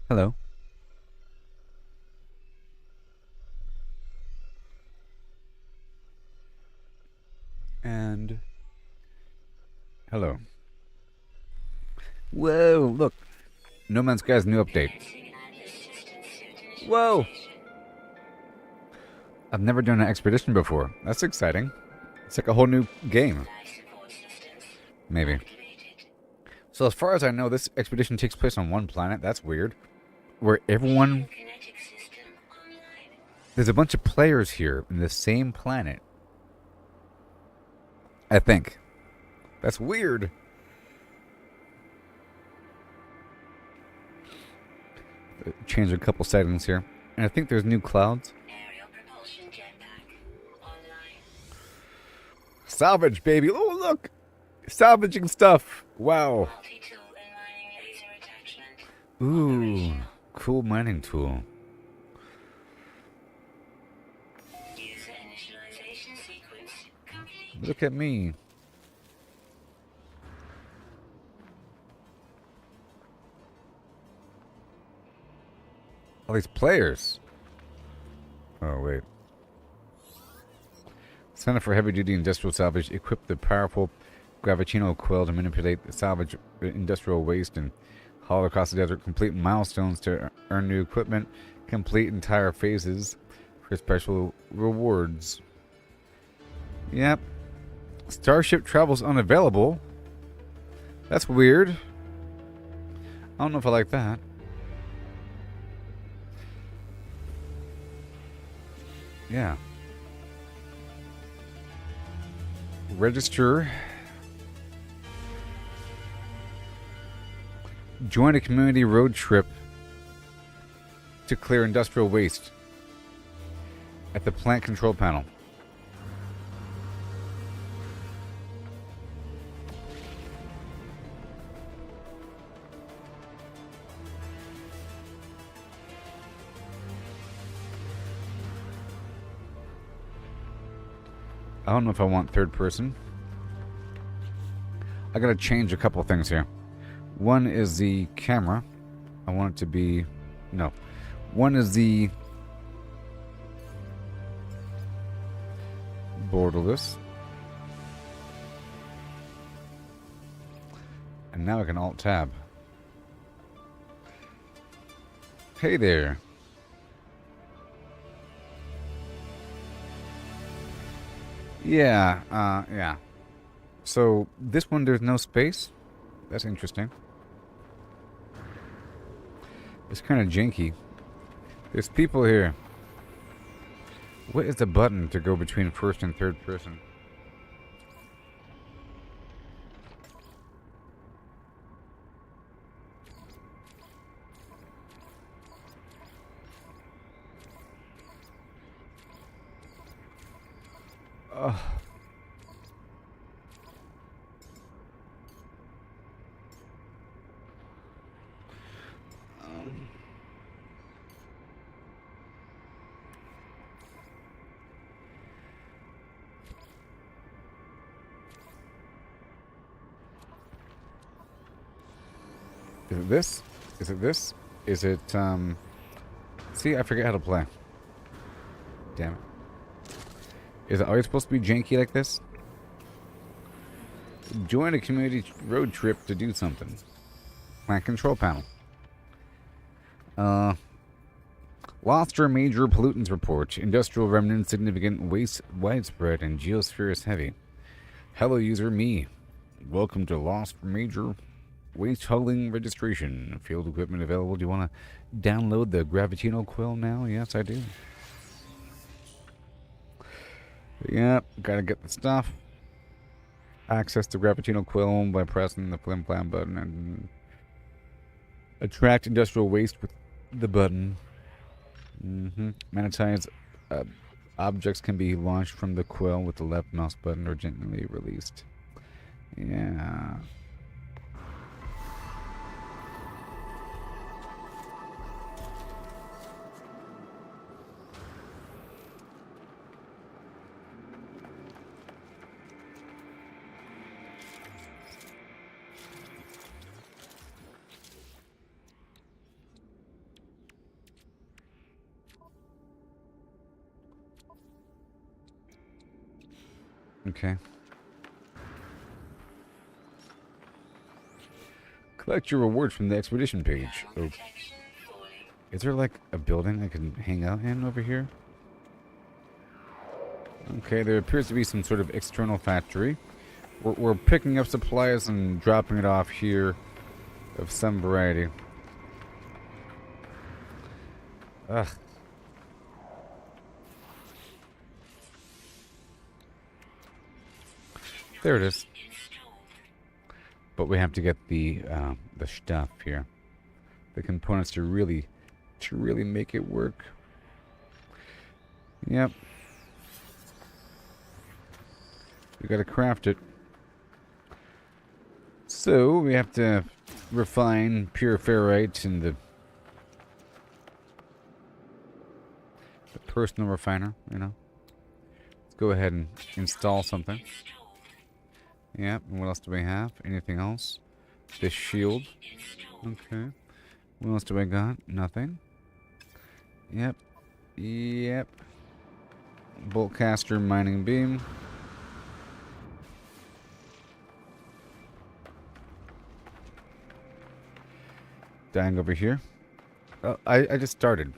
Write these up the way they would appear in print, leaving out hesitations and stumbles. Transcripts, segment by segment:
Hello. And hello. Whoa, look. No Man's Sky's new update. Whoa! I've never done an expedition before. That's exciting. It's like a whole new game. Maybe. So as far as I know, this expedition takes place on one planet. That's weird. Where everyone... There's a bunch of players here in the same planet. I think. That's weird. Change a couple settings here. And I think there's new clouds. Salvage, baby. Oh, look. Salvaging stuff. Wow. Ooh. Cool mining tool. Look at me. All these players. Oh, wait. Center for Heavy Duty Industrial Salvage. Equip the powerful gravitino quill to manipulate the salvage industrial waste and haul across the desert. Complete milestones to earn new equipment. Complete entire phases for special rewards. Yep. Starship travels unavailable. That's weird. I don't know if I like that. Yeah. Register. Join a community road trip to clear industrial waste at the plant control panel. I don't know if I want third person. I gotta change a couple things here. One is the camera. I want it to be... No. One is the... borderless. And now I can Alt-Tab. Hey there. Yeah, yeah. So, this one there's no space. That's interesting. It's kind of janky. There's people here. What is the button to go between first and third person? Ugh. Is it this? Is it this? Is it, See, I forget how to play. Damn it. Is it always supposed to be janky like this? Join a community road trip to do something. Plant control panel. Lost or major pollutants report. Industrial remnants significant, waste widespread, and geosphere is heavy. Hello user, me. Welcome to Lost Major Waste Hauling Registration. Field equipment available. Do you want to download the Gravitino Quill now? Yes, I do. Yep, gotta get the stuff. Access the Gravitino Quill by pressing the Flim Flam button and attract industrial waste with the button. Magnetized objects can be launched from the quill with the left mouse button or gently released. Yeah. Okay. Collect your rewards from the expedition page. Oh. Is there like a building I can hang out in over here? Okay, there appears to be some sort of external factory. We're picking up supplies and dropping it off here of some variety. Ugh. There it is. But we have to get the stuff here, the components to really make it work. Yep. We gotta craft it. So we have to refine pure ferrite in the personal refiner. You know. Let's go ahead and install something. Yep, and what else do we have? Anything else? This shield. Okay. What else do I got? Nothing. Yep. Yep. Bolt caster, mining beam. dying over here. I just started.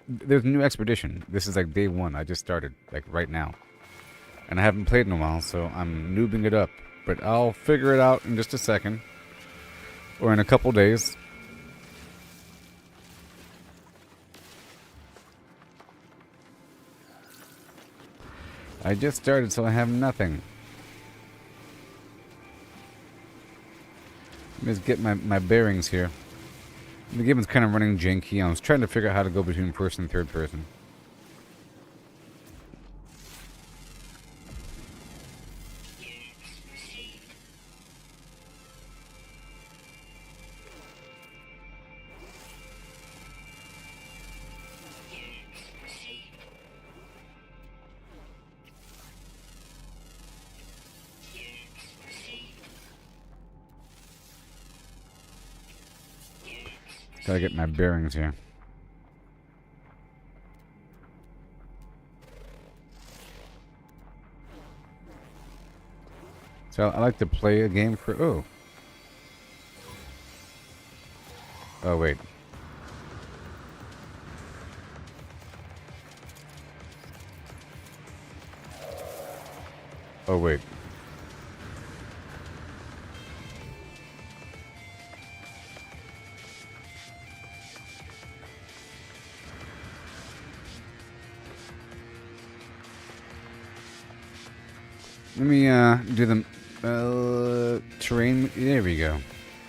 There's a new expedition. This is like day 1. I just started, like right now. And I haven't played in a while, so I'm noobing it up. But I'll figure it out in just a second. Or in a couple days. I just started, so I have nothing. Let me just get my bearings here. The game is kind of running janky. I was trying to figure out how to go between first and third person. Gotta get my bearings here. So I like to play a game for... Oh. Oh, wait. Oh, wait. Let me do the terrain. There we go.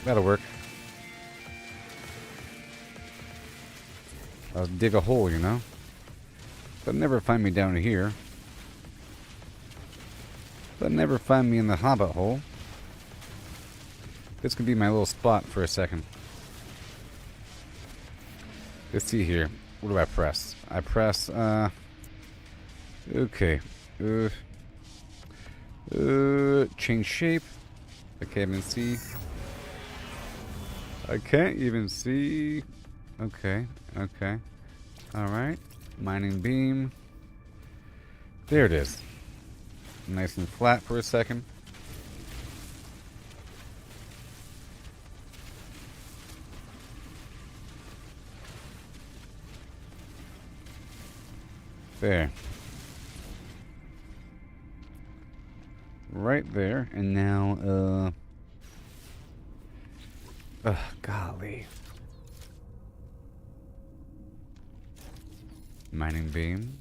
That'll work. I'll dig a hole, you know. They'll never find me down here. They'll never find me in the hobbit hole. This could be my little spot for a second. Let's see here. What do I press? I press, okay. Change shape. I can't even see. I can't even see. Okay, okay. Alright. Mining beam. There it is. Nice and flat for a second. There. Right there, and now, golly. Mining beam.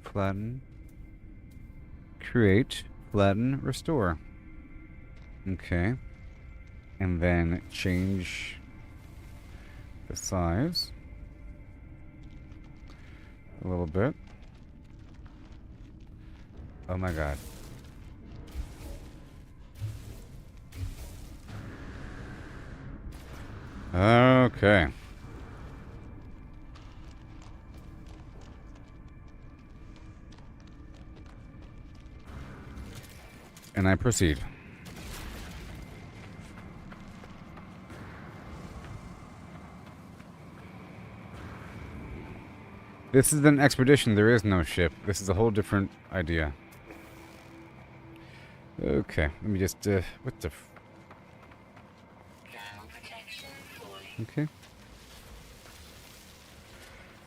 Flatten. Create, flatten, restore. Okay. And then change the size a little bit. Oh my god. Okay. And I proceed. This is an expedition. There is no ship. This is a whole different idea. Okay. Let me just, what the okay.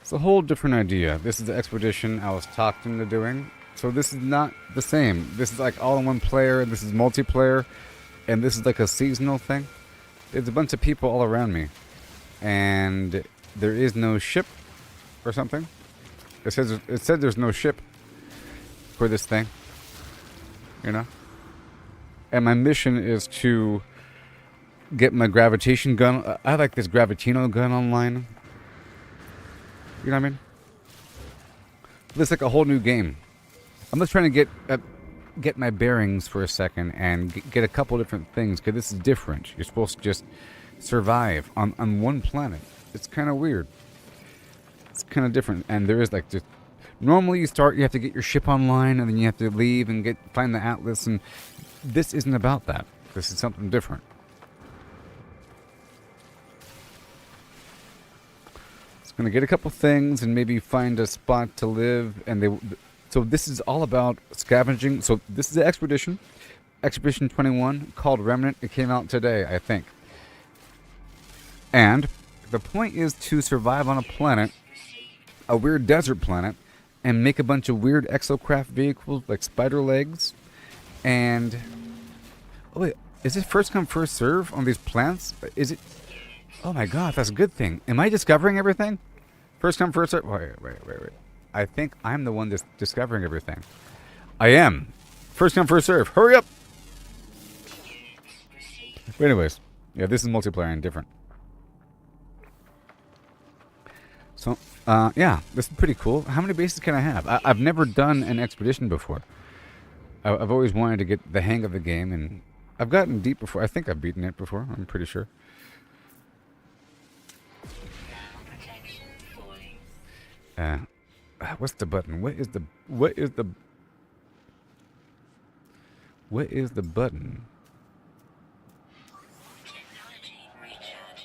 It's a whole different idea. This is the expedition I was talked into doing. So this is not the same. This is like all in one player. This is multiplayer. And this is like a seasonal thing. There's a bunch of people all around me. And there is no ship or something. It said there's no ship for this thing. You know? And my mission is to get my gravitation gun. I like this gravitino gun online. You know what I mean? This is like a whole new game. I'm just trying to get my bearings for a second and get a couple different things, because this is different. You're supposed to just survive on one planet. It's kind of weird. It's kind of different, and there is like just normally you have to get your ship online, and then you have to leave and find the atlas, and this isn't about that. This is something different. Just gonna get a couple things and maybe find a spot to live. And so this is all about scavenging. So this is the expedition, Expedition 21, called Remnant. It came out today, I think. And the point is to survive on a planet, a weird desert planet, and make a bunch of weird exocraft vehicles like spider legs. And oh wait, is it first come first serve on these plants? Is it? Oh my god, that's a good thing. Am I discovering everything? First come first serve. Wait. I think I'm the one that's discovering everything. I am. First come first serve. Hurry up. But anyways, yeah, this is multiplayer and different. So, yeah, this is pretty cool. How many bases can I have? I've never done an expedition before. I've always wanted to get the hang of the game, and I've gotten deep before. I think I've beaten it before. I'm pretty sure. What's the button? What is the button?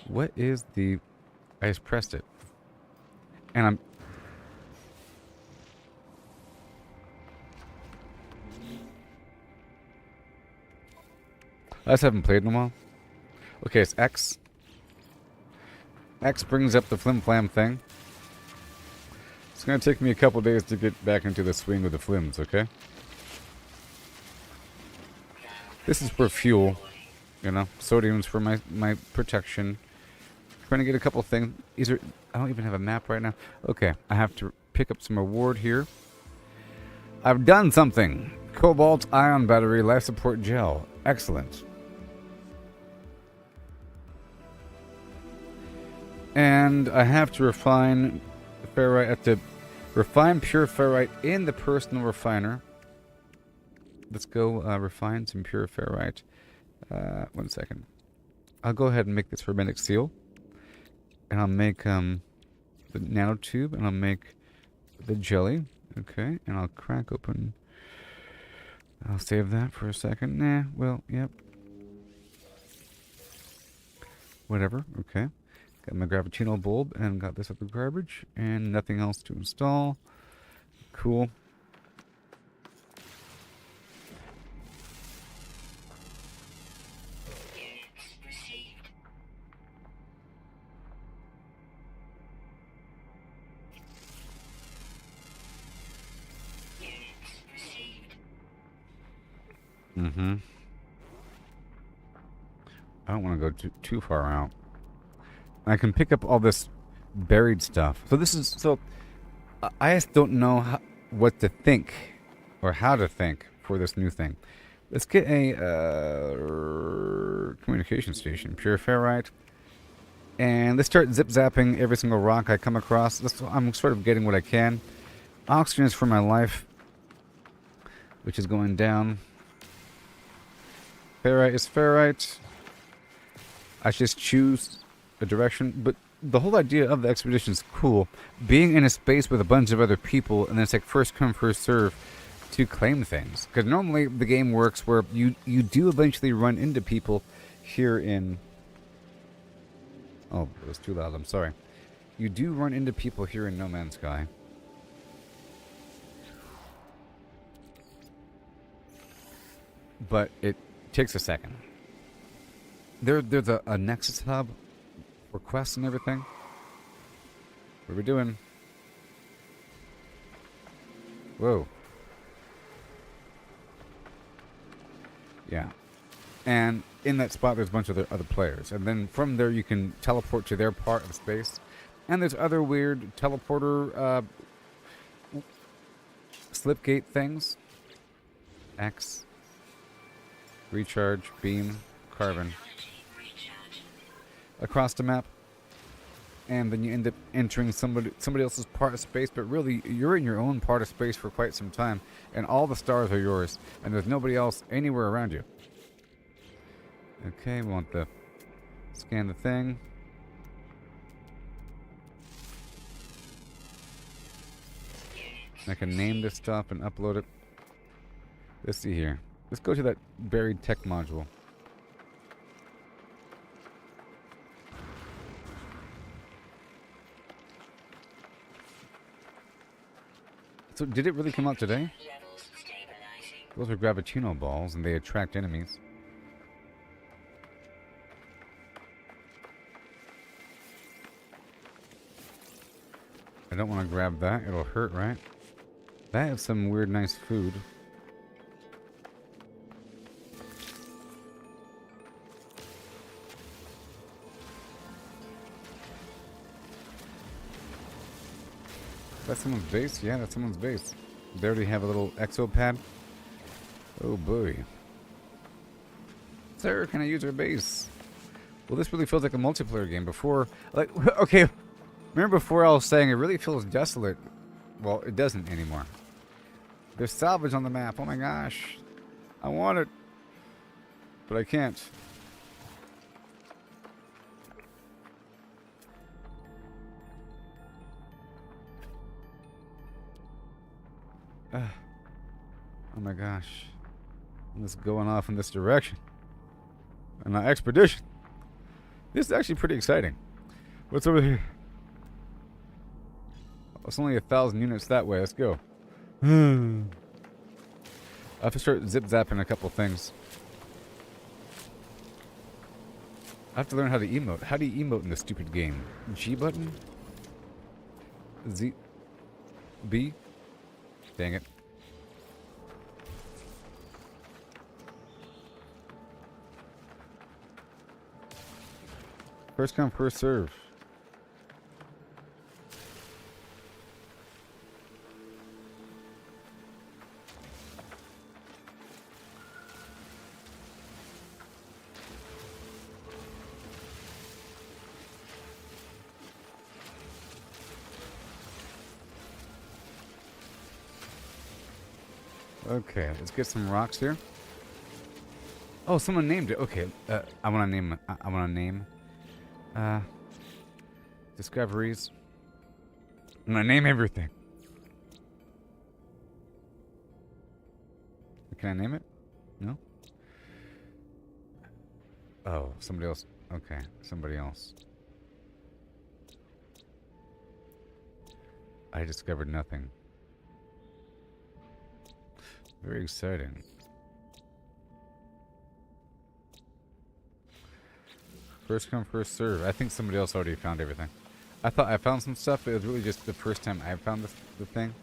What is the... I just pressed it. And I'm... I just haven't played in a while. Okay, it's X. X brings up the flim flam thing. It's going to take me a couple days to get back into the swing of the flims, okay? This is for fuel. You know, sodium's for my protection. Trying to get a couple things. I don't even have a map right now. Okay, I have to pick up some reward here. I've done something. Cobalt ion battery life support gel. Excellent. And I have to refine ferrite. I have to refine pure ferrite in the personal refiner. Let's go refine some pure ferrite. 1 second. I'll go ahead and make this hermetic seal. And I'll make the nanotube, and I'll make the jelly. Okay, and I'll crack open. I'll save that for a second. Nah, well, yep. Whatever, okay. Got my gravitino bulb, and got this up the garbage, and nothing else to install. Cool. I don't want to go too far out. I can pick up all this buried stuff. So this is I just don't know what to think or how to think for this new thing. Let's get a communication station, pure ferrite, and let's start zip zapping every single rock I come across. I'm sort of getting what I can. Oxygen is for my life, which is going down. Ferrite is ferrite. I just choose a direction, but the whole idea of the expedition is cool. Being in a space with a bunch of other people, and then it's like first come, first serve to claim things. Because normally the game works where you do eventually run into people here in... Oh, it was too loud, I'm sorry. You do run into people here in No Man's Sky. But it takes a second. There's a Nexus hub for quests and everything. What are we doing? Whoa. Yeah. And in that spot there's a bunch of other players. And then from there you can teleport to their part of space. And there's other weird teleporter slipgate things. X. Recharge, beam, carbon. Across the map, and then you end up entering somebody else's part of space, but really you're in your own part of space for quite some time, and all the stars are yours, and there's nobody else anywhere around you. Okay, we want the scan the thing. I can name this stuff and upload it. Let's see here. Let's go to that buried tech module. So did it really come out today? Those are gravitino balls, and they attract enemies. I don't want to grab that. It'll hurt, right? That is some weird, nice food. That's someone's base? Yeah, that's someone's base. They already have a little exo pad. Oh boy. Sir, can I use your base? Well, this really feels like a multiplayer game. Before, like, okay, remember before I was saying it really feels desolate. Well, it doesn't anymore. There's salvage on the map. Oh my gosh. I want it. But I can't. Oh my gosh. It's going off in this direction. And an expedition. This is actually pretty exciting. What's over here? Oh, it's only 1,000 units that way. Let's go. I have to start zip-zapping a couple things. I have to learn how to emote. How do you emote in this stupid game? G button? Z? B? Dang it. First come, first serve. Okay, let's get some rocks here. Oh, someone named it. Okay, I want to name. I want to name. Discoveries. I'm gonna name everything. Can I name it? No? Oh, somebody else. Okay, somebody else. I discovered nothing. Very exciting. First come, first serve. I think somebody else already found everything. I thought I found some stuff, but it was really just the first time I found the thing.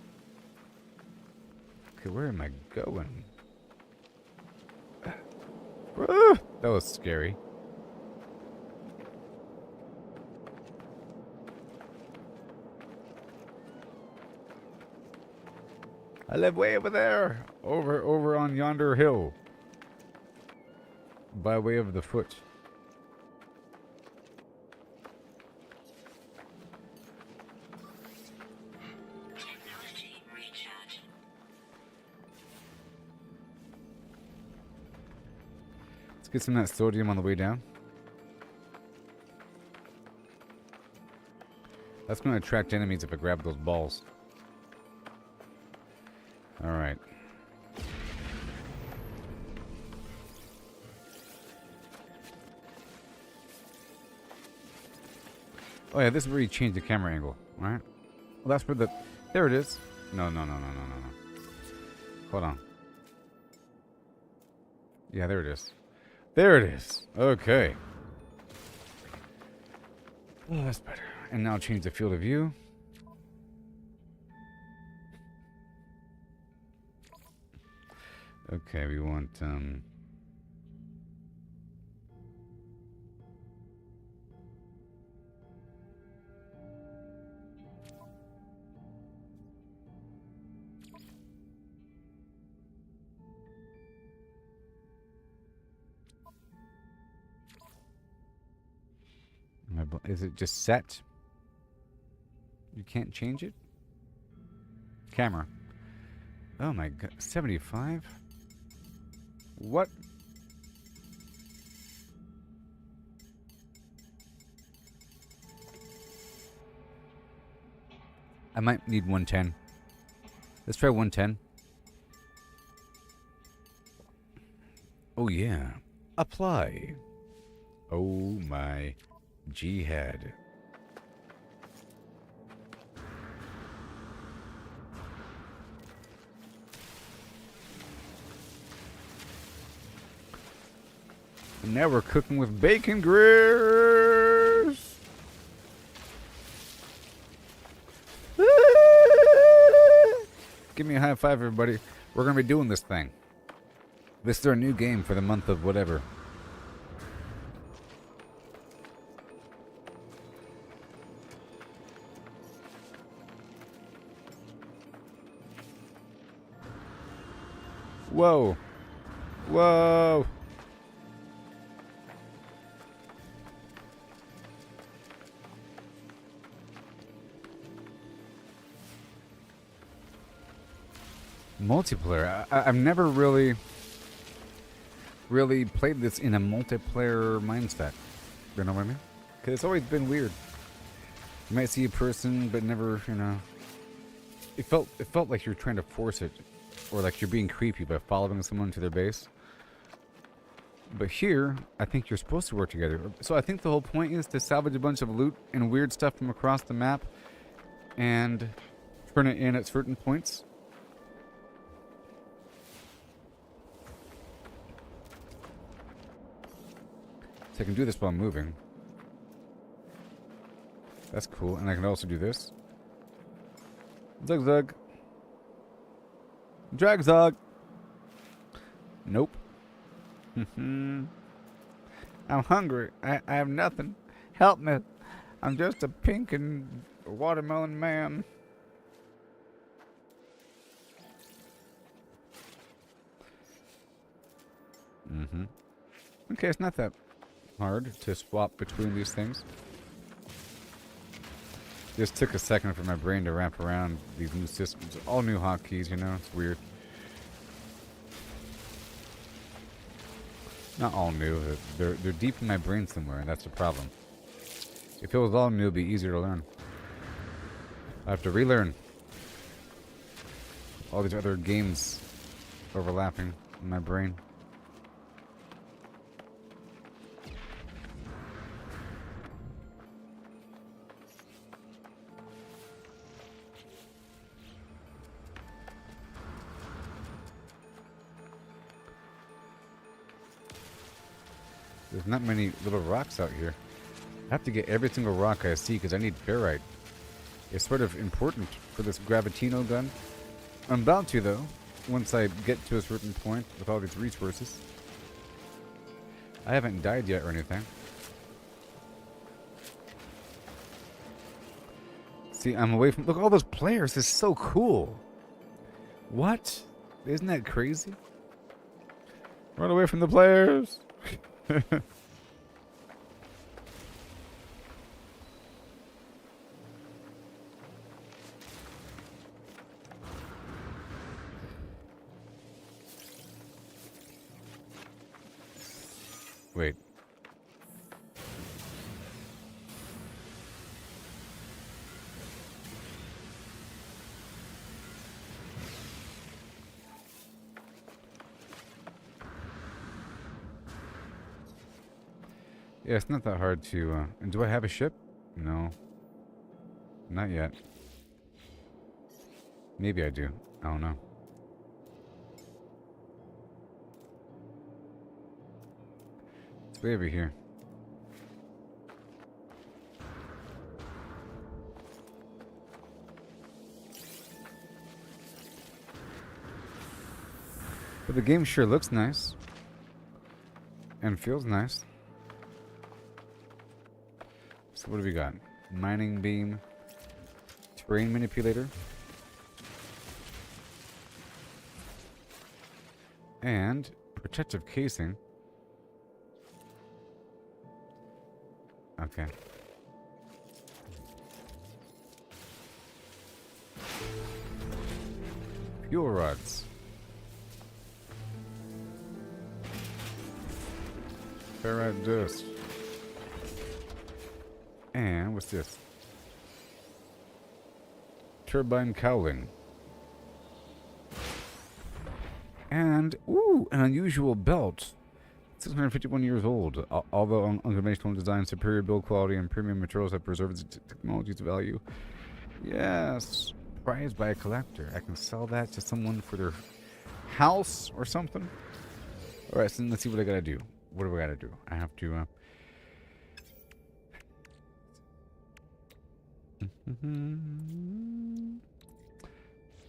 Okay, where am I going? That was scary. I live way over there. Over on yonder hill. By way of the foot. Get some of that sodium on the way down. That's going to attract enemies if I grab those balls. Alright. Oh yeah, this is where you change the camera angle, right? Well, that's where the... There it is. No. Hold on. Yeah, there it is. There it is. Okay. Oh, that's better. And now change the field of view. Okay, we want, is it just set? You can't change it? Camera. Oh my god. 75? What? I might need 110. Let's try 110. Oh yeah. Apply. Oh my jihad. And now we're cooking with bacon grease. Give me a high five, everybody. We're going to be doing this thing. This is our new game for the month of whatever. Whoa. Whoa. Multiplayer. I've never really played this in a multiplayer mindset. You know what I mean? Because it's always been weird. You might see a person, but never, you know. It felt like you're trying to force it, or like you're being creepy by following someone to their base. But here, I think you're supposed to work together. So I think the whole point is to salvage a bunch of loot and weird stuff from across the map, and turn it in at certain points. So I can do this while moving. That's cool. And I can also do this. Zug zug. Drag zug. Nope. I'm hungry. I have nothing. Help me. I'm just a pink and watermelon man. Okay, it's not that hard to swap between these things. Just took a second for my brain to wrap around these new systems. All new hotkeys, you know, it's weird. Not all new, they're deep in my brain somewhere, and that's the problem. If it was all new, it'd be easier to learn. I have to relearn all these other games overlapping in my brain. There's not many little rocks out here. I have to get every single rock I see because I need ferrite. It's sort of important for this Gravitino gun. I'm about to, though, once I get to a certain point with all these resources. I haven't died yet or anything. See, I'm away from... Look, all those players. This is so cool. What? Isn't that crazy? Run away from the players. Wait. Yeah, it's not that hard to, and do I have a ship? No. Not yet. Maybe I do. I don't know. It's way over here. But the game sure looks nice. And feels nice. So what do we got? Mining beam. Terrain manipulator. And protective casing. Okay. Fuel rods. Ferrite dust. And what's this? Turbine cowling. And, ooh, an unusual belt. 651 years old. Although unconventional design, superior build quality, and premium materials have preserved its technology's value. Yes. Prized by a collector. I can sell that to someone for their house or something. Alright, so let's see what I gotta do. what do I gotta do? I have to.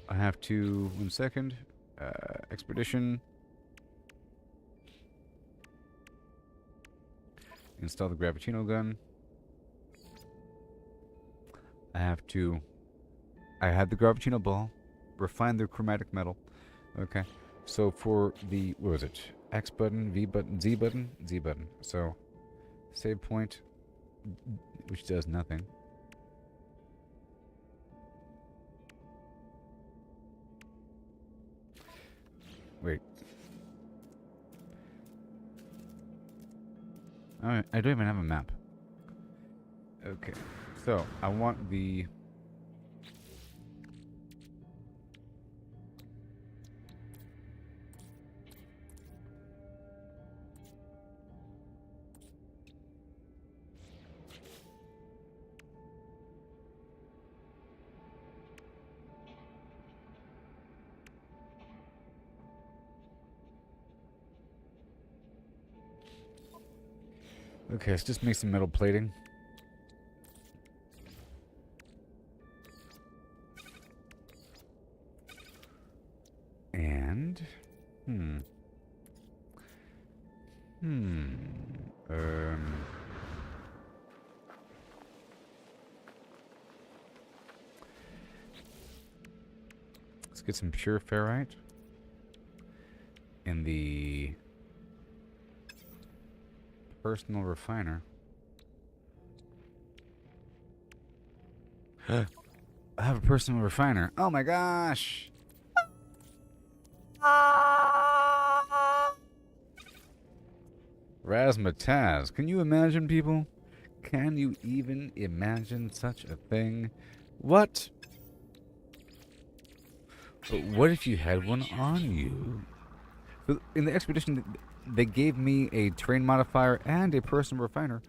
I have to. 1 second. Expedition. Install the Gravitino gun. I have to. I had the Gravitino ball. Refine the chromatic metal. Okay. So for the. What was it? X button, V button, Z button? Z button. So. Save point. Which does nothing. Wait. I don't even have a map. Okay. So, I want the... Okay, let's just make some metal plating. And... Let's get some pure ferrite. In the... personal refiner. I have a personal refiner. Oh my gosh! Razzmatazz. Can you imagine, people? Can you even imagine such a thing? What? But what if you had one on you? In the expedition, they gave me a terrain modifier and a personal refiner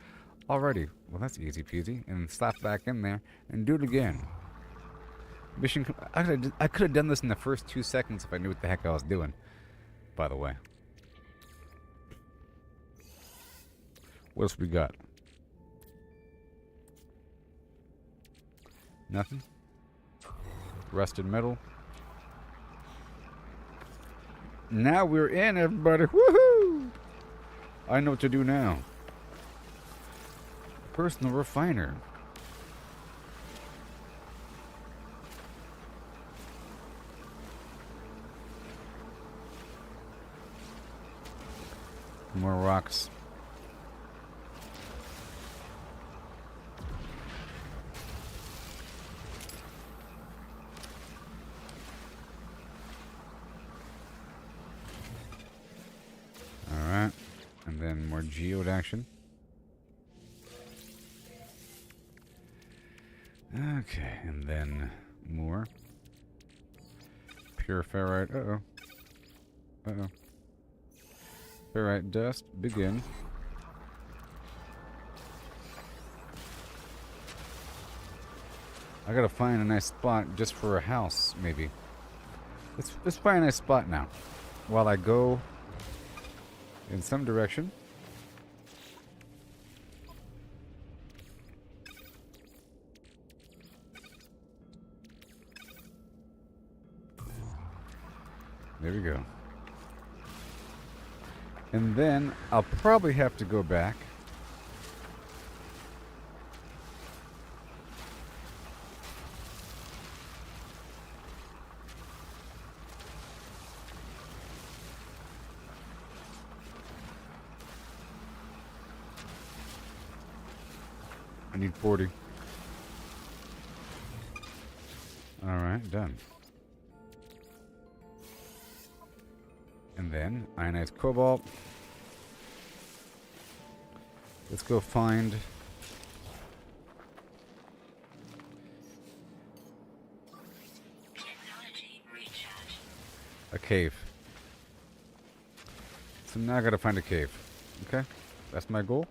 already. Well, that's easy peasy. And slap back in there and do it again. Mission. I could have done this in the first 2 seconds if I knew what the heck I was doing. By the way. What else we got? Nothing? Rusted metal. Now we're in, everybody. Woohoo! I know what to do now. Personal refiner. More rocks. Alright. And then more geode action. Okay, and then more. Pure ferrite. Uh-oh. Uh-oh. Ferrite dust. Begin. I gotta find a nice spot just for a house, maybe. Let's find a nice spot now. While I go in some direction. There we go. And then I'll probably have to go back. I need 40. Alright, done. And then, ionized cobalt. Let's go find... a cave. So now I gotta find a cave. Okay? That's my goal.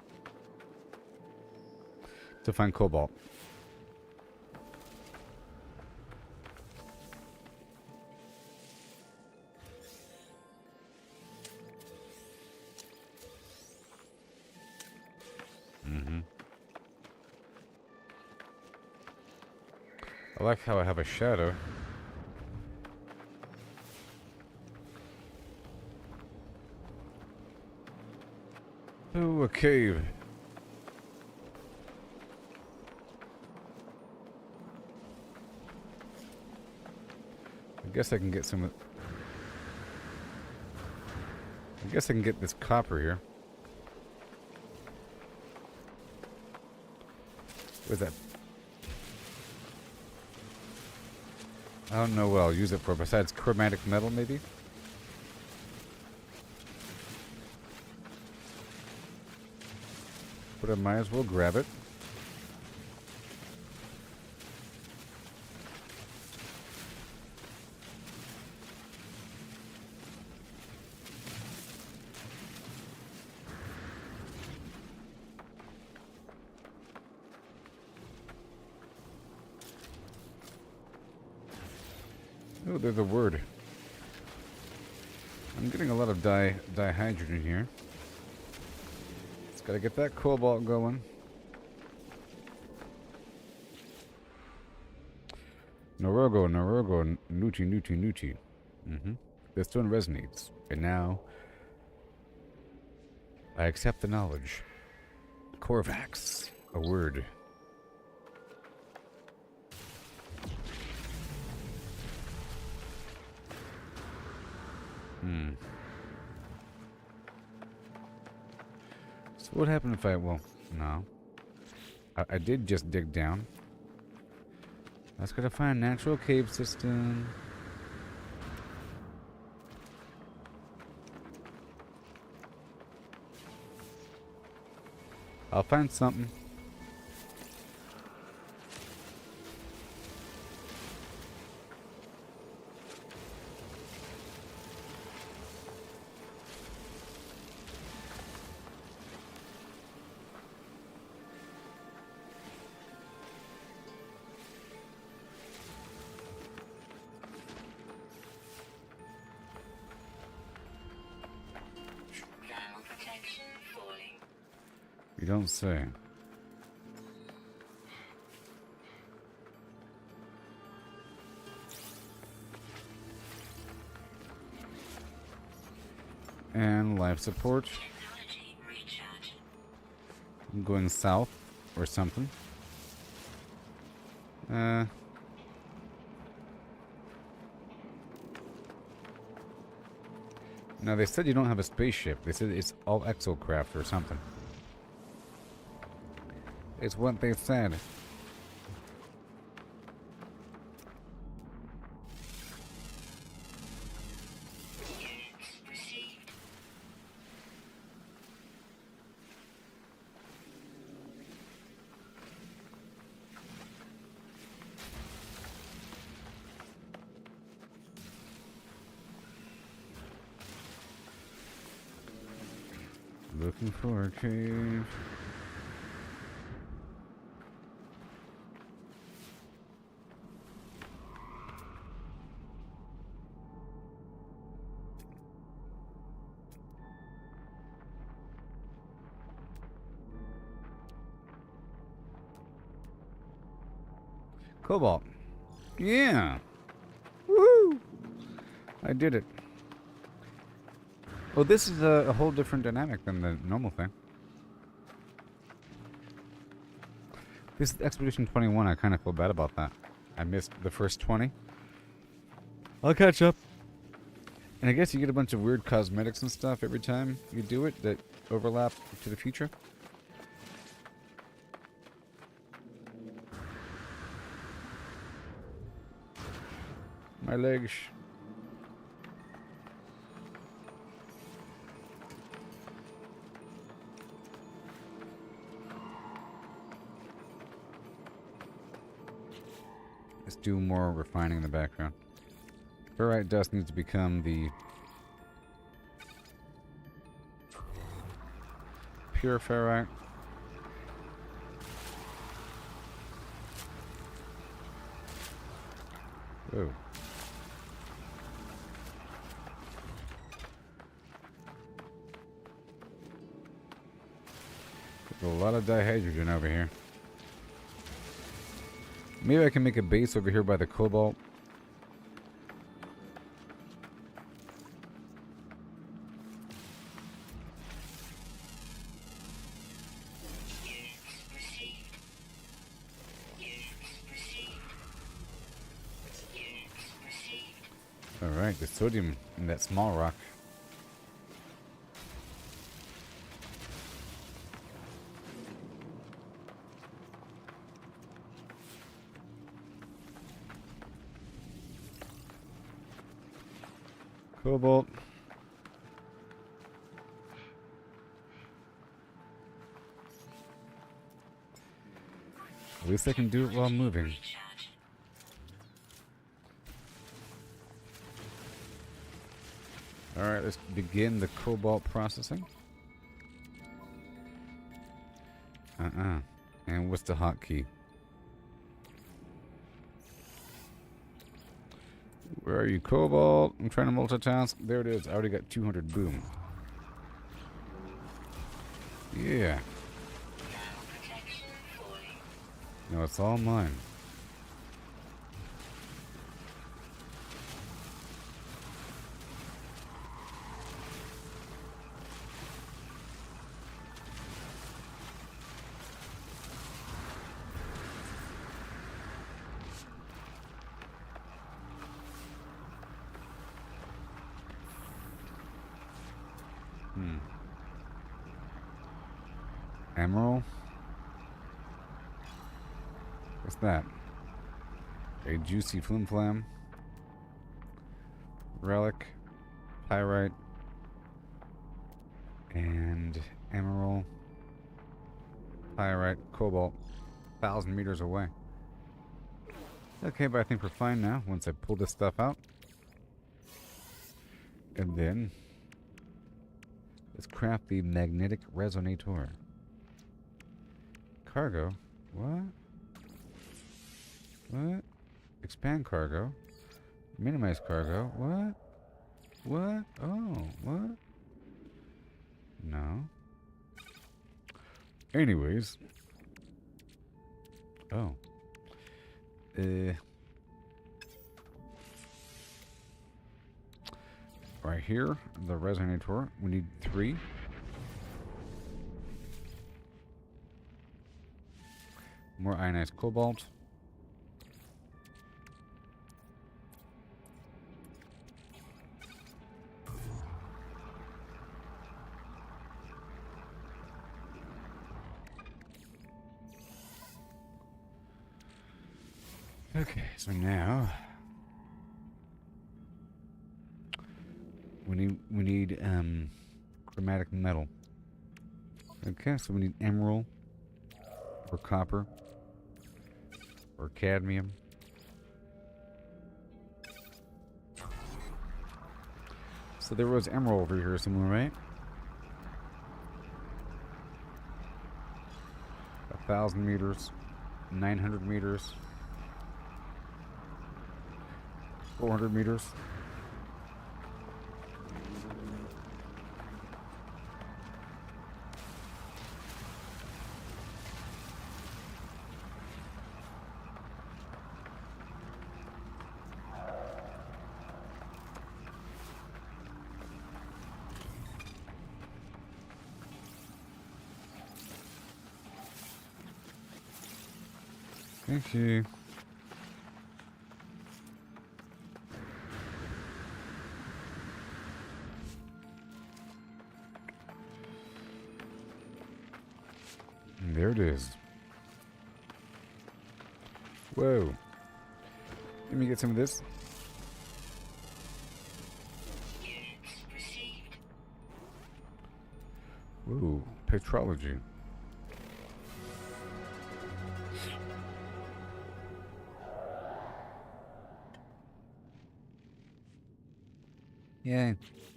To find cobalt. I like how I have a shadow. Oh, a cave. I guess I can get some. I guess I can get this copper here. What's that? I don't know what I'll use it for besides chromatic metal, maybe? But I might as well grab it. Oh, there's a word. I'm getting a lot of dihydrogen here. Just gotta get that cobalt going. Norogo, Nuti. This one resonates. And now, I accept the knowledge. Corvax, a word. So what happened if I, well, no. I did just dig down. I was gonna find a natural cave system. I'll find something. You don't say. And life support. I'm going south or something. Now they said you don't have a spaceship. They said it's all exocraft or something. It's what they said. Looking for a cave. Cobalt. Yeah. Woohoo! I did it. Well, this is a whole different dynamic than the normal thing. This is Expedition 21. I kind of feel bad about that. I missed the first 20. I'll catch up. And I guess you get a bunch of weird cosmetics and stuff every time you do it that overlap to the future. My legs. Let's do more refining in the background. Ferrite dust needs to become the pure ferrite. Whoa. There's a lot of dihydrogen over here. Maybe I can make a base over here by the cobalt. Alright, the sodium in that small rock. Cobalt. At least I can do it while moving. Alright, let's begin the cobalt processing. And what's the hotkey? Where are you, cobalt? I'm trying to multitask. There it is. I already got 200. Boom. Yeah. No, it's all mine. Emerald? What's that? A juicy flim flam. Relic. Pyrite. And emerald. Pyrite. Cobalt. 1,000 meters away. Okay, but I think we're fine now once I pull this stuff out. And then let's craft the magnetic resonator. Cargo? What? What? Expand cargo? Minimize cargo? What? What? Oh, what? No. Anyways. Oh. Right here, the resonator. We need 3. More ionized cobalt. Okay, so now we need chromatic metal. Okay, so we need emerald or copper or cadmium. So there was emerald over here somewhere, right? 1,000 meters, 900 meters, 400 meters. Thank you. And there it is. Whoa. Let me get some of this. Whoa, petrology. Yeah,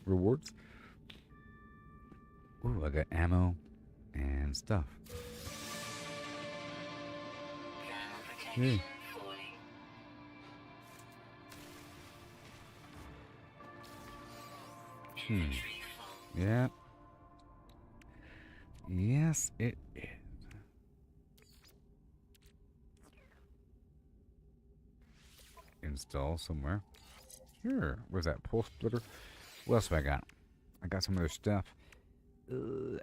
rewards. Ooh, I got ammo and stuff. Yeah. Yeah. Yes, it is. install somewhere. Sure. Where's that pole splitter? What else have I got? I got some other stuff.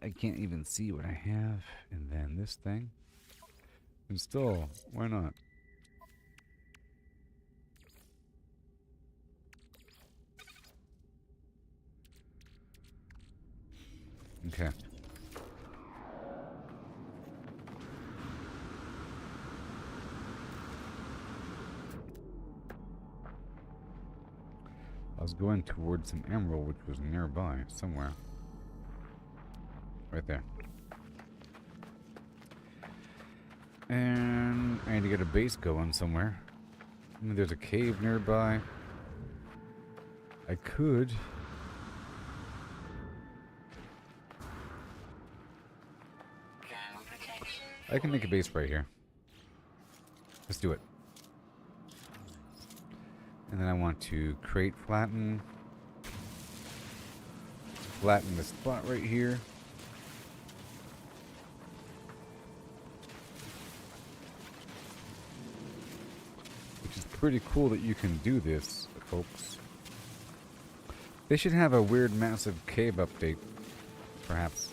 I can't even see what I have. And then this thing. Install. Why not? Okay. I was going towards some emerald, which was nearby, somewhere. Right there. And I need to get a base going somewhere. I mean, there's a cave nearby. I could... I can make a base right here. Let's do it. And then I want to crate flatten. Flatten the spot right here. Which is pretty cool that you can do this, folks. They should have a weird massive cave update, perhaps.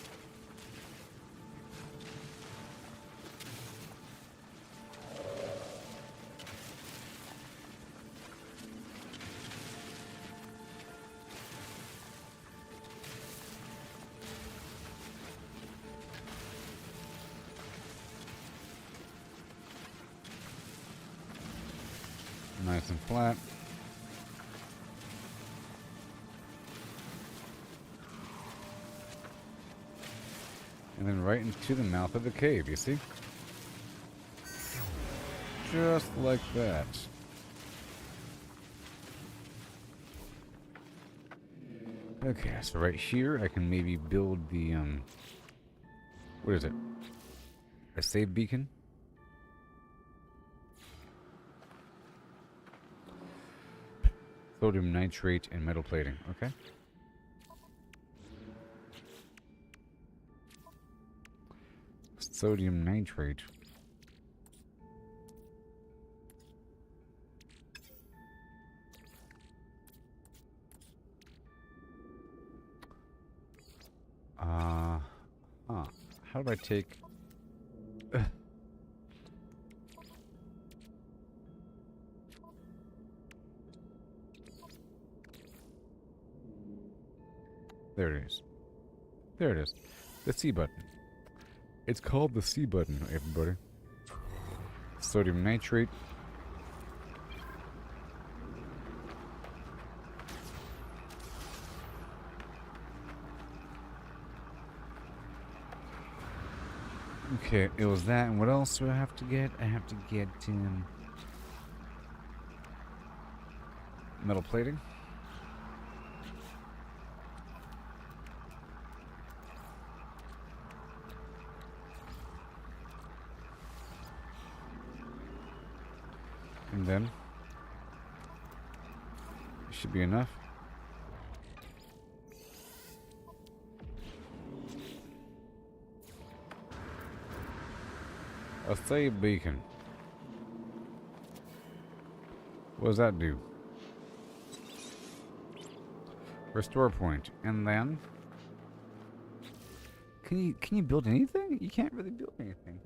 Nice and flat. And then right into the mouth of the cave, you see? Just like that. Okay, so right here I can maybe build the, what is it? A save beacon? Sodium nitrate and metal plating, okay? Sodium nitrate. How do I take... There it is. There it is. The C button. It's called the C button, everybody. Sodium nitrate. Okay, it was that, and what else do I have to get? I have to get metal plating. And then it should be enough. A save beacon. What does that do? Restore point. And then can you build anything? You can't really build anything.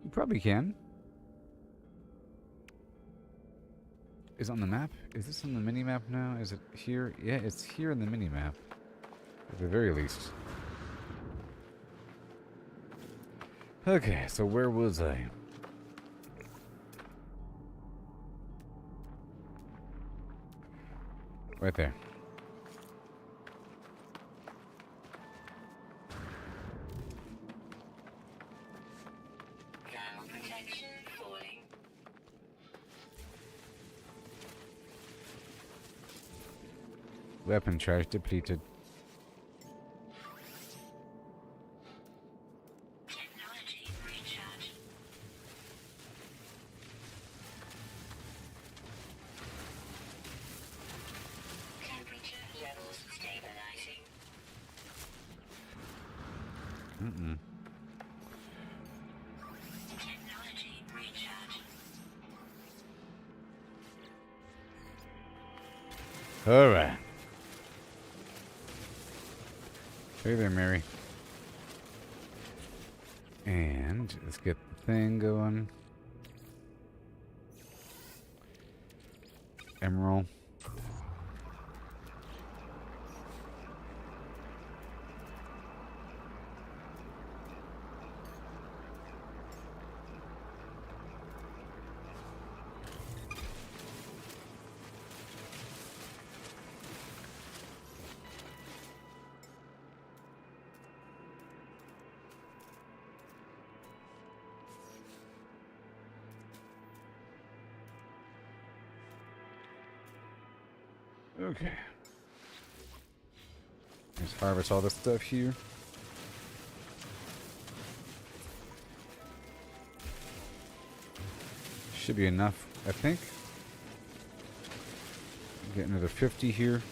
You probably can. Is it on the map? Is this on the mini map now? Is it here? Yeah, it's here in the mini map. At the very least. Okay, so where was I? Right there. Weapon charge depleted. Technology recharge. Temperature levels stabilizing. Technology recharge. All right. Hey there, Mary. And let's get the thing going. Emerald. Okay. Let's harvest all this stuff here. Should be enough, I think. Get another 50 here.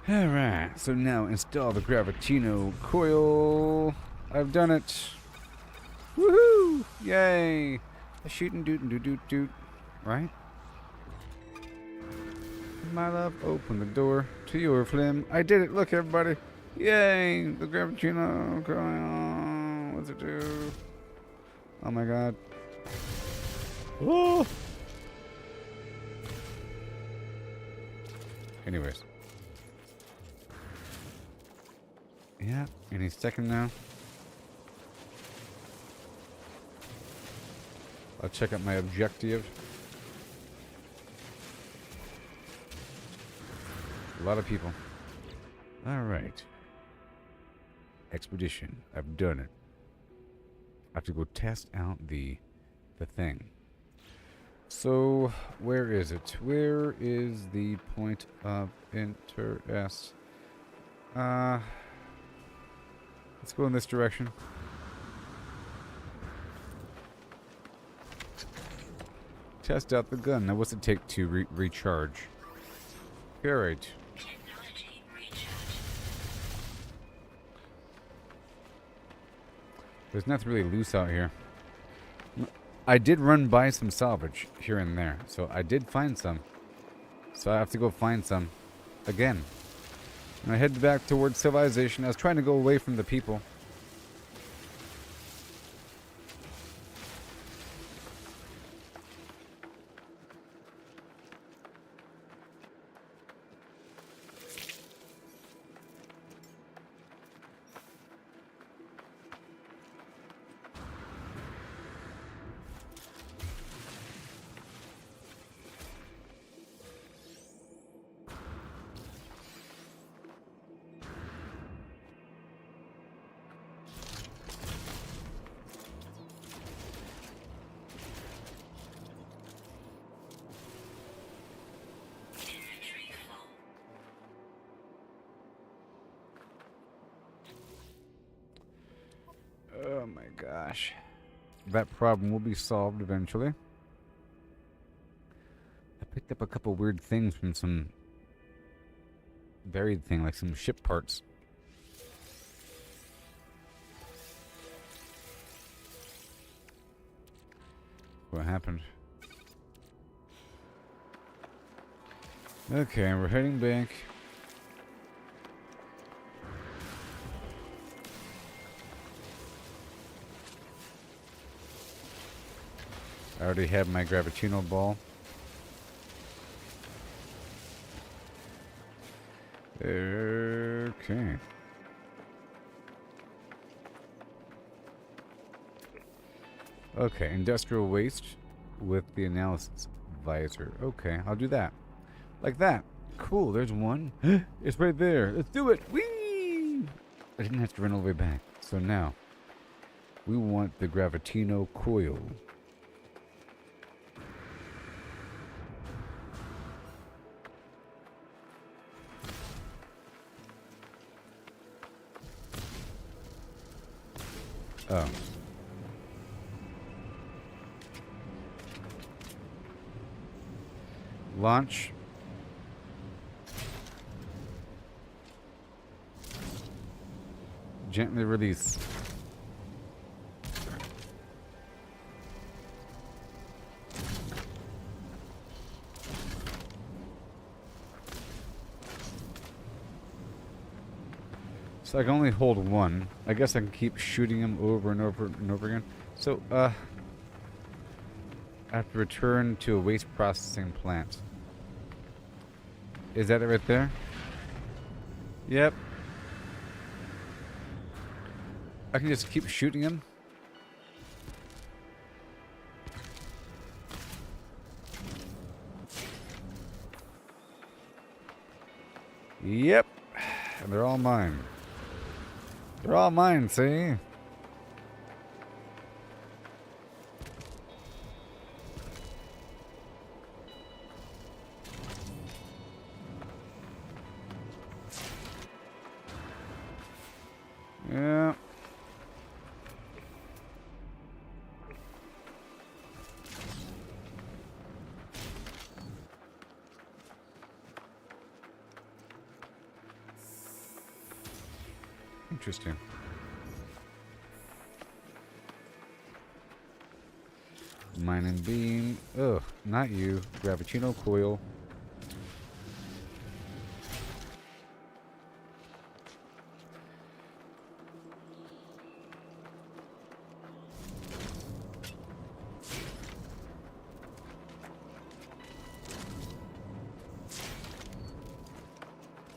Alright, so now install the Gravitino coil. I've done it. Woohoo! Yay! A shootin' doot and doot doot doot. Right? My love, open the door to your flim. I did it! Look, everybody! Yay! The Gravitino coil. What's it do? Oh my god. Oh! Anyways. Yeah, any second now. I'll check out my objective. A lot of people. Alright. Expedition. I've done it. I have to go test out the thing. So, where is it? Where is the point of interest? Let's go in this direction. Test out the gun. Now, what's it take to recharge? Alright. Technology recharge. There's nothing really loose out here. I did run by some salvage here and there, so I did find some. So I have to go find some again. And I head back towards civilization. I was trying to go away from the people. Inventory full. Oh my gosh. That problem will be solved eventually. I picked up a couple weird things from some buried thing, like some ship parts. What happened? Okay, we're heading back. I already have my Gravitino ball. Okay. Okay, industrial waste with the analysis visor. Okay, I'll do that. Like that. Cool, there's one. It's right there. Let's do it. Whee! I didn't have to run all the way back. So now, we want the Gravitino coil. Oh. Launch. Gently release. So I can only hold one. I guess I can keep shooting him over and over and over again. So, I have to return to a waste processing plant. Is that it right there? Yep. I can just keep shooting him. Yep. And they're all mine. They're all mine, see? Yeah. Interesting. Mining beam. Ugh, not you. Gravitino coil.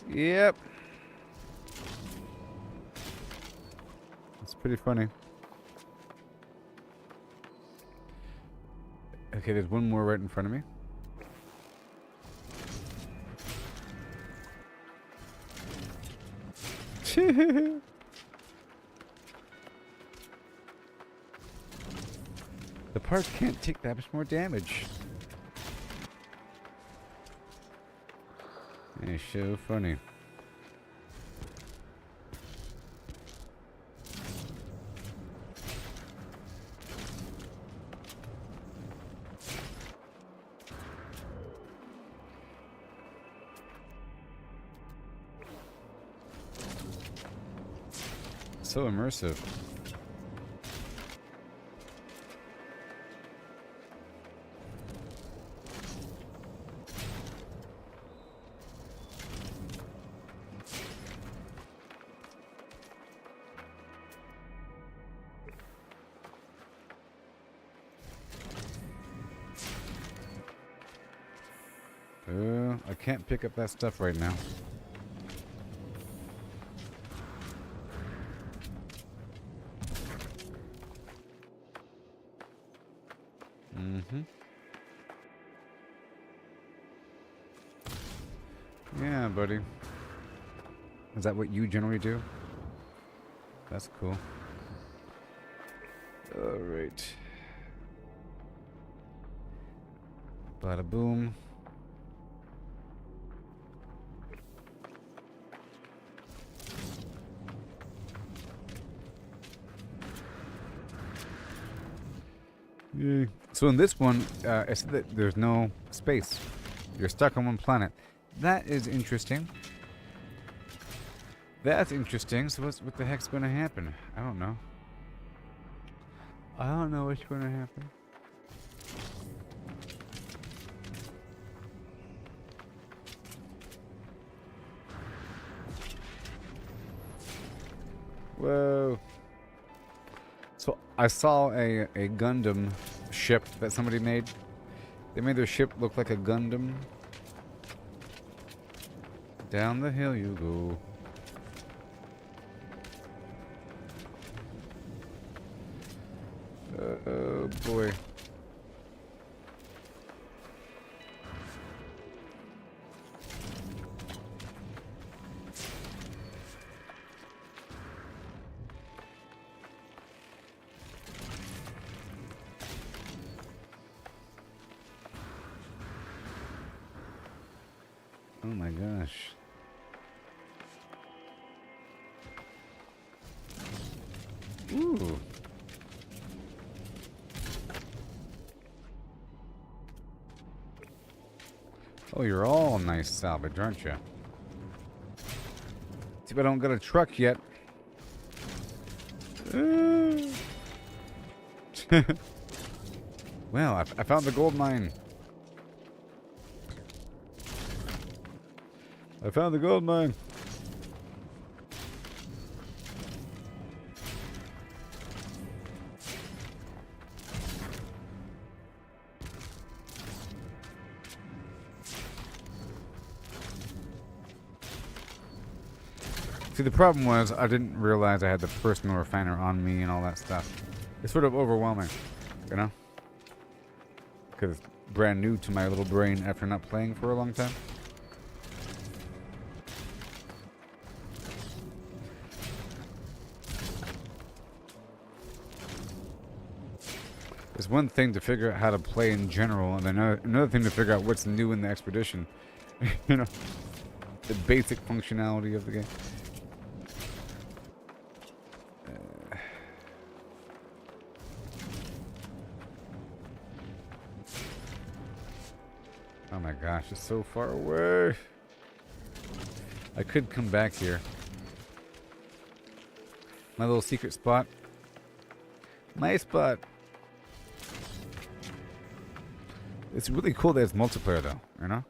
Yep. It's pretty funny. Okay, there's one more right in front of me. The part can't take that much more damage. It's so funny. So immersive. I can't pick up that stuff right now. Mm-hmm. Yeah, buddy. Is that what you generally do? That's cool. Alright. Bada boom. Yay. So in this one, it said that there's no space. You're stuck on one planet. That is interesting. That's interesting. So what the heck's going to happen? I don't know. I don't know what's going to happen. Whoa. So I saw a Gundam ship that somebody made. They made their ship look like a Gundam. Down the hill you go. Oh boy. Oh my gosh. Ooh. Oh, you're all nice salvage, aren't you? See if I don't got a truck yet. Well, I found the gold mine. I found the gold mine. See, the problem was I didn't realize I had the personal refiner on me and all that stuff. It's sort of overwhelming, you know? Because it's brand new to my little brain after not playing for a long time. It's one thing to figure out how to play in general, and then another thing to figure out what's new in the expedition. You know? The basic functionality of the game. Oh my gosh, it's so far away. I could come back here. My little secret spot. My spot. It's really cool that it's multiplayer though, you know?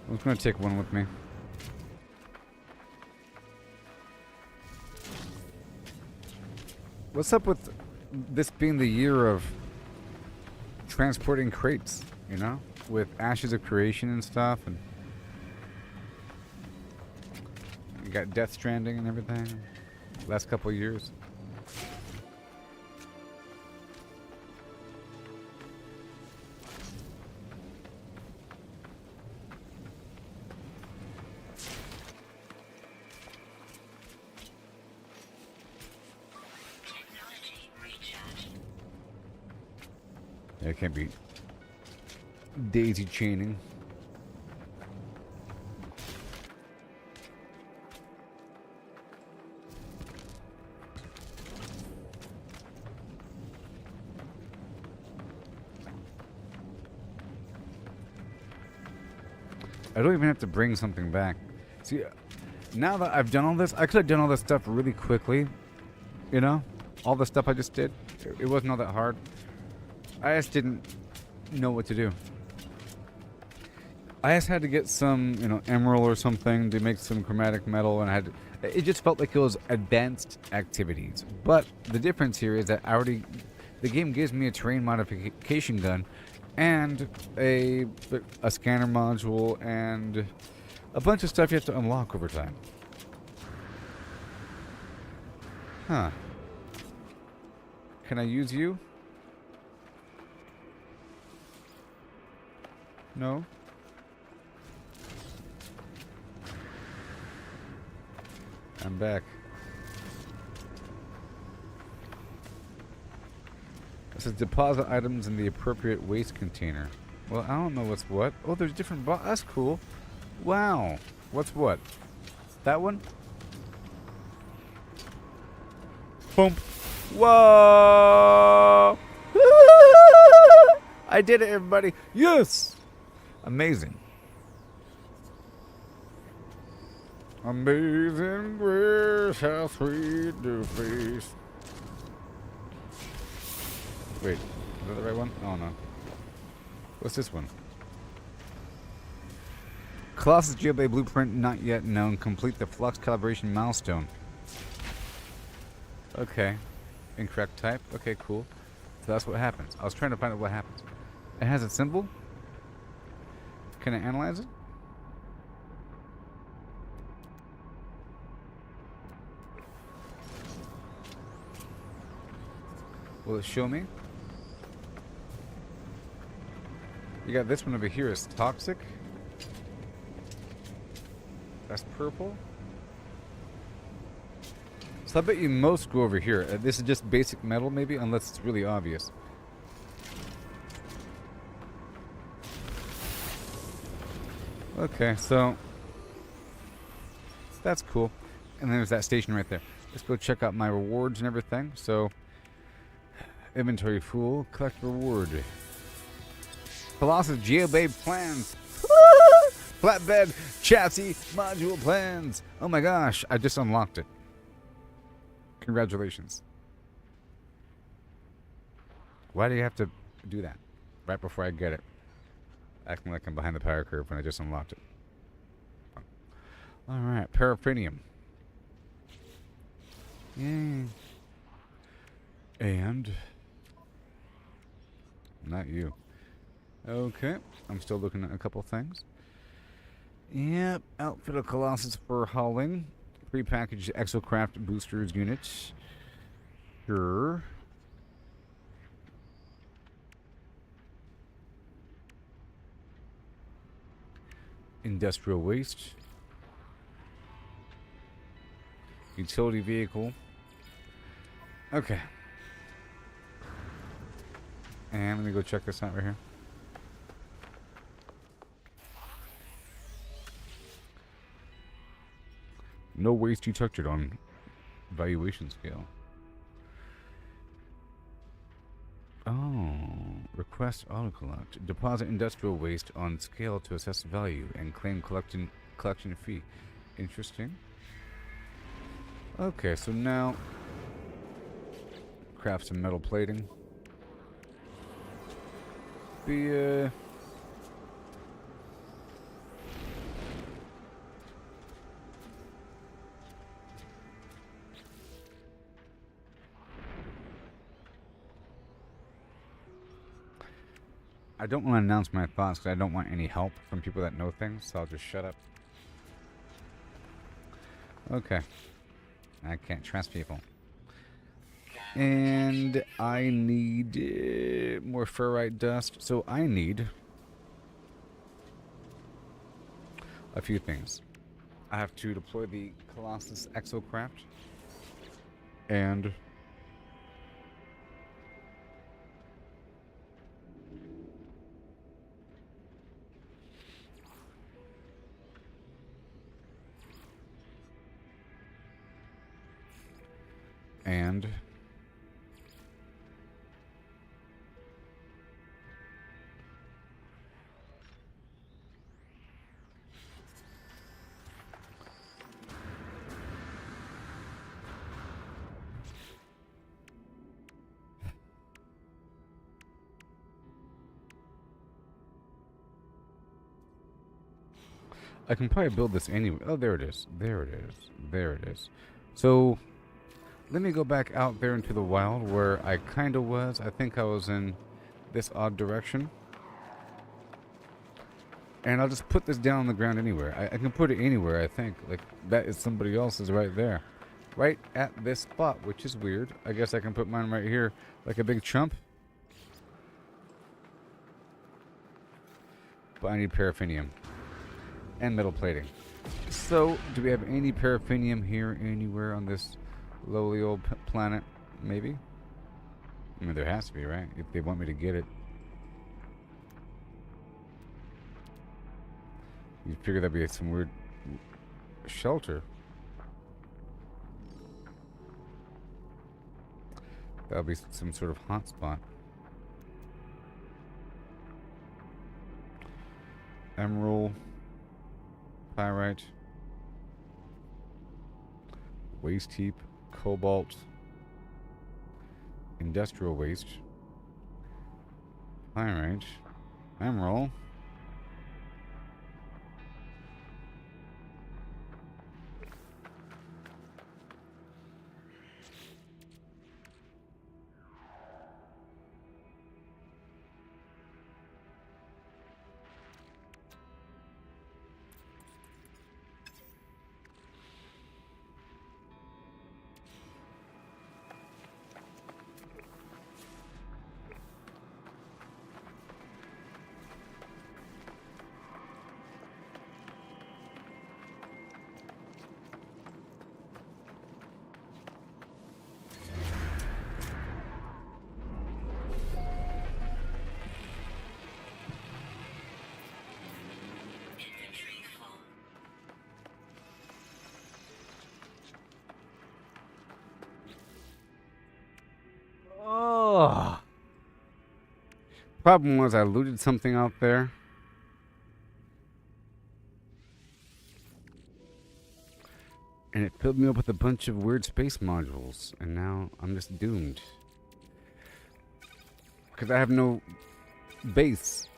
I was going to take one with me. What's up with this being the year of transporting crates, you know? With Ashes of Creation and stuff, and you got Death Stranding and everything. Last couple of years. Yeah, it can't be daisy chaining. I don't even have to bring something back. See, now that I've done all this, I could have done all this stuff really quickly. You know? All the stuff I just did. It wasn't all that hard. I just didn't know what to do. I just had to get some, you know, emerald or something to make some chromatic metal, and I had to, it just felt like it was advanced activities. But the difference here is that the game gives me a terrain modification gun and a scanner module and a bunch of stuff you have to unlock over time. Huh. Can I use you? No? I'm back. It says deposit items in the appropriate waste container. Well, I don't know what's what. Oh, there's different that's cool. Wow. What's what? That one? Boom. Whoa! I did it, everybody. Yes! Amazing. Amazing grace, how sweet the face. Wait, is that the right one? Oh no. What's this one? Colossus GLA blueprint not yet known. Complete the flux calibration milestone. Okay. Incorrect type. Okay, cool. So that's what happens. I was trying to find out what happens. It has a symbol. Can I analyze it? Will it show me? You got this one over here is toxic. That's purple. So I bet you most go over here. This is just basic metal, maybe, unless it's really obvious. Okay, so that's cool. And then there's that station right there. Let's go check out my rewards and everything. So, inventory full, collect reward. Colossus Geobabe plans. Flatbed chassis module plans. Oh my gosh, I just unlocked it. Congratulations. Why do you have to do that right before I get it? Acting like I'm behind the power curve when I just unlocked it. Alright, paraffinium. Yay. And not you. Okay, I'm still looking at a couple things. Yep, outfit of Colossus for hauling. Prepackaged Exocraft boosters units. Sure. Industrial waste. Utility vehicle. Okay. And let me go check this out right here. No waste detected on valuation scale. Oh, request auto collect. Deposit industrial waste on scale to assess value and claim collection fee. Interesting. Okay, so now craft some metal plating. I don't want to announce my thoughts because I don't want any help from people that know things, so I'll just shut up. Okay. I can't trust people. And I need more ferrite dust. So I need a few things. I have to deploy the Colossus Exocraft. And I can probably build this anyway. Oh, there it is. There it is. There it is. So let me go back out there into the wild where I kind of was. I think I was in this odd direction. And I'll just put this down on the ground anywhere. I can put it anywhere, I think. Like, that is somebody else's right there. Right at this spot, which is weird. I guess I can put mine right here like a big chump. But I need paraffinium. And metal plating. So, do we have any paraffinium here anywhere on this lowly old planet? Maybe? I mean, there has to be, right? If they want me to get it. You'd figure that'd be some weird shelter. That'll be some sort of hotspot. Emerald. Pyrite. Waste heap. Cobalt. Industrial waste. Pyrite. Emerald. problem was I looted something out there. And it filled me up with a bunch of weird space modules. And now I'm just doomed. Because I have no base.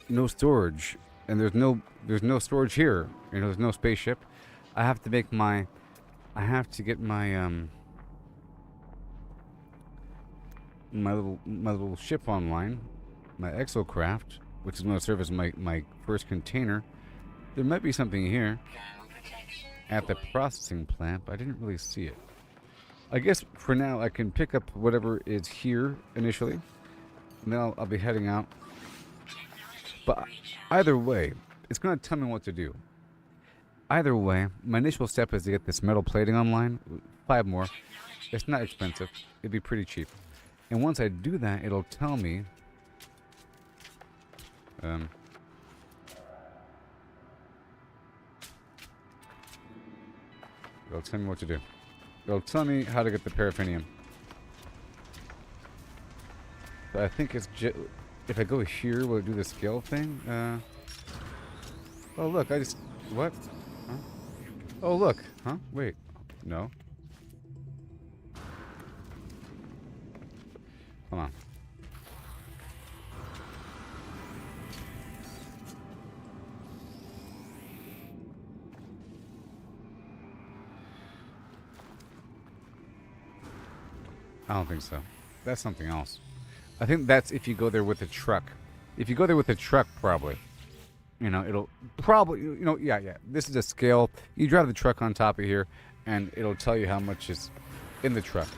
No storage. And there's no storage here. You know, there's no spaceship. I have to make my... I have to get my, my little ship online. My exocraft. Which is going to serve as my first container. There might be something here. At the processing plant, but I didn't really see it. I guess for now I can pick up whatever is here initially, and then I'll be heading out. But either way, it's going to tell me what to do. Either way, my initial step is to get this metal plating online. 5 more. It's not expensive. It'd be pretty cheap. And once I do that, it'll tell me... It'll tell me what to do. It'll tell me how to get the paraffinium. But I think it's if I go here, will it do the scale thing? Oh look, I just... What? Huh? Oh look. Huh? Wait. No. Come on. I don't think so. That's something else. I think that's if you go there with a truck. If you go there with a truck, probably. You know, it'll probably... You know, yeah. This is a scale. You drive the truck on top of here, and it'll tell you how much is in the truck.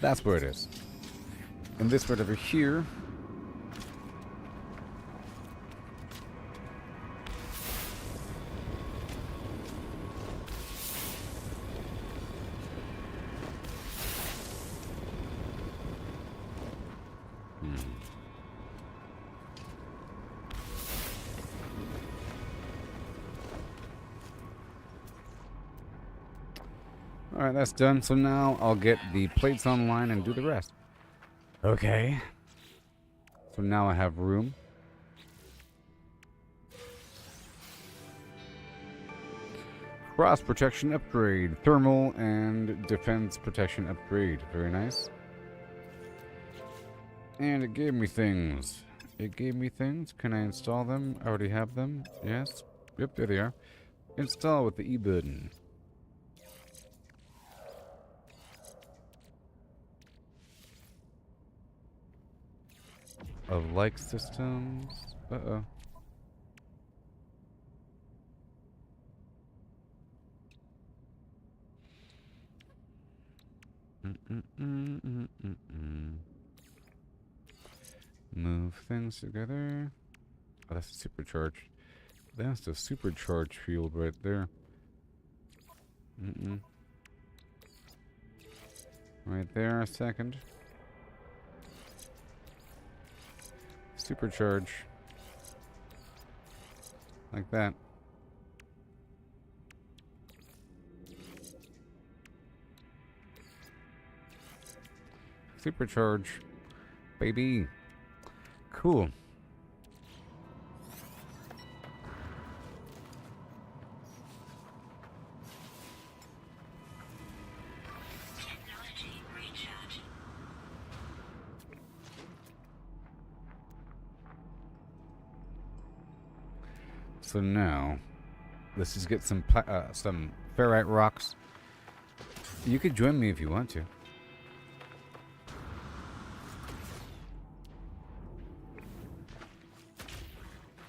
That's where it is. And this right over here... Alright, that's done. So now I'll get the plates online and do the rest. Okay. So now I have room. Cross protection upgrade. Thermal and defense protection upgrade. Very nice. And it gave me things. Can I install them? I already have them. Yes. Yep, there they are. Install with the E button. Of like systems. Uh-oh. Move things together. Oh, that's a supercharge. That's the supercharge field right there. Right there, a second. Supercharge. Like that. Supercharge. Baby. Cool. Technology recharge. So now, let's just get some ferrite rocks. You could join me if you want to.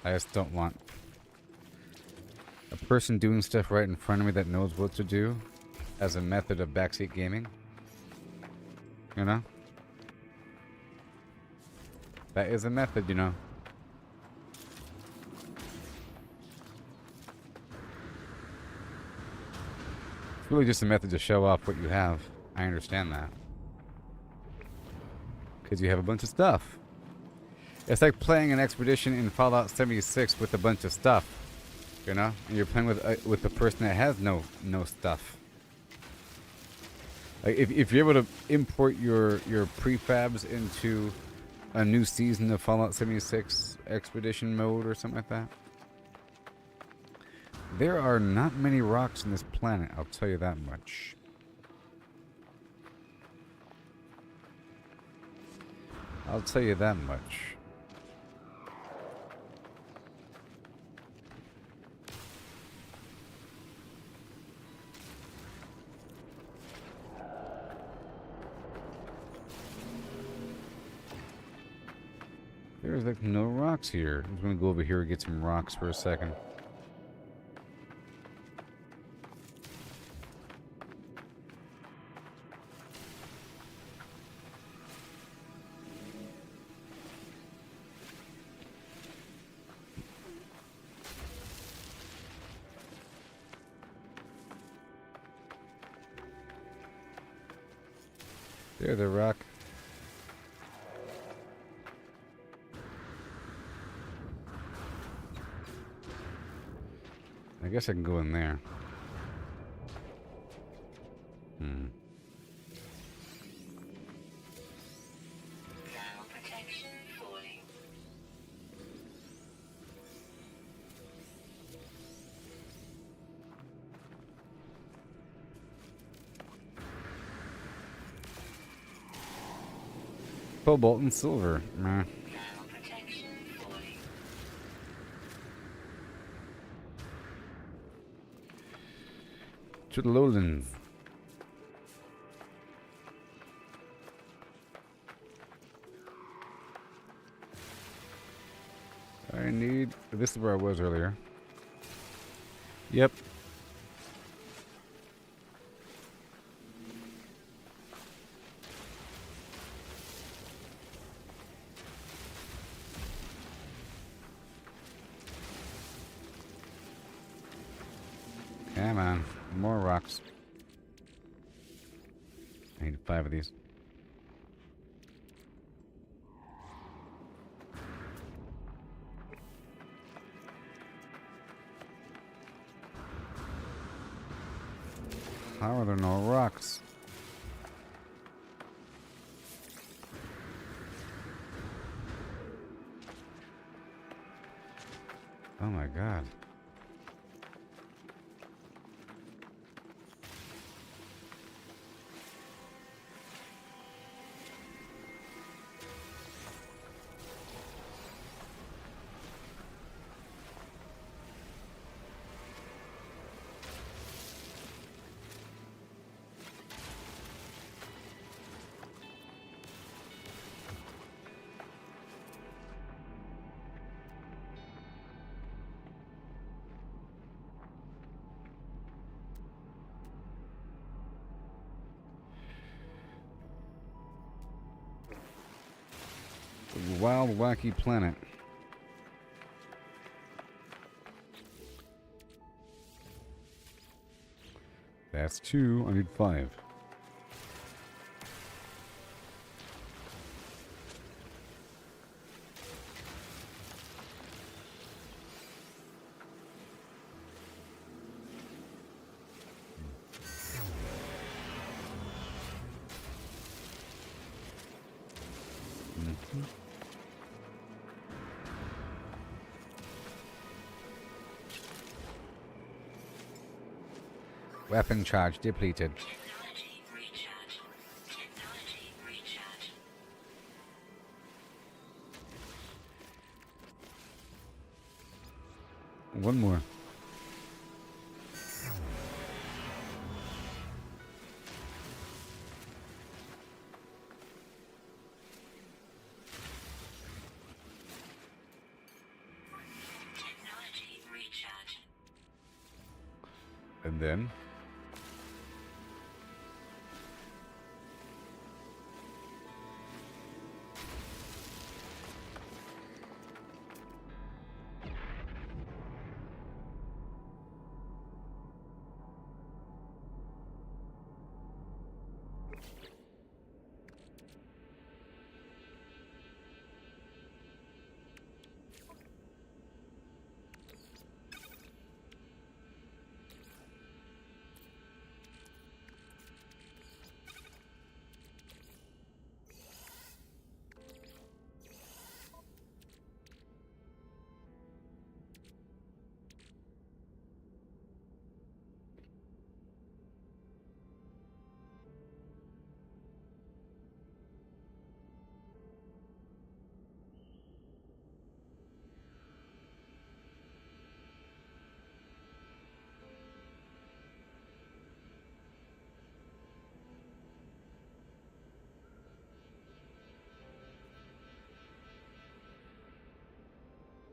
I just don't want a person doing stuff right in front of me that knows what to do as a method of backseat gaming. You know? That is a method, you know. It's really just a method to show off what you have. I understand that. Because you have a bunch of stuff. It's like playing an expedition in Fallout 76 with a bunch of stuff. You know? And you're playing with the person that has no stuff. Like if you're able to import your prefabs into a new season of Fallout 76 expedition mode or something like that. There are not many rocks in this planet, I'll tell you that much. I'll tell you that much. There's like no rocks here. I'm just gonna go over here and get some rocks for a second. There's a rock. I guess I can go in there. Now protection falling. Cobalt and silver. Meh. Now protection falling. To the lowlands. I need... This is where I was earlier. Yep. Come on. More rocks. I need 5 of these. How are there no rocks? Oh my god. Wild, wacky planet. That's 2. I need 5. Weapon charge depleted. Technology recharge. Technology recharge. One more. Technology recharge. And then...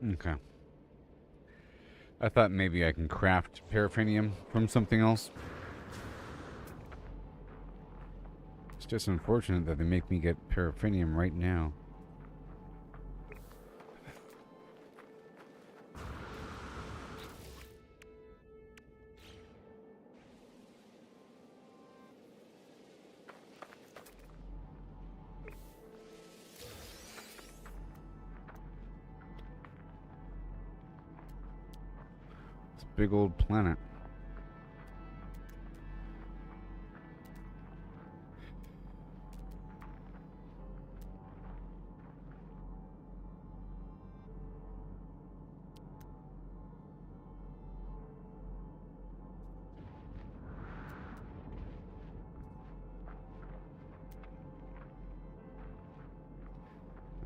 Okay. I thought maybe I can craft paraffinium from something else. It's just unfortunate that they make me get paraffinium right now. It's a big old planet.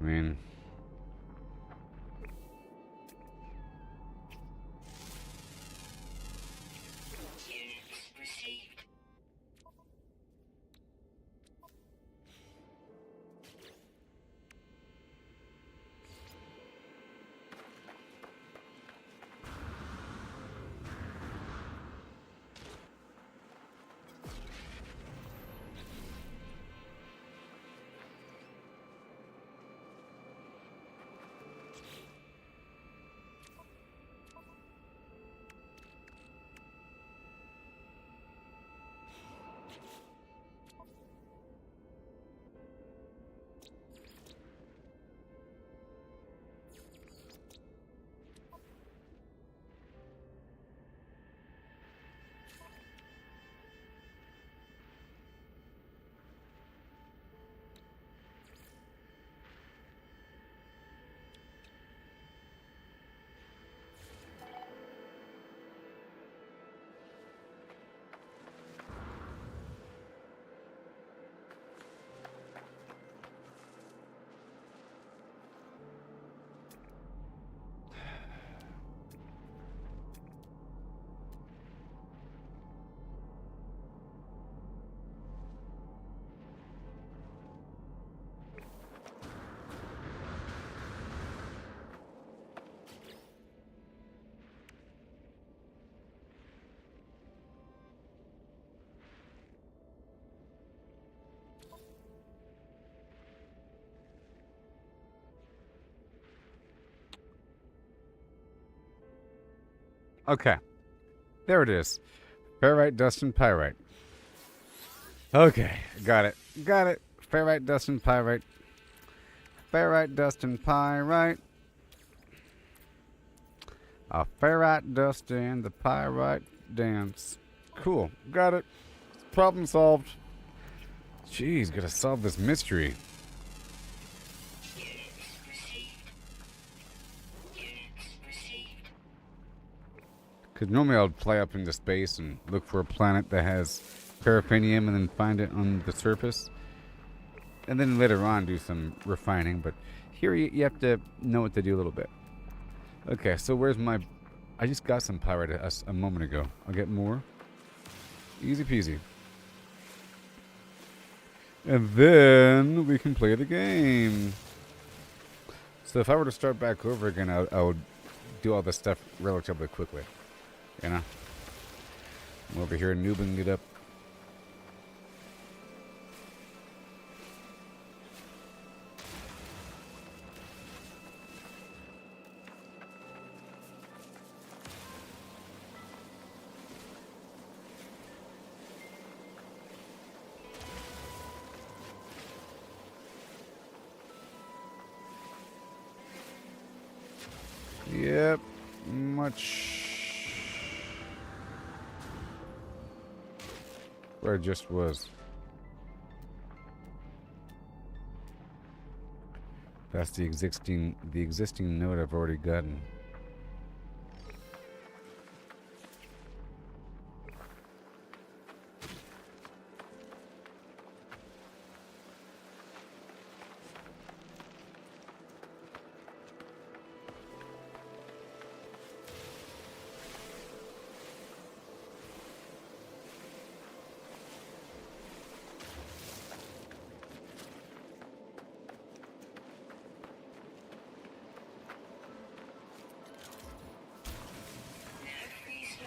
I mean, Units received. okay. There it is. Ferrite, dust, and pyrite. Okay, got it. Got it. Ferrite, dust, and pyrite. Ferrite, dust, and pyrite. A ferrite dust and the pyrite dance. Cool. Got it. Problem solved. Jeez, gotta solve this mystery. Units received. Units received. Because normally I would fly up into space and look for a planet that has paraffinium and then find it on the surface. And then later on do some refining. But here you have to know what to do a little bit. Okay, so where's my... I just got some pyrite a moment ago. I'll get more. Easy peasy. And then we can play the game. So if I were to start back over again, I would do all this stuff relatively quickly. You know? I'm over here noobing it up. Yep, much where I just was. That's the existing node I've already gotten.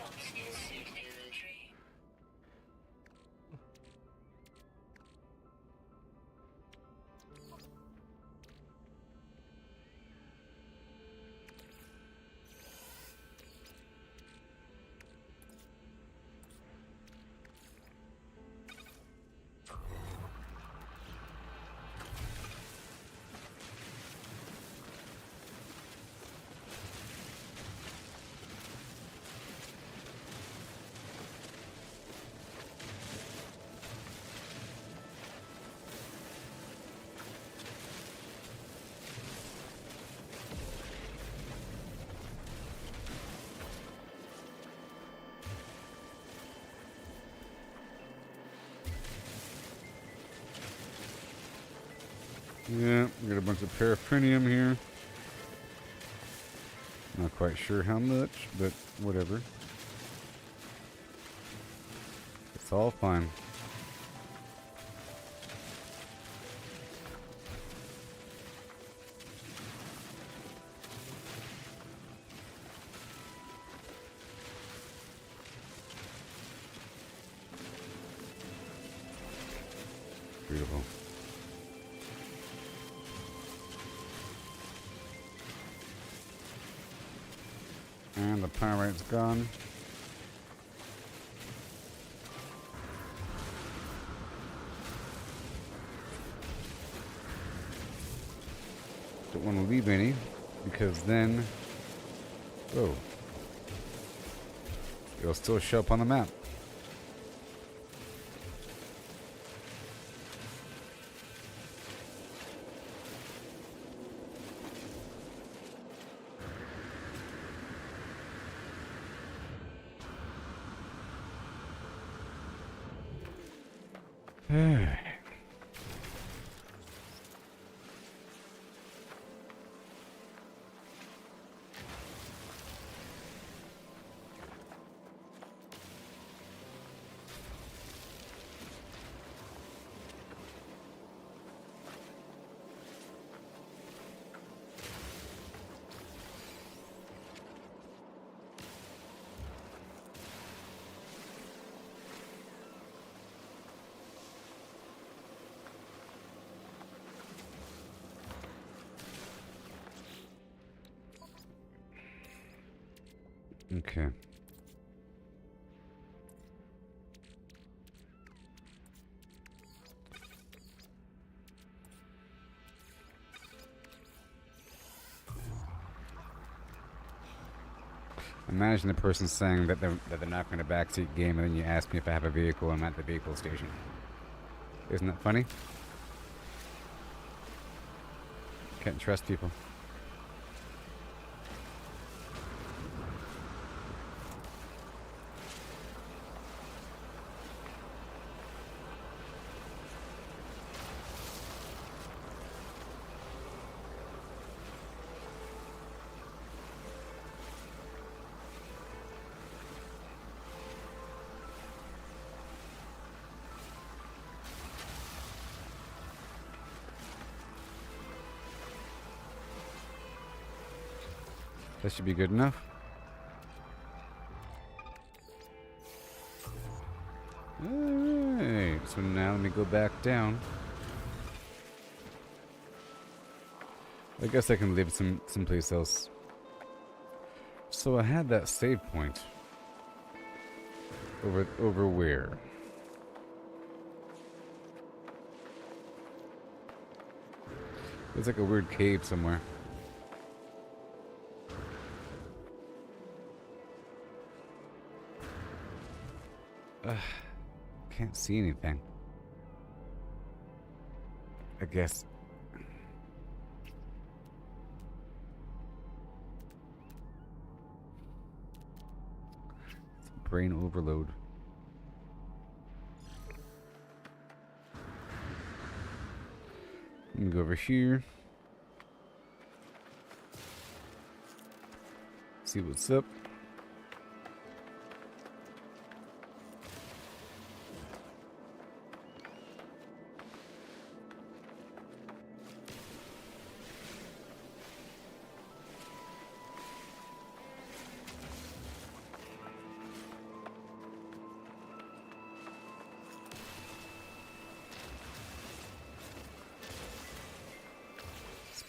Toxic suit inventory. Yeah, we got a bunch of paraphonium here. Not quite sure how much, but whatever. It's all fine. Beautiful. And the pyrite's gone. Don't want to leave any, because then... Whoa. It'll still show up on the map. Okay. Imagine the person saying that they're not going to backseat game, and then you ask me if I have a vehicle and I'm at the vehicle station. Isn't that funny? Can't trust people. That should be good enough. Alright, so now let me go back down. I guess I can live someplace else. So I had that save point. Over where? There's like a weird cave somewhere. Can't see anything. I guess. It's brain overload. I'm gonna go over here. See what's up.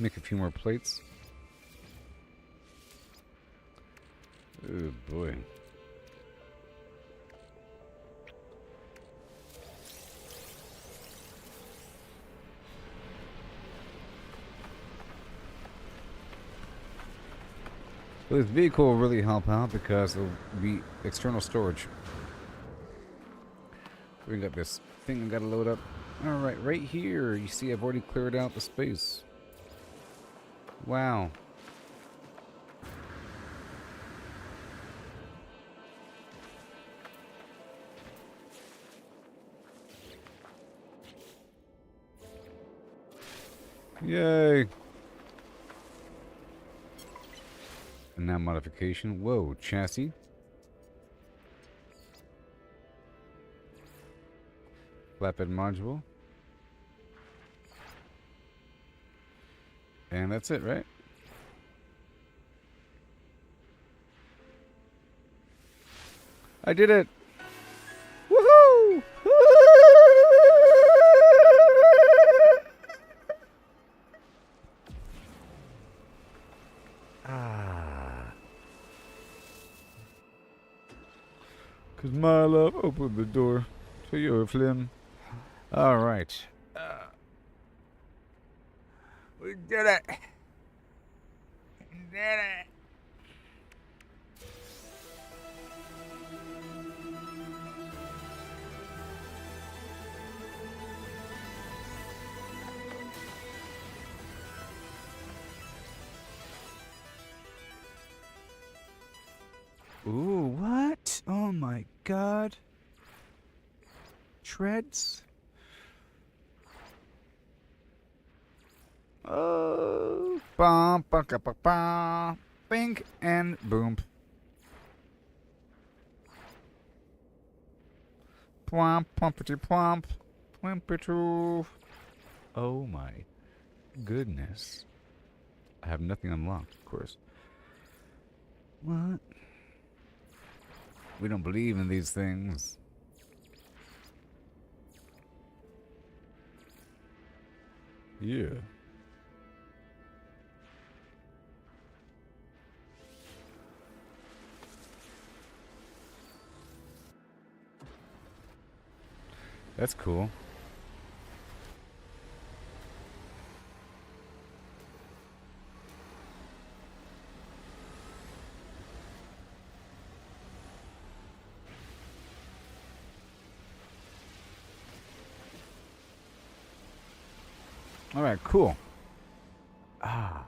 Make a few more plates. Oh boy. Well, this vehicle will really help out because it'll be external storage. We got this thing we gotta load up. Alright, right here. You see, I've already cleared out the space. Wow. Yay. And now modification. Whoa, chassis. Flatbed module. And that's it, right? I did it! Woohoo! Ah. 'Cause my love opened the door to your flim. Alright. We did it! We did it! Ooh, what? Oh my god. Treads? Oh. Bum, ba, ka, ba, ba. Bing and boom. Plump, plumpity plump. Plimpity. Oh my goodness. I have nothing unlocked, of course. What? We don't believe in these things. Yeah. That's cool. All right, cool. Ah.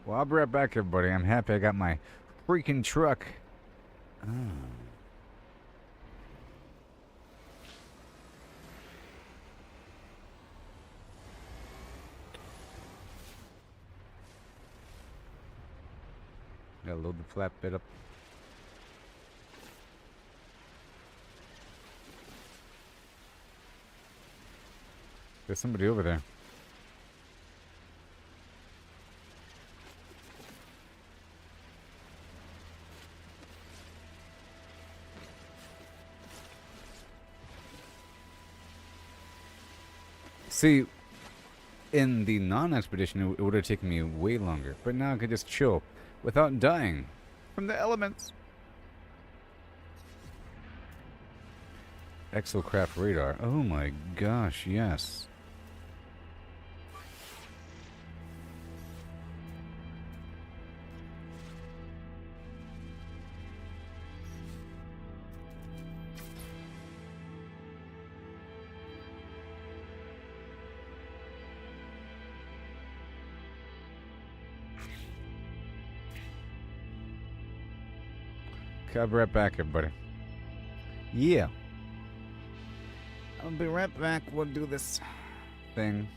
Well, I'll be right back, everybody. I'm happy I got my freaking truck. Oh. Gotta load the flatbed up. There's somebody over there. See, in the non-expedition, it would have taken me way longer. But now I could just chill without dying from the elements. Exocraft radar. Oh my gosh, yes. Okay, I'll be right back, everybody. Yeah. I'll be right back. We'll do this thing.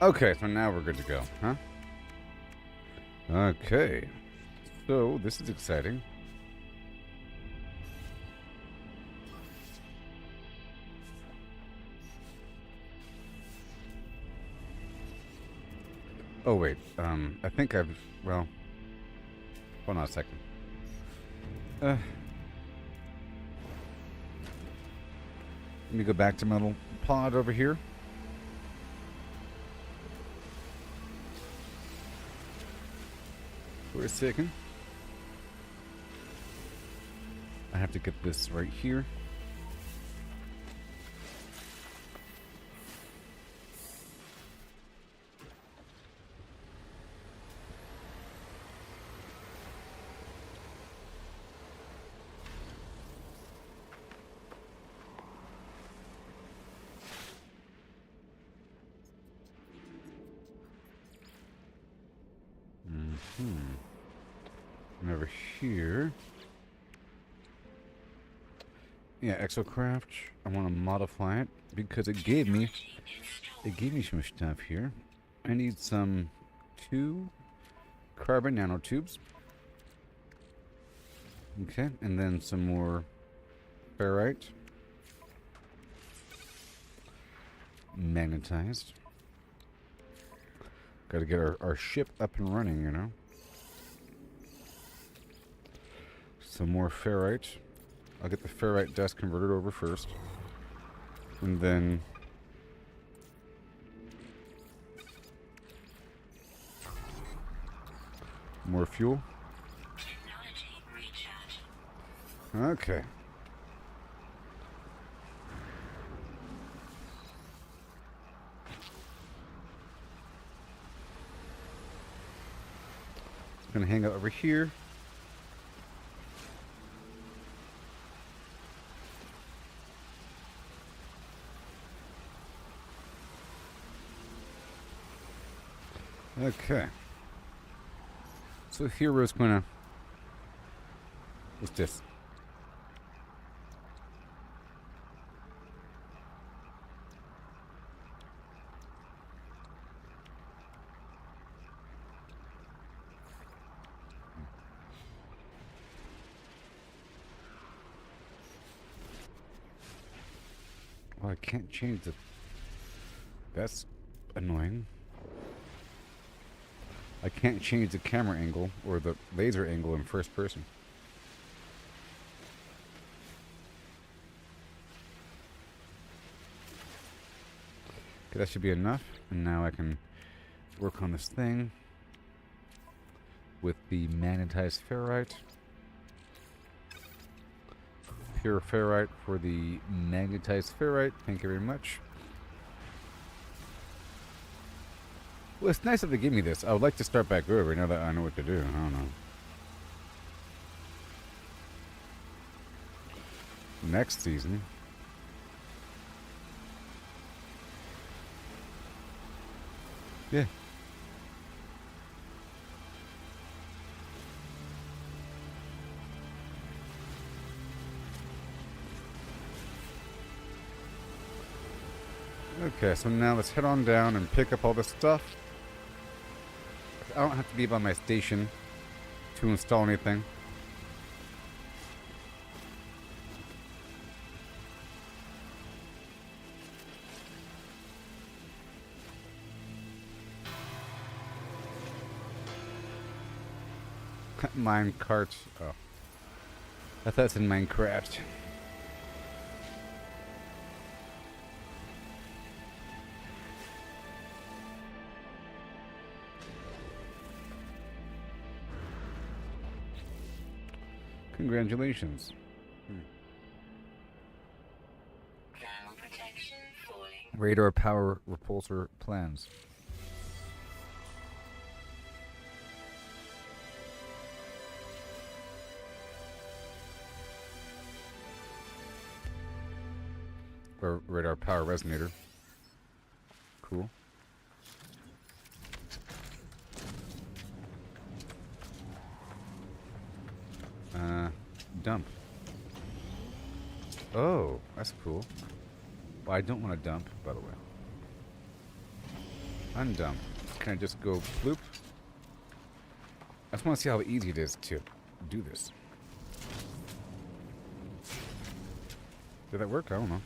Okay, so now we're good to go, huh? Okay. So, this is exciting. Oh, wait. I think I've... Well... Hold on a second. Let me go back to my little pod over here. For a second. I have to get this right here. And over here. Yeah, Exocraft. I want to modify it because it gave me some stuff here. I need some 2 carbon nanotubes. Okay, and then some more ferrite. Magnetized. Gotta get our ship up and running, you know. Some more ferrite. I'll get the ferrite dust converted over first. And then... more fuel. Okay. It's gonna hang out over here. Okay. So Hero's gonna... What's this? Well, I can't change the... That's annoying. I can't change the camera angle or the laser angle in first person. Okay, that should be enough. And now I can work on this thing with the magnetized ferrite. Pure ferrite for the magnetized ferrite. Thank you very much. Well, it's nice that they give me this. I would like to start back over now that I know what to do. I don't know. Next season. Yeah. Okay, so now let's head on down and pick up all this stuff. I don't have to be by my station to install anything. Minecart. Oh. I thought it's in Minecraft. Congratulations. Thermal protection falling. Radar power repulsor plans. Or radar power resonator. Cool. Dump. Oh, that's cool. Well, I don't want to dump, by the way. Undump. Can I just go bloop? I just want to see how easy it is to do this. Did that work? I don't know.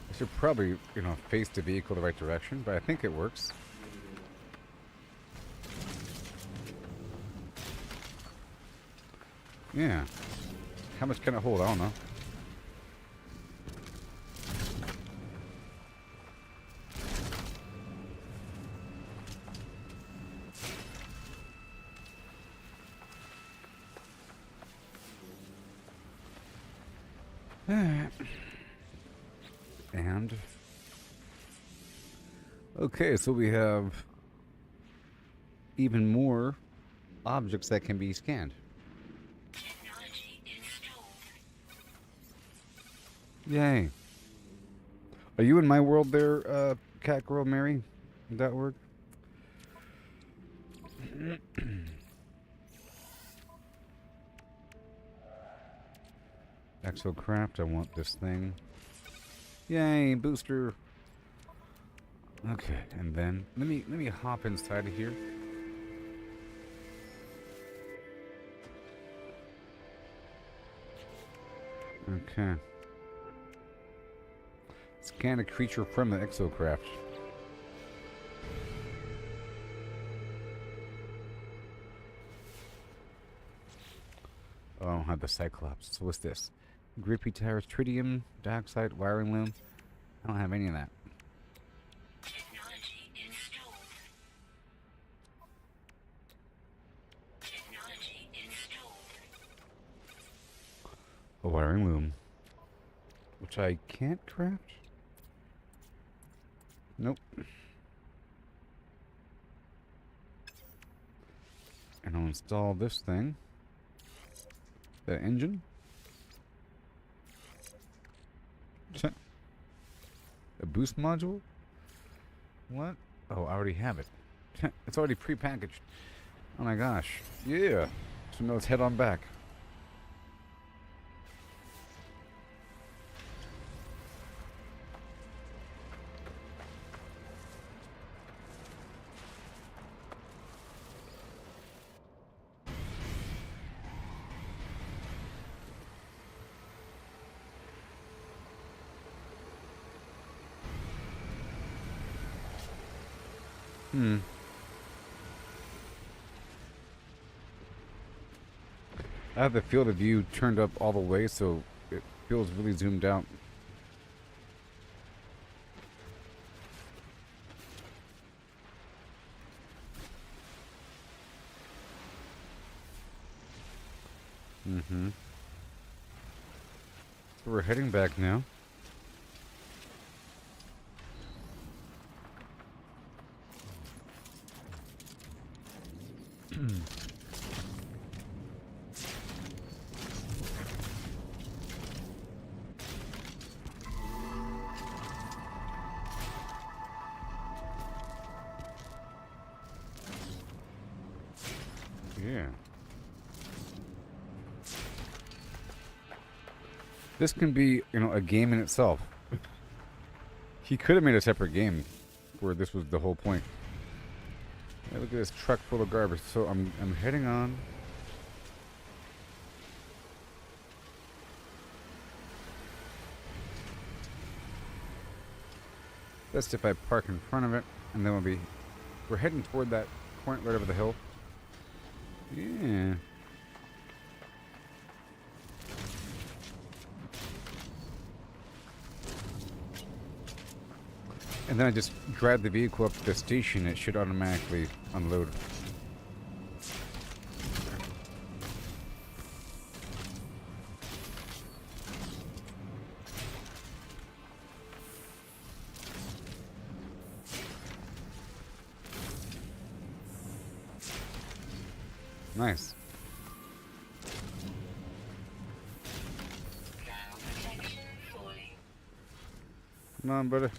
I should probably, face the vehicle the right direction, but I think it works. Yeah. How much can it hold? I don't know. And okay, so we have even more objects that can be scanned. Technology installed. Yay. Are you in my world there, Cat Girl Mary? Did that work? Exocraft, I want this thing. Yay, booster. Okay, and then let me hop inside of here. Okay. Scan a creature from the exocraft. Oh, I don't have the Cyclops. So what's this? Grippy towers, tritium, dioxide, wiring loom. I don't have any of that. Technology installed. Technology installed. A wiring loom. Which I can't craft? Nope. And I'll install this thing. The engine. A boost module? What? Oh, I already have it. It's already pre-packaged. Oh my gosh. Yeah. So now let's head on back. I have the field of view turned up all the way, so it feels really zoomed out. Mm-hmm. So we're heading back now. Yeah. This can be, a game in itself. He could have made a separate game where this was the whole point. Hey, look at this truck full of garbage. So I'm heading on. Best if I park in front of it, and then we're heading toward that point right over the hill. Yeah. And then I just drive the vehicle up to the station. It should automatically unload. Nice. Ground protection falling. Come on, brother.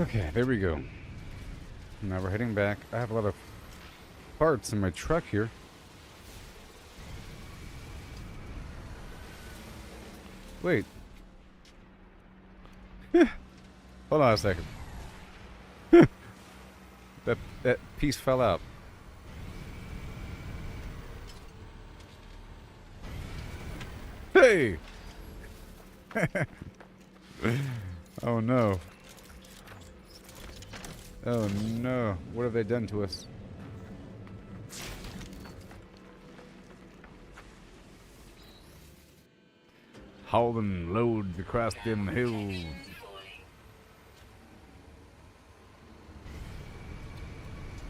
Okay, there we go. Now we're heading back. I have a lot of parts in my truck here. Wait. Hold on a second. That piece fell out. Hey! Oh no. Oh no. What have they done to us? Hauling loads across them hills.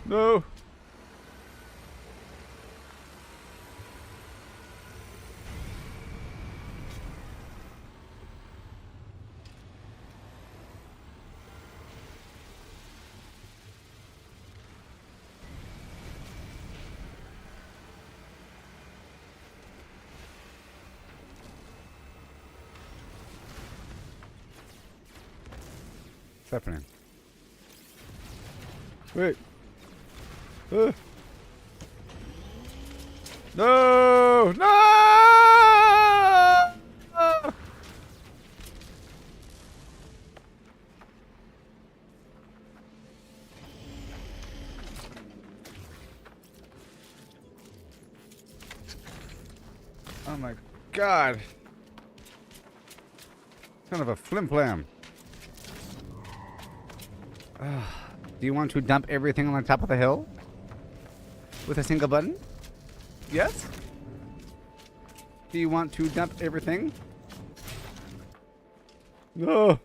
No! What's happening? Wait. No! No! Oh my god. Kind of a flim-flam. Do you want to dump everything on the top of the hill? With a single button? Yes? Do you want to dump everything? No!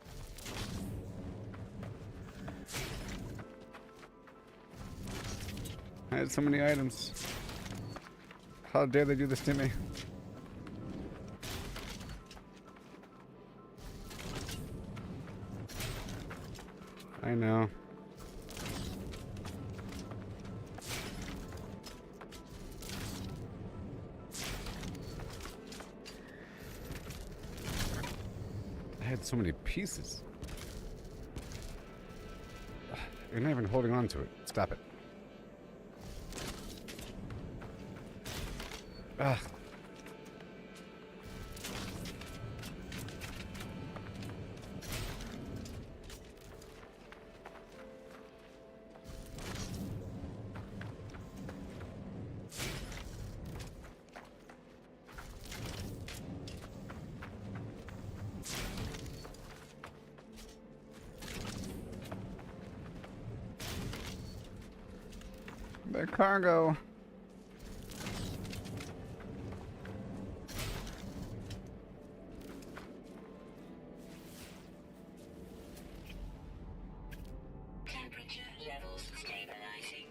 I had so many items. How dare they do this to me? I know. I had so many pieces. You're not even holding on to it. Stop it. Ugh. The cargo. Temperature levels stabilizing.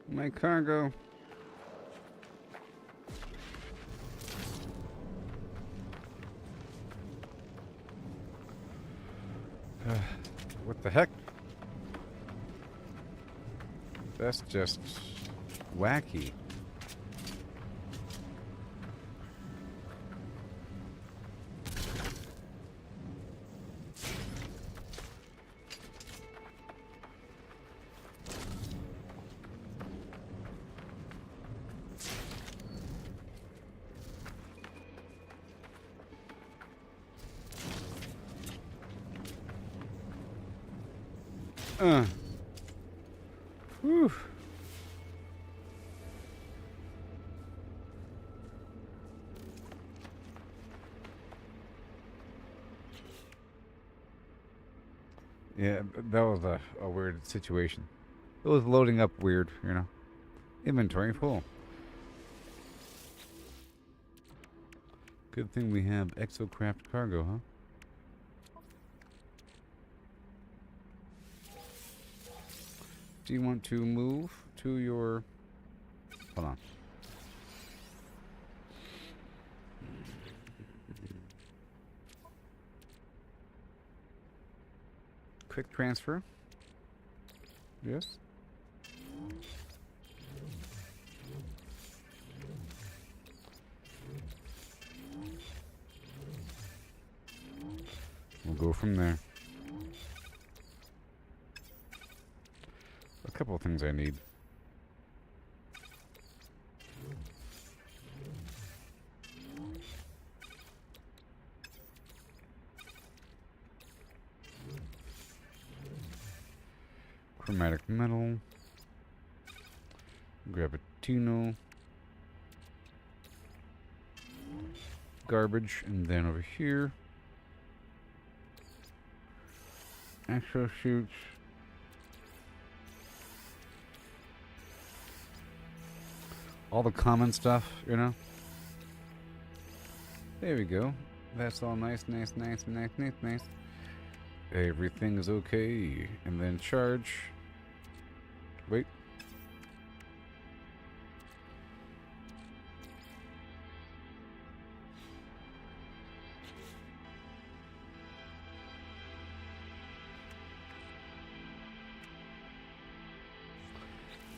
My cargo. What the heck? That's just wacky. Whew. Yeah, that was a weird situation. It was loading up weird, you know. Inventory full. Good thing we have exocraft cargo, huh? Do you want to move to your... Hold on. Quick transfer. Yes. We'll go from there. A couple of things I need. Chromatic metal. Gravitino. Garbage. And then over here. Extra shoots. All the common stuff, you know? There we go. That's all nice. Everything is okay. And then charge. Wait.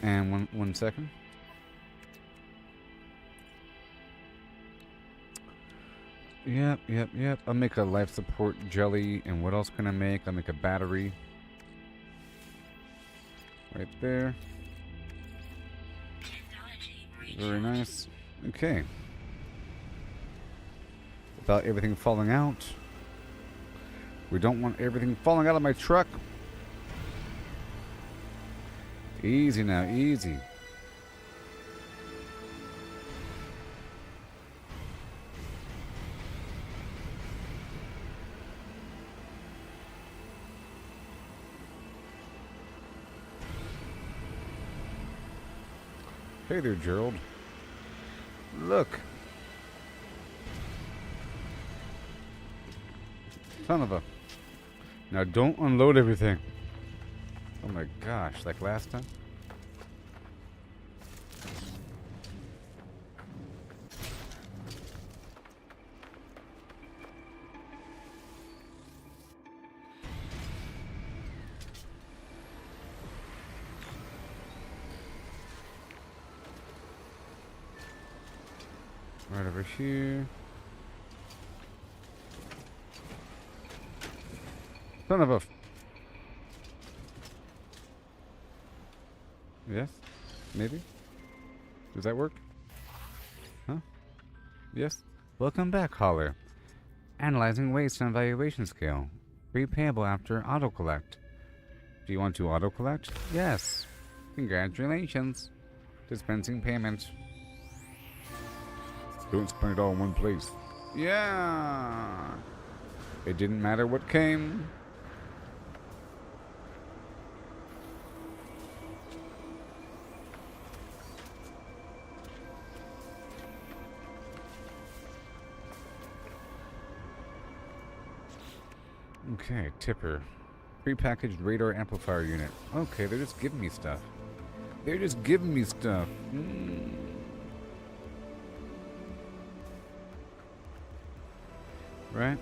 And one second. Yep. I'll make a life support jelly. And what else can I make? I'll make a battery. Right there. Very nice. Okay. Without everything falling out. We don't want everything falling out of my truck. Easy now, easy. Hey there, Gerald. Look. Son of a... Now don't unload everything. Oh my gosh, like last time? Right over here. Son of a... Yes? Maybe? Does that work? Huh? Yes? Welcome back, Holler. Analyzing waste on evaluation scale. Repayable after auto-collect. Do you want to auto-collect? Yes. Congratulations. Dispensing payment. Don't spend it all in one place. Yeah! It didn't matter what came. Okay, tipper. Prepackaged radar amplifier unit. Okay, they're just giving me stuff. They're just giving me stuff. Right?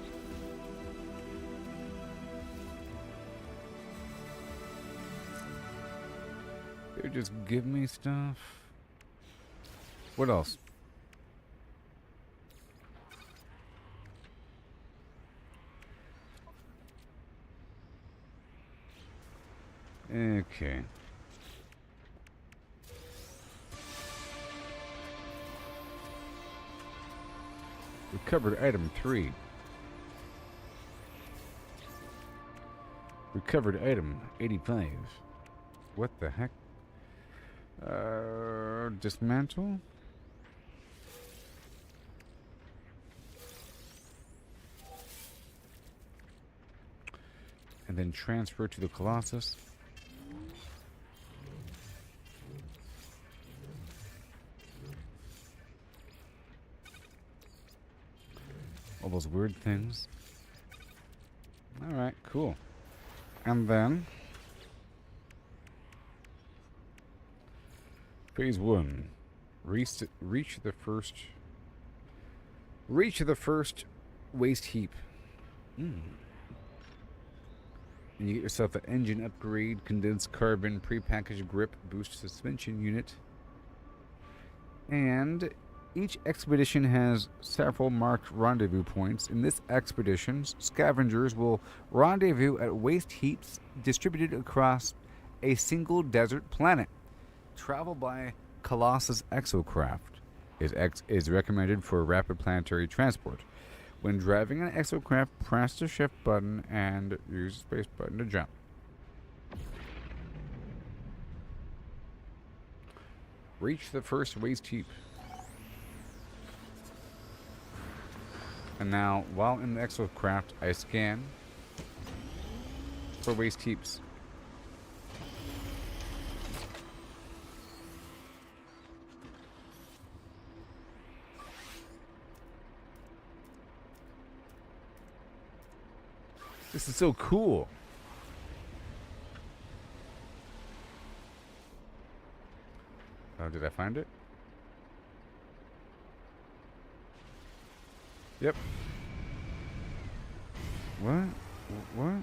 They're just giving me stuff. What else? Okay. Recovered item 3. Recovered item 85. What the heck? Dismantle? And then transfer to the Colossus. All those weird things. Alright, cool. And then phase 1. Reach the first waste heap. And you get yourself an engine upgrade, condensed carbon, prepackaged grip, boost suspension unit, and Each expedition has several marked rendezvous points. In this expedition, scavengers will rendezvous at waste heaps distributed across a single desert planet. Travel by Colossus exocraft is recommended for rapid planetary transport. When driving an exocraft, press the shift button and use the space button to jump. Reach the first waste heap. And now, while in the exocraft, I scan for waste heaps. This is so cool. Oh, did I find it? Yep. What? What?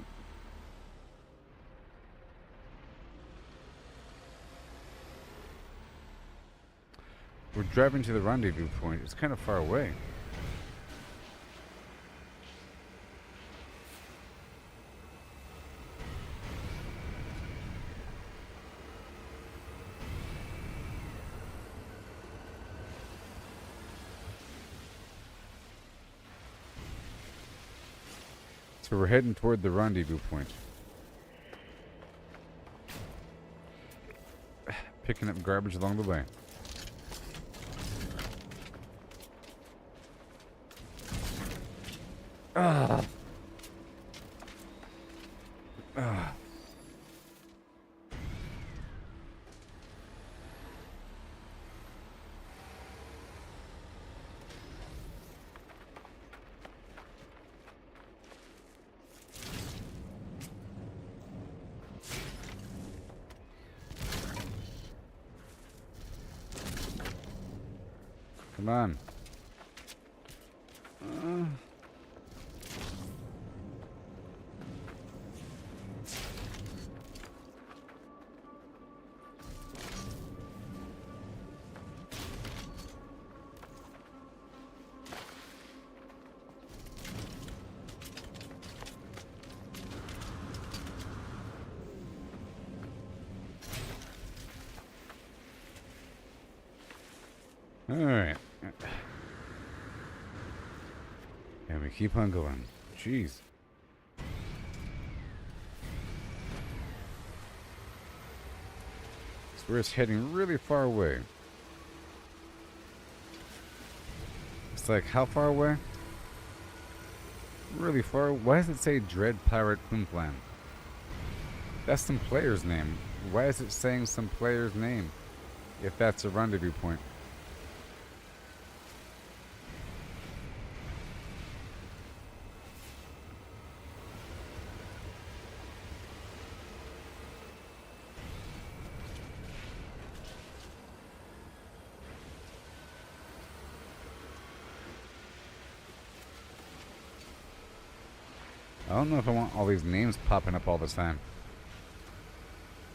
We're driving to the rendezvous point. It's kind of far away. So we're heading toward the rendezvous point. Picking up garbage along the way. Ah. Ah. Come on. Alright. And we keep on going. Jeez. So we're just heading really far away. It's like, how far away? Really far. Why does it say Dread Pirate Pumplan? That's some player's name. Why is it saying some player's name if that's a rendezvous point? I don't know if I want all these names popping up all the time.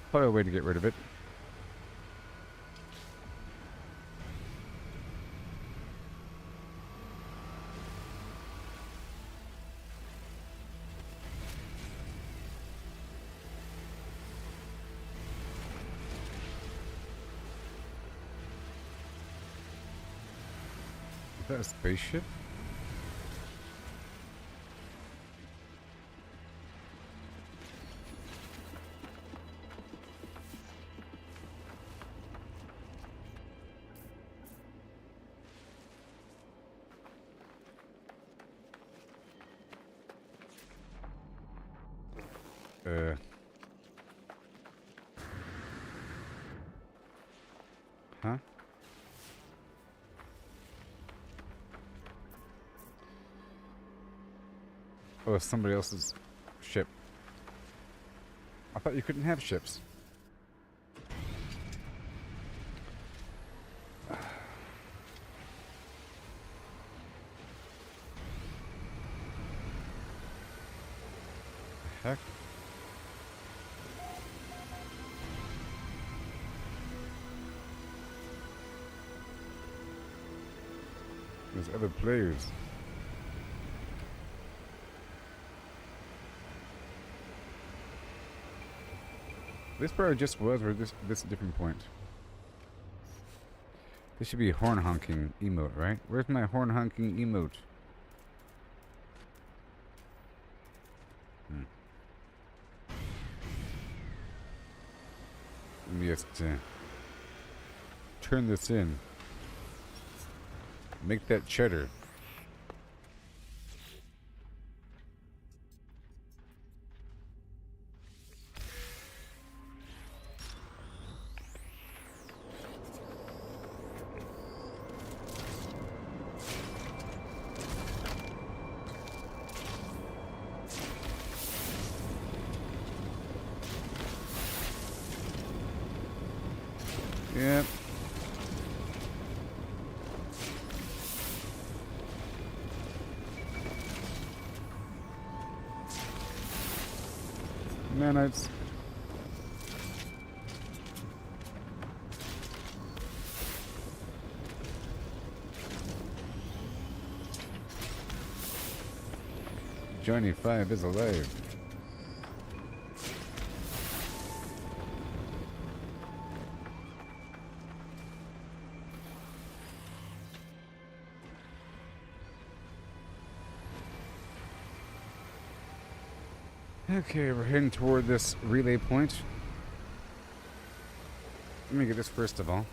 Probably a way to get rid of it. Is that a spaceship? Huh? Oh, it's somebody else's ship. I thought you couldn't have ships. Heck? There's other players. This probably just was, or this a different point. This should be horn honking emote, right? Where's my horn honking emote? Let me just turn this in. Make that cheddar. Yep. Nanites. Johnny 5 is alive. Okay, we're heading toward this relay point. Let me get this first of all.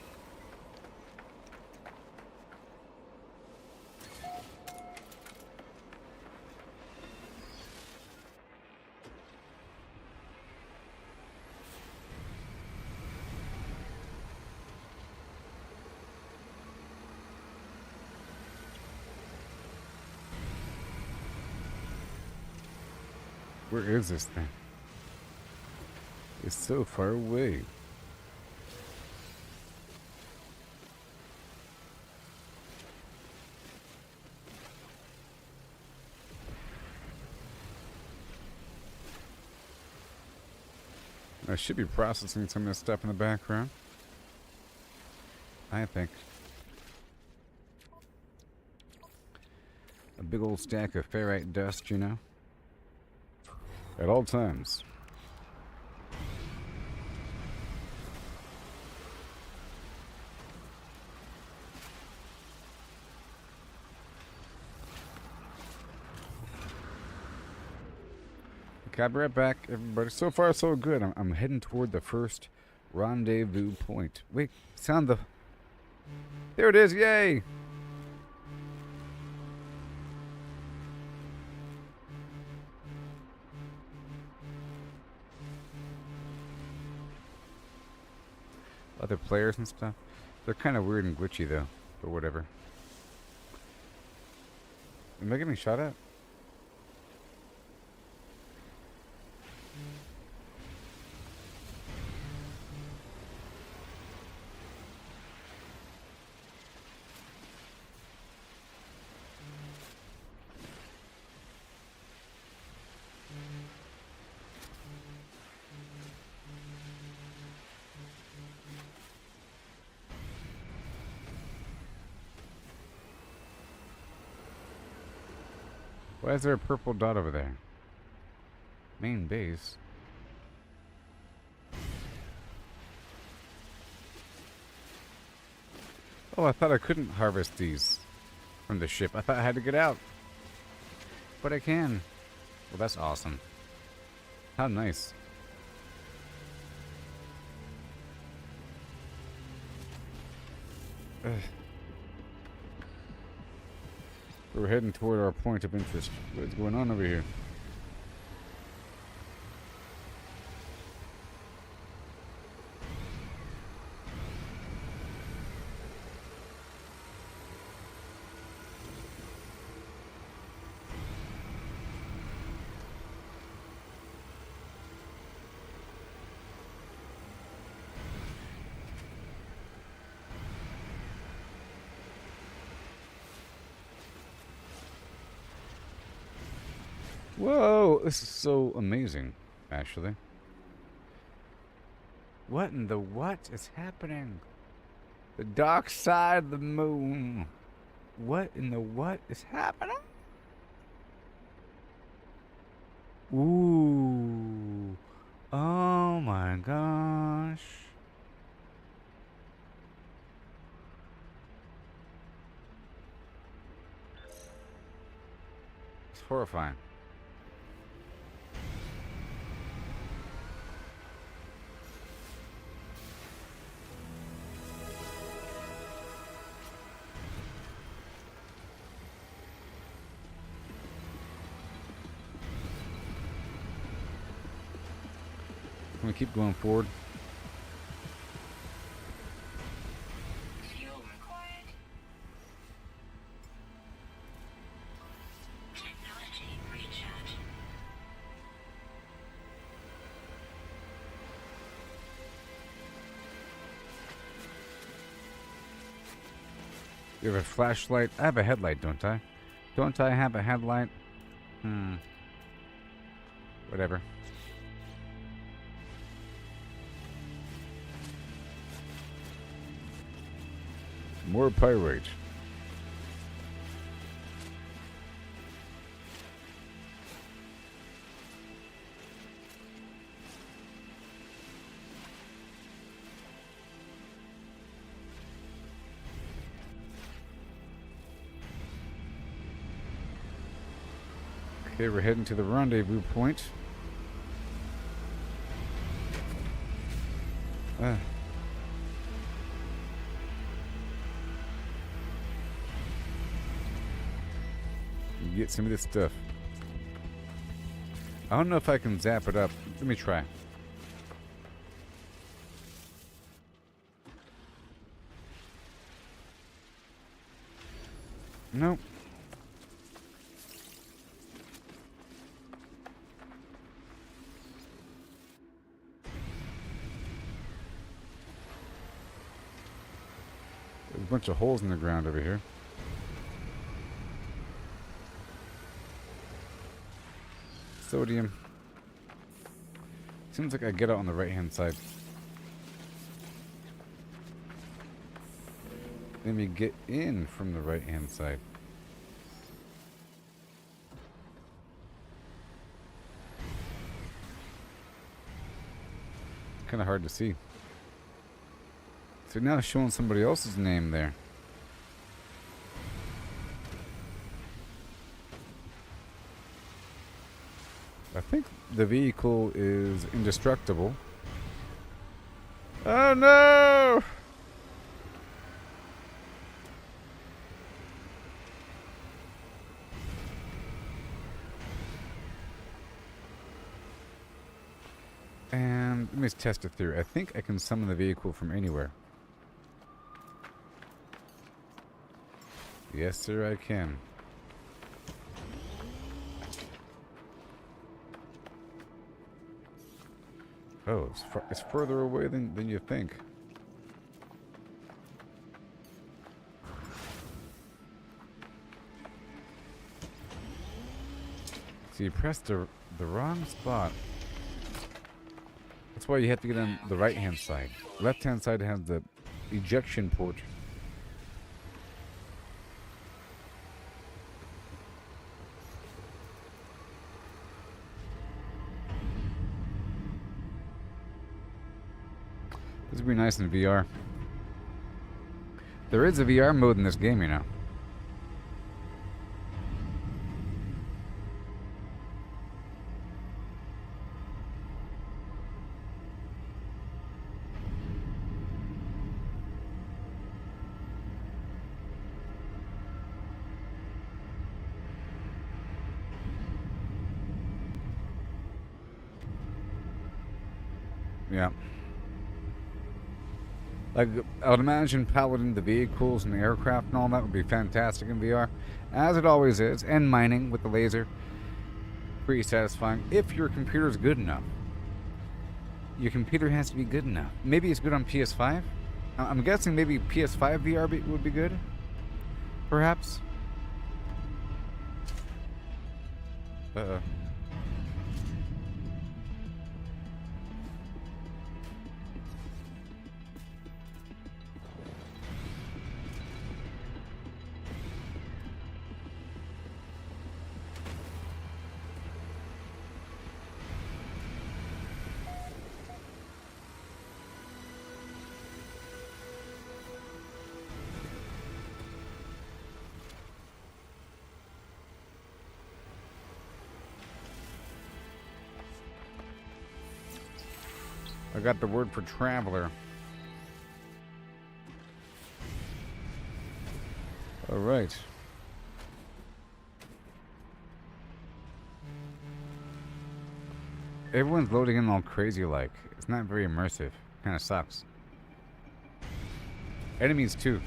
Where is this thing? It's so far away. I should be processing some of this stuff in the background, I think. A big old stack of ferrite dust, you know? At all times. Okay, I'll be right back, everybody. So far, so good. I'm heading toward the first rendezvous point. Wait, sound the... There it is, yay! Other players and stuff. They're kind of weird and glitchy though, but whatever. Am I getting shot at? Why is there a purple dot over there? Main base. Oh, I thought I couldn't harvest these from the ship. I thought I had to get out. But I can. Well, that's awesome. How nice. Ugh. We're heading toward our point of interest. What's going on over here? Whoa, this is so amazing, actually. What in the what is happening? The dark side of the moon. What in the what is happening? Ooh. Oh my gosh. It's horrifying. Can we keep going forward? Fuel required. Technology recharge. You have a flashlight? I have a headlight, don't I? Don't I have a headlight? Whatever. More pyrite. Okay, we're heading to the rendezvous point. Get some of this stuff. I don't know if I can zap it up. Let me try. Nope. There's a bunch of holes in the ground over here. Sodium. Seems like I get out on the right hand side. Let me get in from the right hand side. Kind of hard to see. So now it's showing somebody else's name there. I think the vehicle is indestructible. Oh no! And let me test a theory. I think I can summon the vehicle from anywhere. Yes, sir, I can. Oh, it's further away than you think. So you pressed the wrong spot. That's why you have to get on the right hand side. Left hand side has the ejection port. This would be nice in VR. There is a VR mode in this game, you know. Yeah. Like, I would imagine piloting the vehicles and the aircraft and all that would be fantastic in VR, as it always is, and mining with the laser. Pretty satisfying, if your computer's good enough. Your computer has to be good enough. Maybe it's good on PS5? I'm guessing maybe PS5 VR would be good? Perhaps? Uh-oh. I got the word for traveler. All right. Everyone's loading in all crazy like. It's not very immersive. Kind of sucks. Enemies too.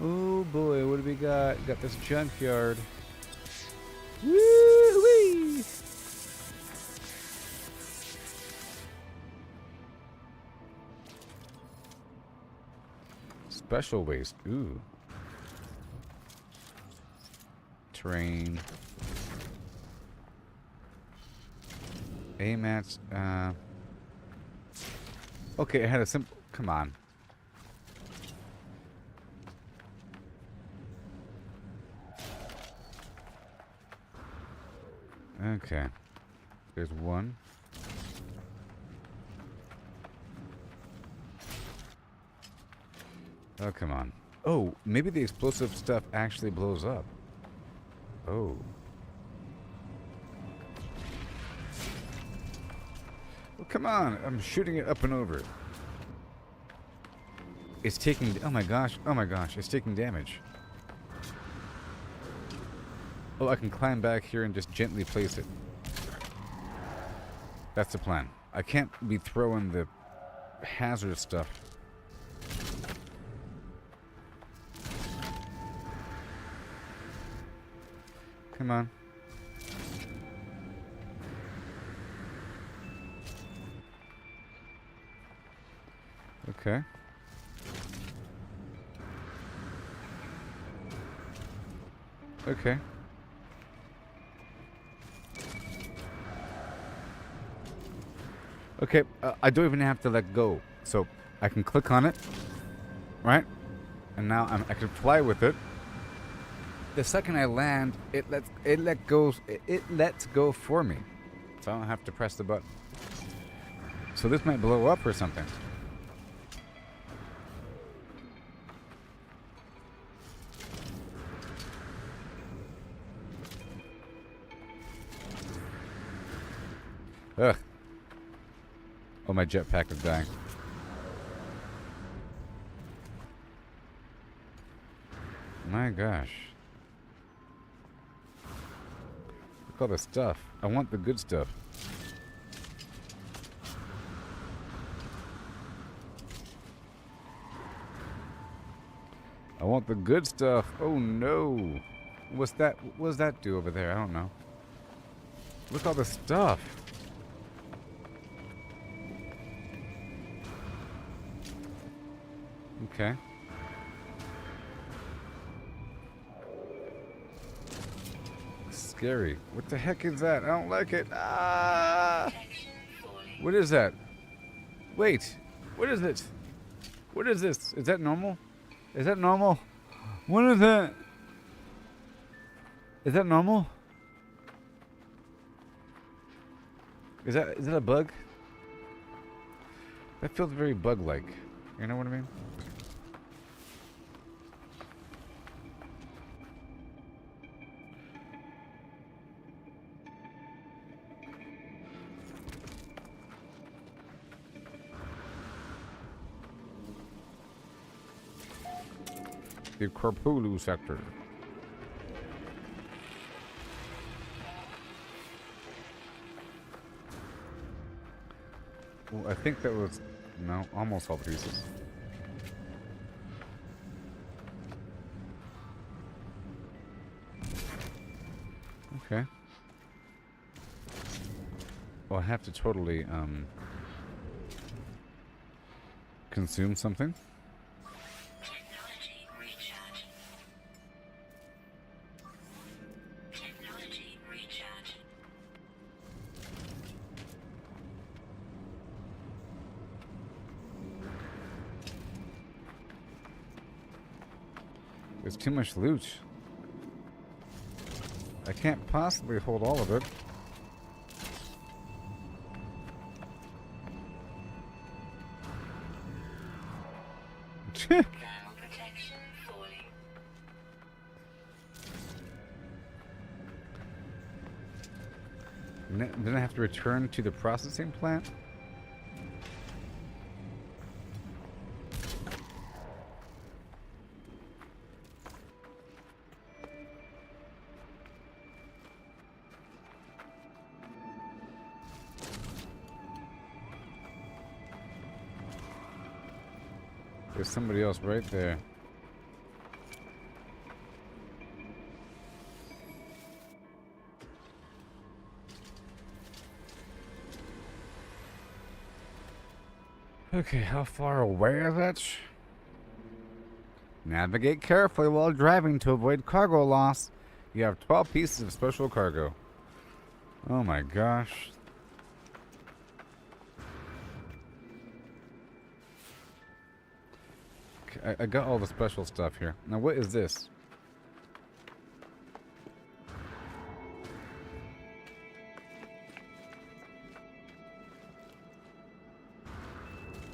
Oh boy, what do we got? Got this junkyard. Woo-wee! Special waste. Ooh. Terrain. AMATs. Okay, it had a simple. Come on. Okay. There's one. Oh, come on. Oh, maybe the explosive stuff actually blows up. Oh. Well, come on. I'm shooting it up and over. It's taking... Oh, my gosh. Oh, my gosh. It's taking damage. Oh, I can climb back here and just gently place it. That's the plan. I can't be throwing the hazard stuff. Come on. Okay. Okay. Okay, I don't even have to let go. So I can click on it, right? And now I can fly with it. The second I land, it lets go for me. So I don't have to press the button. So this might blow up or something. Ugh. Oh, my jetpack is dying. My gosh. Look at all the stuff. I want the good stuff. I want the good stuff. Oh no. What's that? What does that do over there? I don't know. Look at all the stuff. Okay. Scary. What the heck is that? I don't like it. Ah! What is that? Wait. What is it? What is this? Is that normal? Is that normal? What is that? Is that normal? Is that a bug? That feels very bug-like. You know what I mean? The Korpulu sector. Well, I think that was... No, almost all the pieces. Okay. Well, I have to totally, consume something. Technology recharge. Technology recharge. There's too much loot. I can't possibly hold all of it. Thermal protection falling. Then I have to return to the processing plant? There's somebody else right there. Okay, how far away is that? Navigate carefully while driving to avoid cargo loss. You have 12 pieces of special cargo. Oh my gosh. Okay, I got all the special stuff here. Now what is this?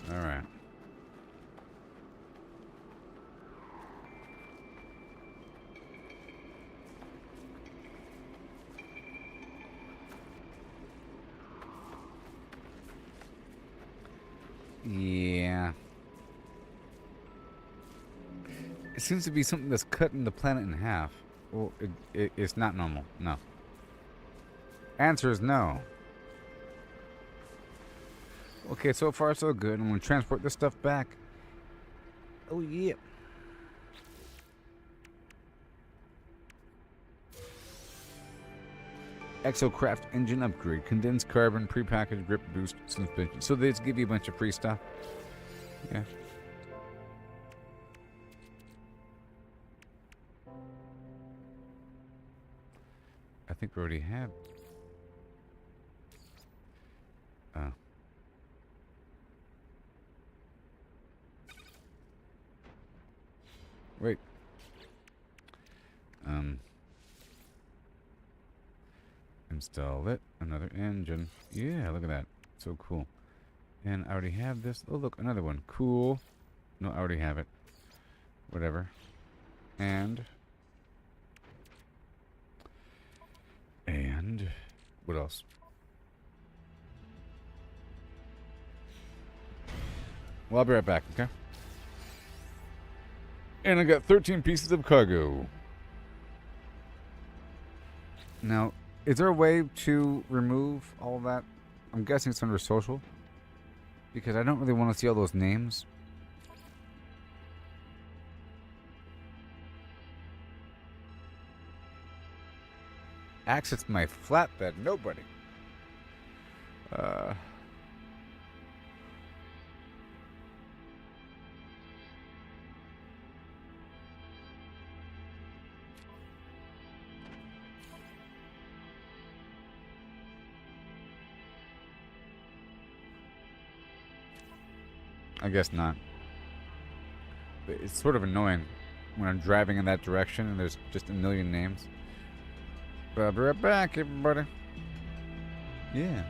Alright. Yeah. It seems to be something that's cutting the planet in half. Well, it's not normal. No. Answer is no. Okay, so far so good. I'm going to transport this stuff back. Oh, yeah. Exocraft engine upgrade. Condensed carbon, prepackaged grip boost suspension. So they just give you a bunch of free stuff. Yeah. I think we already have. Wait. Install it. Another engine. Yeah, look at that. So cool. And I already have this. Oh, look, another one. Cool. No, I already have it. Whatever. And what else? Well, I'll be right back, okay? And I got 13 pieces of cargo. Now, is there a way to remove all that? I'm guessing it's under social. Because I don't really want to see all those names. Access my flatbed. Nobody. I guess not. But it's sort of annoying when I'm driving in that direction and there's just a million names. But I'll be right back, everybody. Yeah.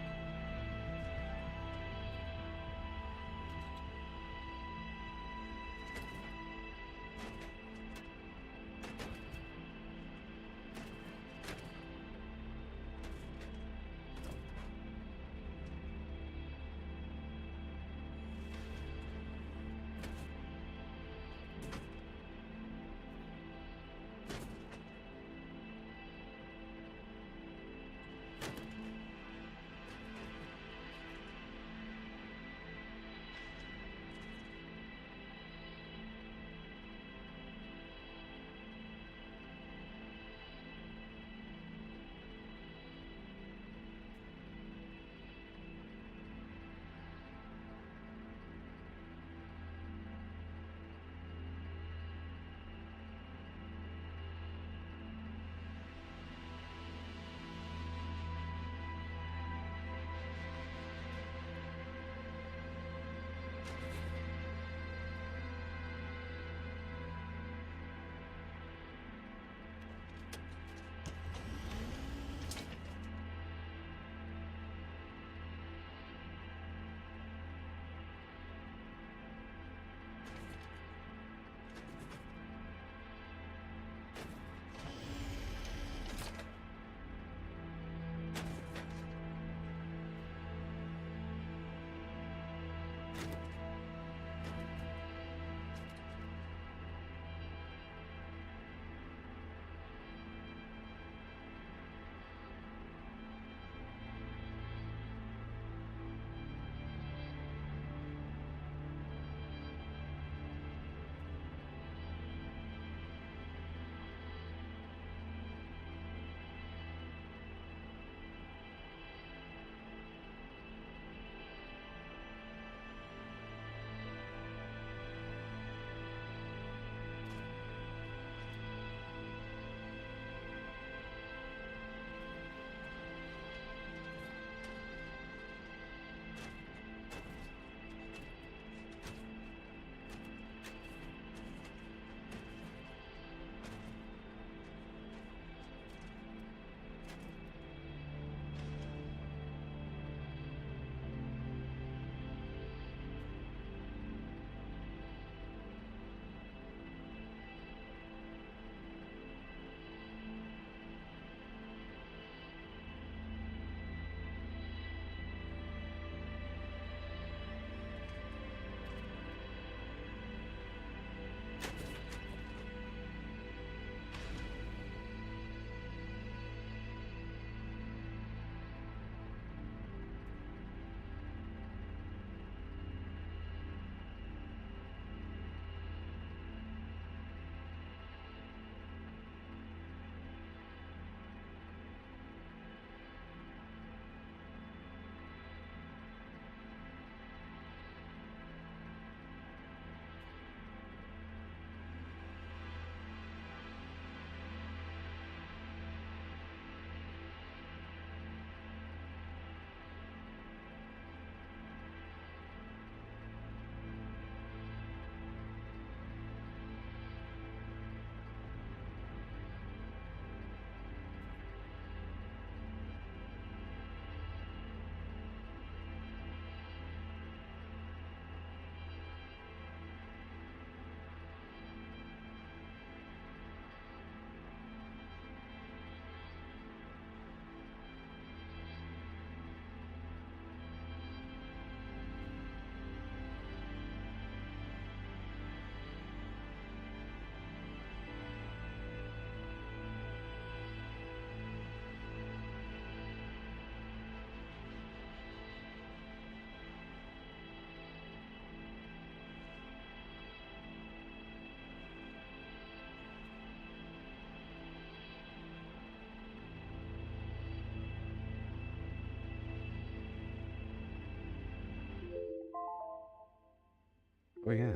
Oh, yeah.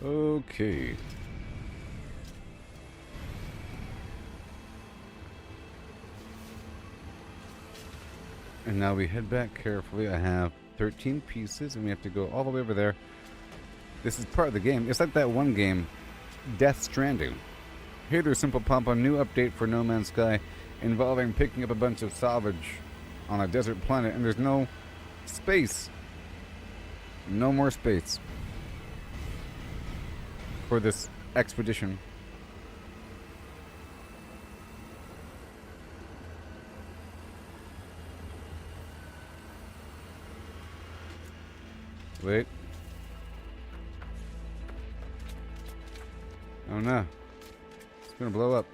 Okay. And now we head back carefully. I have 13 pieces, and we have to go all the way over there. This is part of the game. It's like that one game, Death Stranding. Here there's Simple Pop, a new update for No Man's Sky involving picking up a bunch of salvage on a desert planet, and there's no space. No more space for this expedition. Wait. Oh no. It's gonna blow up.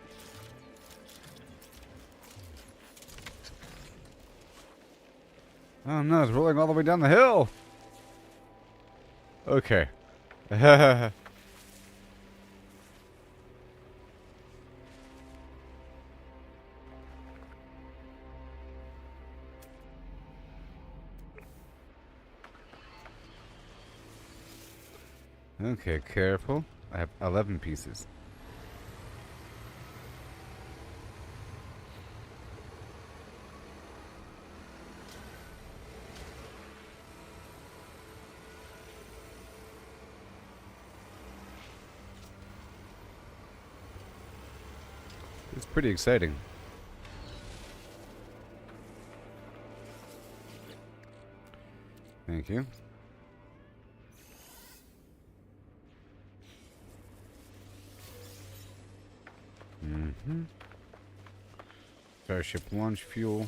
Oh no, it's rolling all the way down the hill! Okay. Okay, careful. I have 11 pieces. It's pretty exciting. Thank you. Mm-hmm. Starship launch fuel.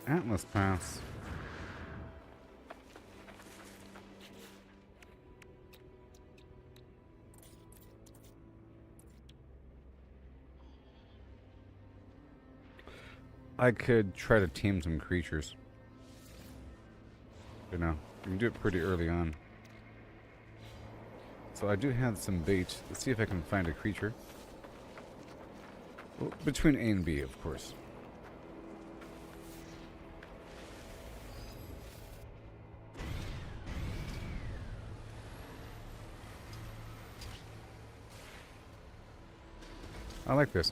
Atlas Pass. I could try to tame some creatures. You know, you can do it pretty early on. So I do have some bait. Let's see if I can find a creature. Well, between A and B, of course. I like this.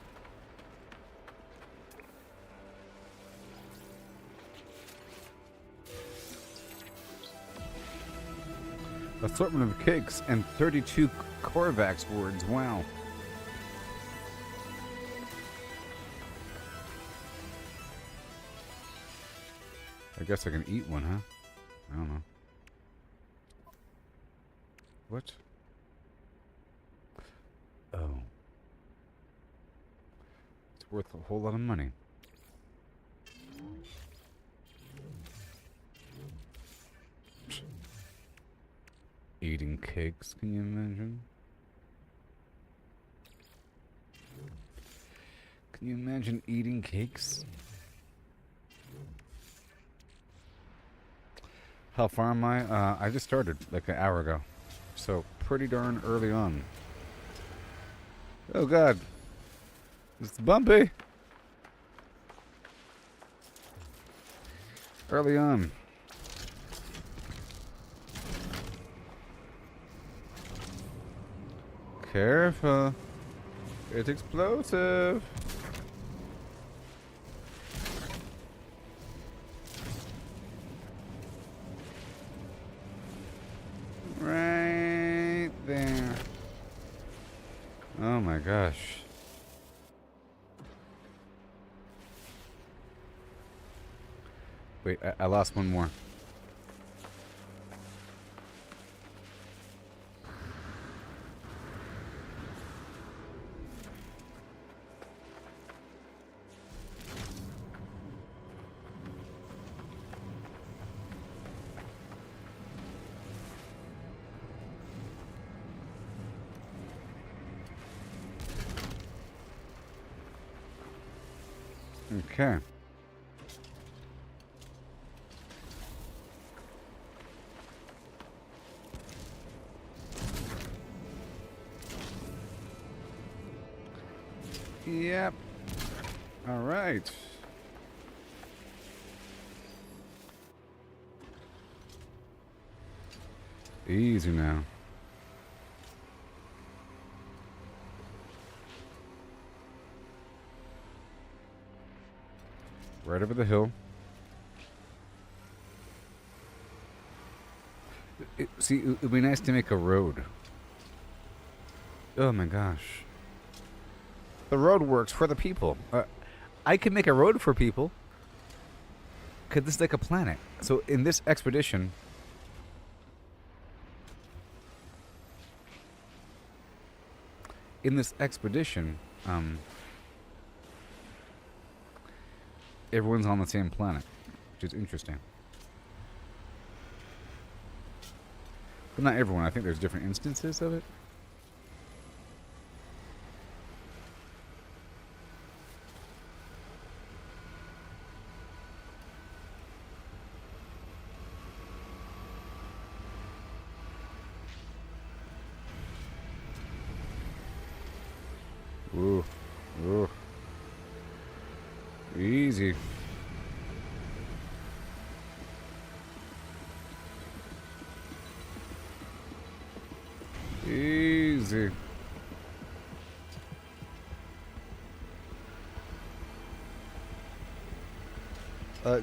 Assortment of cakes and 32 Korvax words. Wow. I guess I can eat one, huh? I don't know. What? Oh. It's worth a whole lot of money. Eating cakes, can you imagine? Can you imagine eating cakes? How far am I? I just started like an hour ago. So pretty darn early on. Oh god. It's bumpy. Early on. Careful. It's explosive. Right there. Oh my gosh. Wait, I lost one more. Okay. Yep. All right. Easy now. Right over the hill. See, it would be nice to make a road. Oh my gosh. The road works for the people. I can make a road for people. Because this is like a planet. So in this expedition... everyone's on the same planet. Which is interesting. But not everyone. I think there's different instances of it. Ooh. Ooh. Easy. Easy.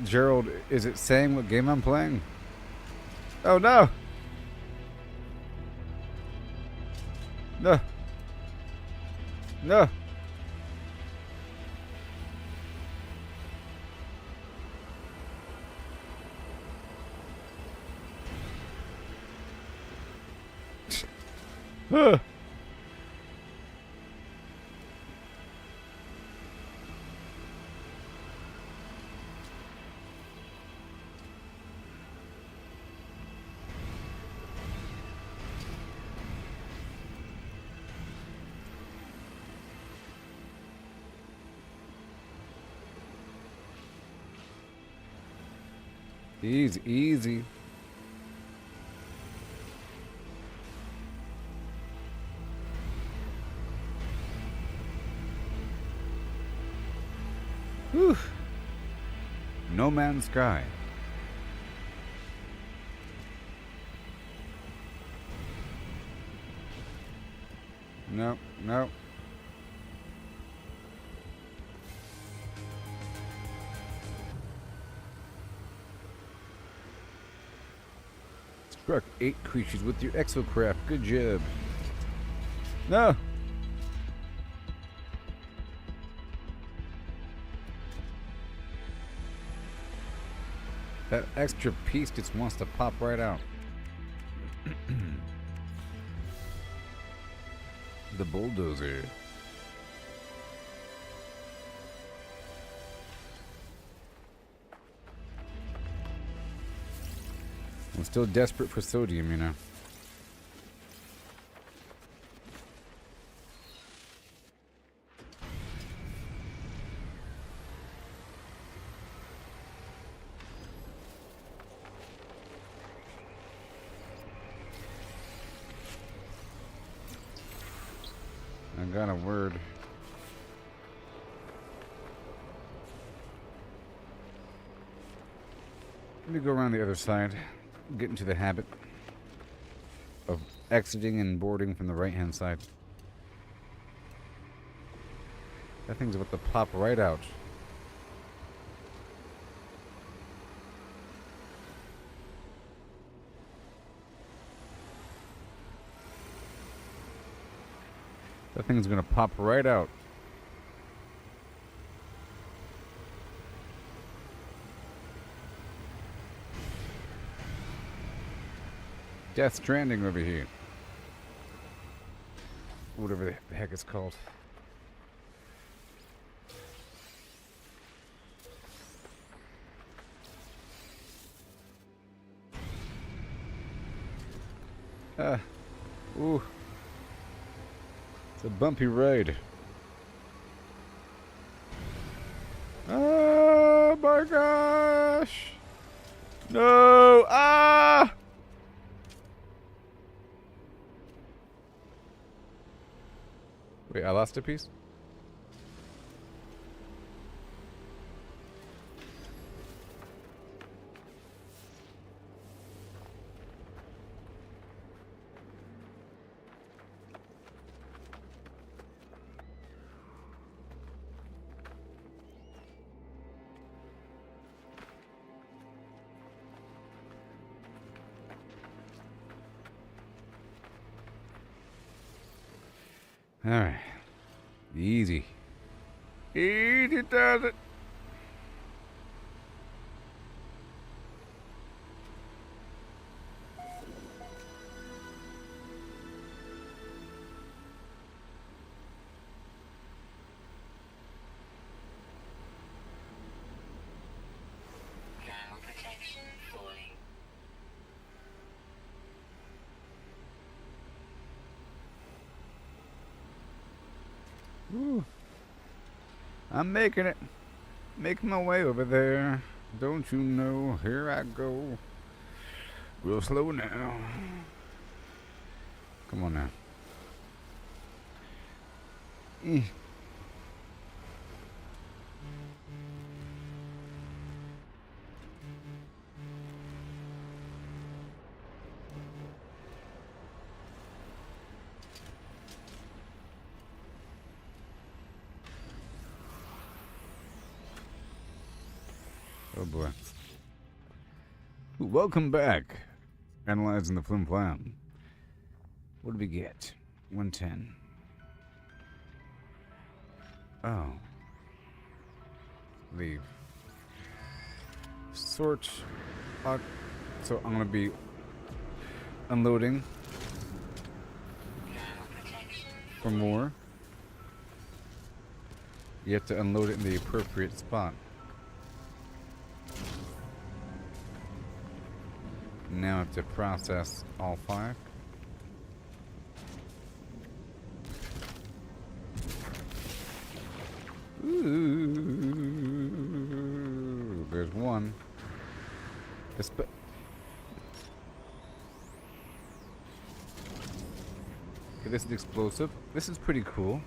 Gerald, is it saying what game I'm playing? Oh no! No. No. Huh. Easy, easy. Whew. No Man's Sky. No, no. Struck 8 creatures with your exocraft. Good job. No. That extra piece just wants to pop right out. The bulldozer. I'm still desperate for sodium, you know. I got a word. Let me go around the other side. Get into the habit of exiting and boarding from the right-hand side. That thing's about to pop right out. That thing's gonna pop right out. Death Stranding over here. Whatever the heck it's called. Ooh. It's a bumpy ride. Oh my gosh! No! Ah! Wait, I lost a piece? Alright. Easy. Easy does it. Ground protection falling. Ooh. I'm making it. Making my way over there. Don't you know? Here I go. Real slow now. Come on now. Eh. Oh boy. Ooh, welcome back. Analyzing the flim flam. What did we get? 110. Oh. Leave. Sort. So I'm gonna be unloading Ground protection for more. You have to unload it in the appropriate spot. Now I have to process all 5. Ooh, there's one. Okay, this is explosive. This is pretty cool.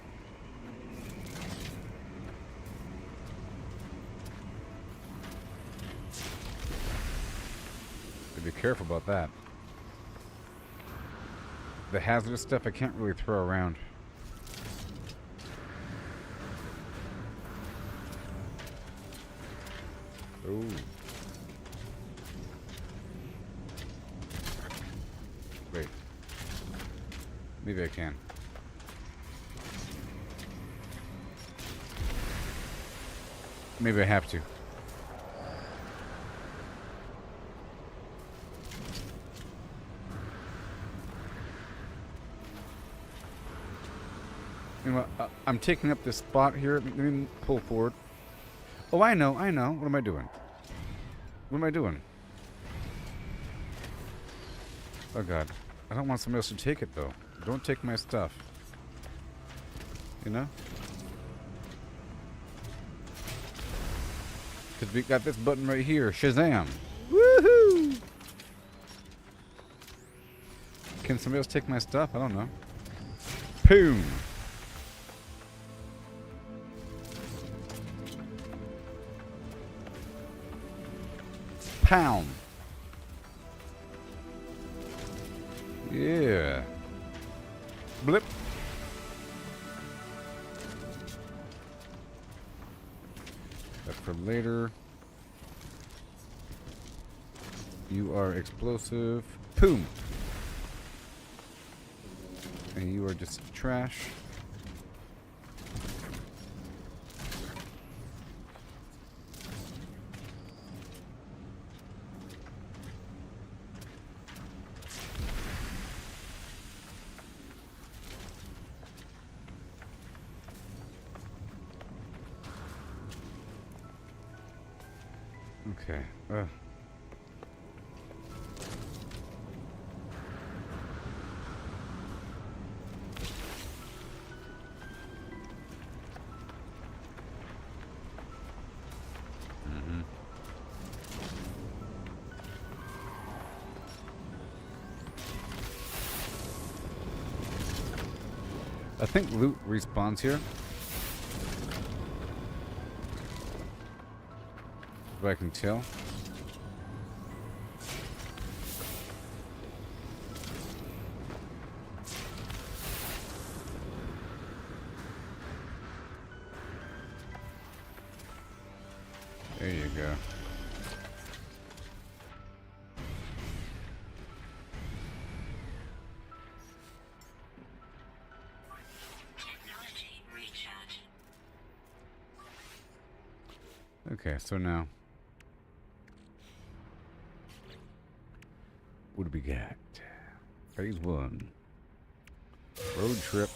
Be careful about that. The hazardous stuff I can't really throw around. Oh. Wait. Maybe I can. Maybe I have to. You know what? I'm taking up this spot here. Let me pull forward. Oh, I know. What am I doing? What am I doing? Oh, God. I don't want somebody else to take it, though. Don't take my stuff. You know? Because we got this button right here. Shazam! Woohoo! Can somebody else take my stuff? I don't know. Boom! Pound. Yeah. Blip. That for later. You are explosive. Boom. And you are just trash. Okay. I think loot respawns here. If I can tell. There you go. Okay, so now, what do we got? Phase 1. Road trip.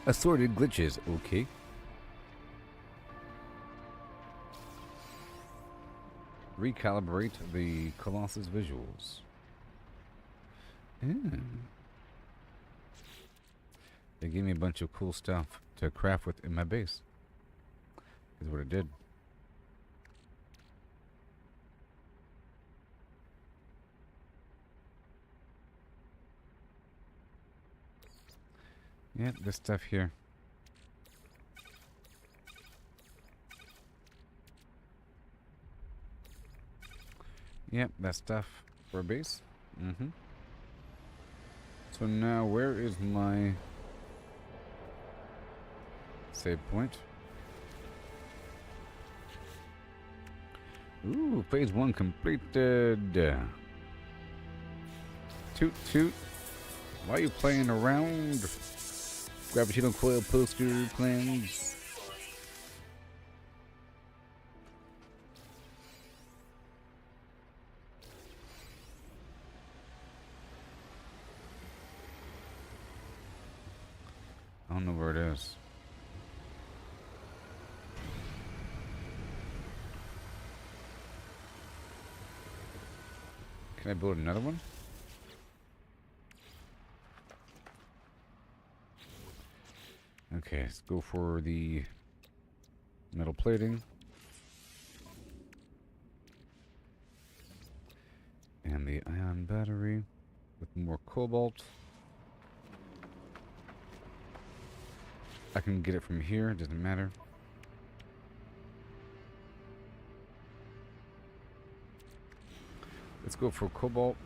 Assorted glitches, okay. Recalibrate the Colossus visuals. They gave me a bunch of cool stuff to craft with in my base. Is what it did. Yep, this stuff here. Yep, that stuff for a base. Mm-hmm. So now, where is my save point? Ooh, phase 1 completed. Toot toot. Why are you playing around? Gravitational coil poster plans. I don't know where it is. Can I build another one? Okay, let's go for the metal plating. And the ion battery with more cobalt. I can get it from here, it doesn't matter. Let's go for cobalt.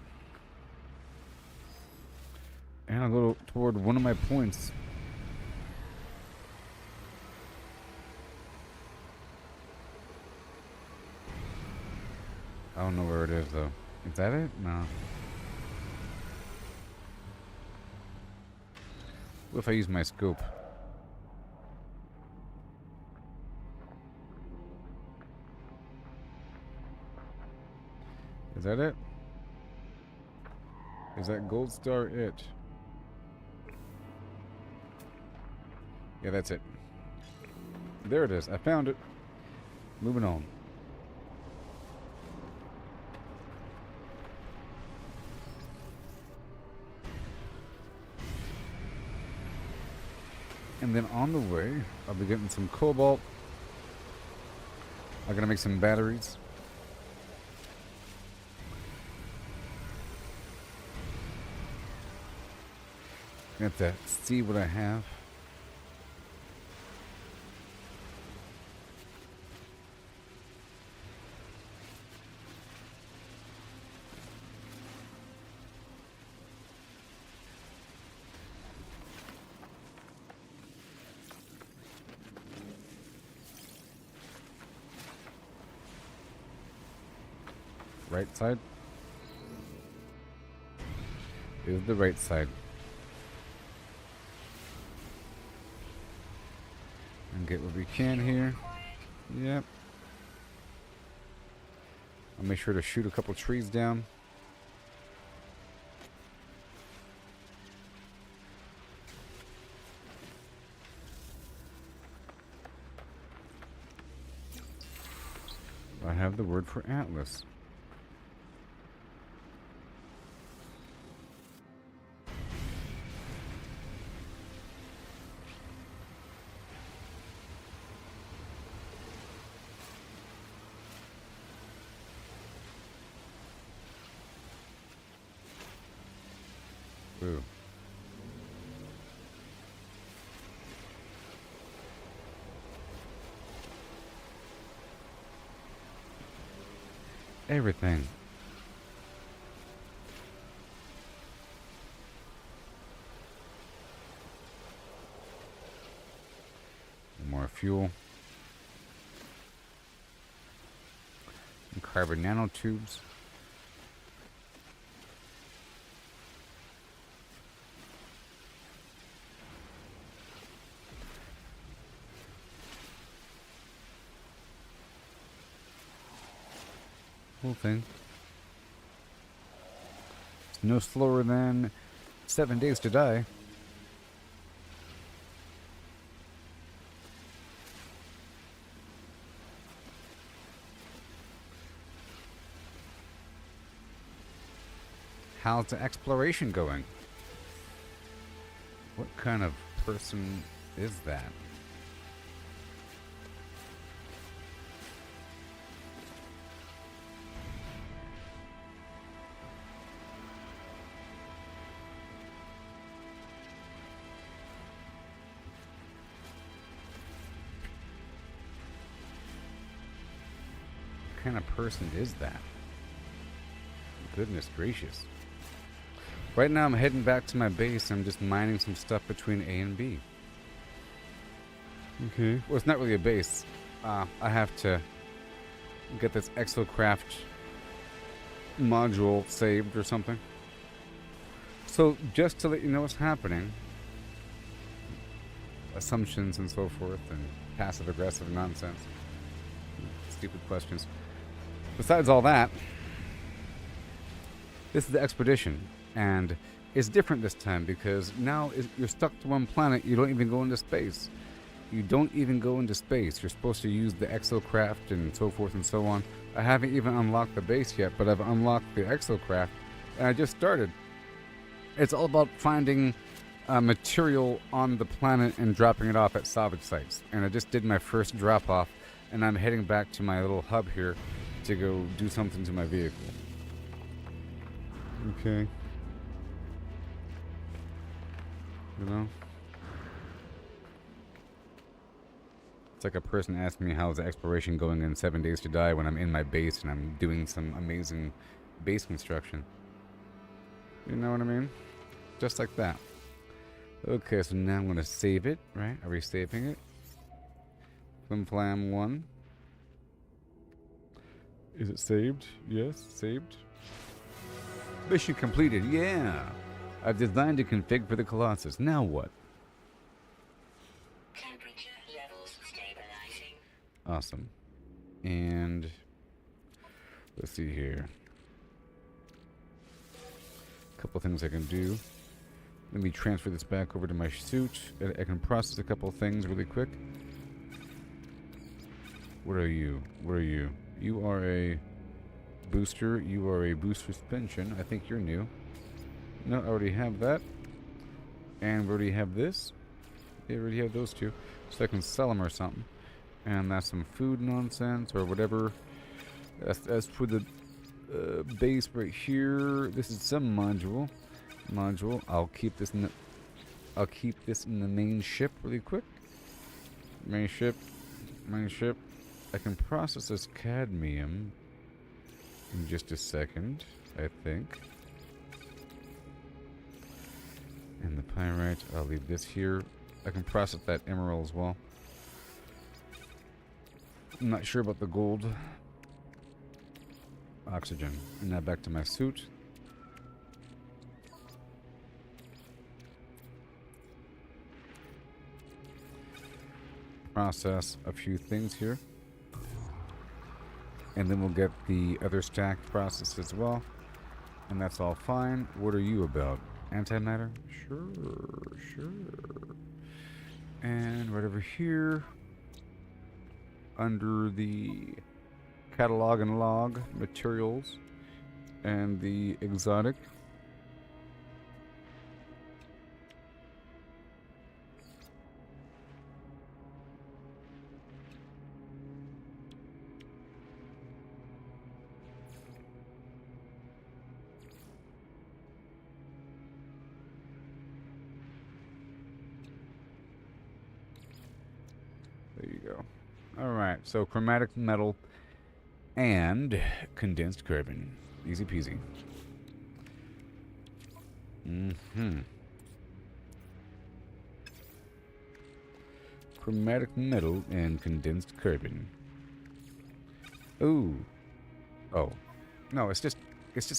And I'll go toward one of my points. I don't know where it is though. Is that it? No. What if I use my scope? Is that it? Is that gold star it? Yeah, that's it. There it is. I found it. Moving on. And then on the way, I'll be getting some cobalt. I'm gonna make some batteries. I have to see what I have. Right side is the right side. And get what we can here. Yep. I'll make sure to shoot a couple trees down. I have the word for Atlas. Ooh. Everything. More fuel. And carbon nanotubes. Whole thing. It's no slower than 7 days to die. How's the exploration going? What kind of person is that? What kind of person is that? Goodness gracious. Right now I'm heading back to my base. I'm just mining some stuff between A and B. Okay. Well, it's not really a base. I have to get this exocraft module saved or something. So, just to let you know what's happening, assumptions and so forth, and passive-aggressive nonsense, stupid questions. Besides all that, this is the expedition. And it's different this time because now you're stuck to one planet. You don't even go into space. You don't even go into space. You're supposed to use the exocraft and so forth and so on. I haven't even unlocked the base yet, but I've unlocked the exocraft. And I just started. It's all about finding material on the planet and dropping it off at salvage sites. And I just did my first drop off. And I'm heading back to my little hub here to go do something to my vehicle. Okay. You know? It's like a person asked me how's the exploration going in 7 days to die when I'm in my base and I'm doing some amazing base construction. You know what I mean? Just like that. Okay, so now I'm going to save it, right? Are we saving it? Flim Flam 1. Is it saved? Yes, saved. Mission completed, yeah! I've designed a config for the Colossus. Now what? Temperature levels stabilizing. Awesome. And let's see here. A couple things I can do. Let me transfer this back over to my suit. I can process a couple things really quick. What are you? What are you? You are a booster. You are a boost suspension. I think you're new. No, I already have that. And we already have this. They already have those two. So I can sell them or something. And that's some food nonsense or whatever. As for the base right here, this is some module. I'll keep this in the main ship really quick. Main ship. I can process this cadmium in just a second, I think. And the pyrite, I'll leave this here. I can process that emerald as well. I'm not sure about the gold. Oxygen. And now back to my suit. Process a few things here. And then we'll get the other stack processed as well. And that's all fine. What are you about? Antimatter? Sure. And right over here, under the catalog and log materials and the exotic. There you go. Alright, so chromatic metal and condensed carbon. Easy peasy. Chromatic metal and condensed carbon. Ooh. Oh. No, it's just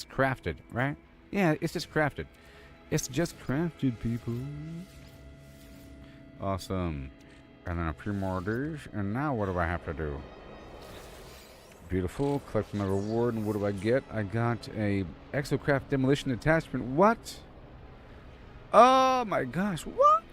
crafted, right? Yeah, it's just crafted. It's just crafted, people. Awesome. And then a few more of these, and now what do I have to do? Beautiful. Collect my reward, and what do I get? I got a exocraft demolition attachment. What? Oh my gosh! What?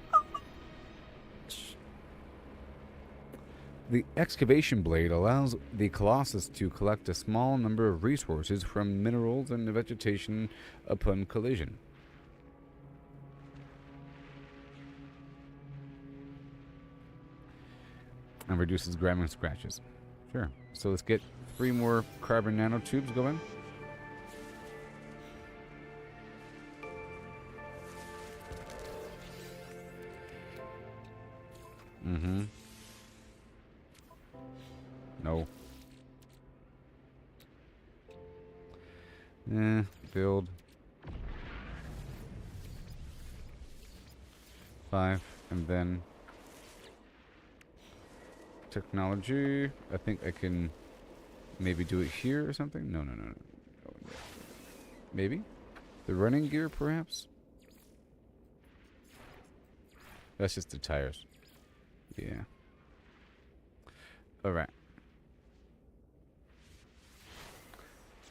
The excavation blade allows the Colossus to collect a small number of resources from minerals and vegetation upon collision. And reduces grabbing scratches. Sure. So let's get 3 more carbon nanotubes going. Mm-hmm. No. Build. 5, and then technology. I think I can maybe do it here or something. No. Maybe the running gear, perhaps. That's just the tires. Yeah. All right.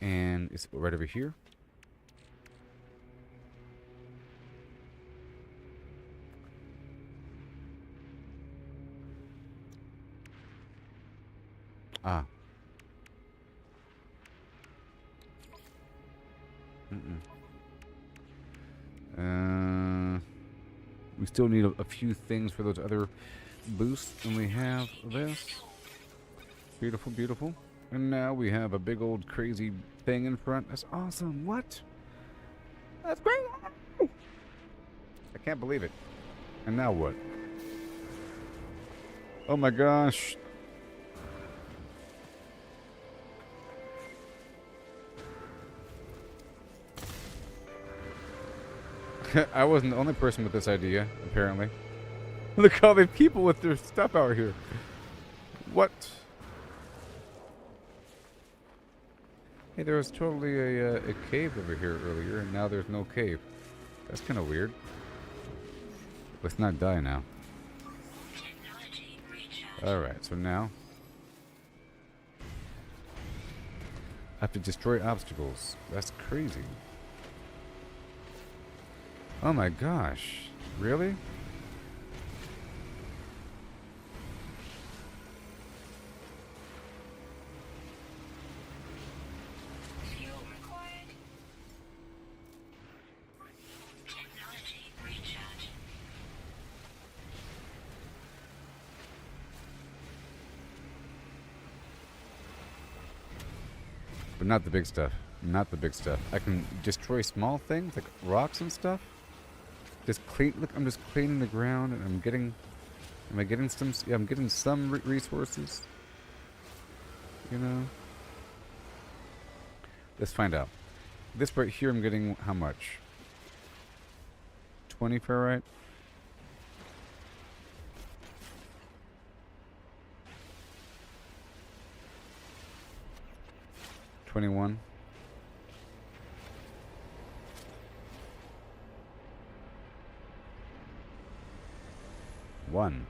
And it's right over here. Ah. We still need a few things for those other boosts, and we have this. Beautiful, beautiful. And now we have a big old crazy thing in front. That's awesome. What? That's great. I can't believe it. And now what? Oh my gosh. I wasn't the only person with this idea, apparently. Look all the people with their stuff out here. What? Hey, there was totally a cave over here earlier, and now there's no cave. That's kind of weird. Let's not die now. Alright, so now I have to destroy obstacles. That's crazy. Oh my gosh. Really? Fuel required. Technology recharge. But not the big stuff. Not the big stuff. I can destroy small things like rocks and stuff. Just clean. Look, I'm just cleaning the ground, and I'm getting. Am I getting some? Yeah, I'm getting some resources. You know. Let's find out. This right here, I'm getting how much? 20 ferrite. $21. One.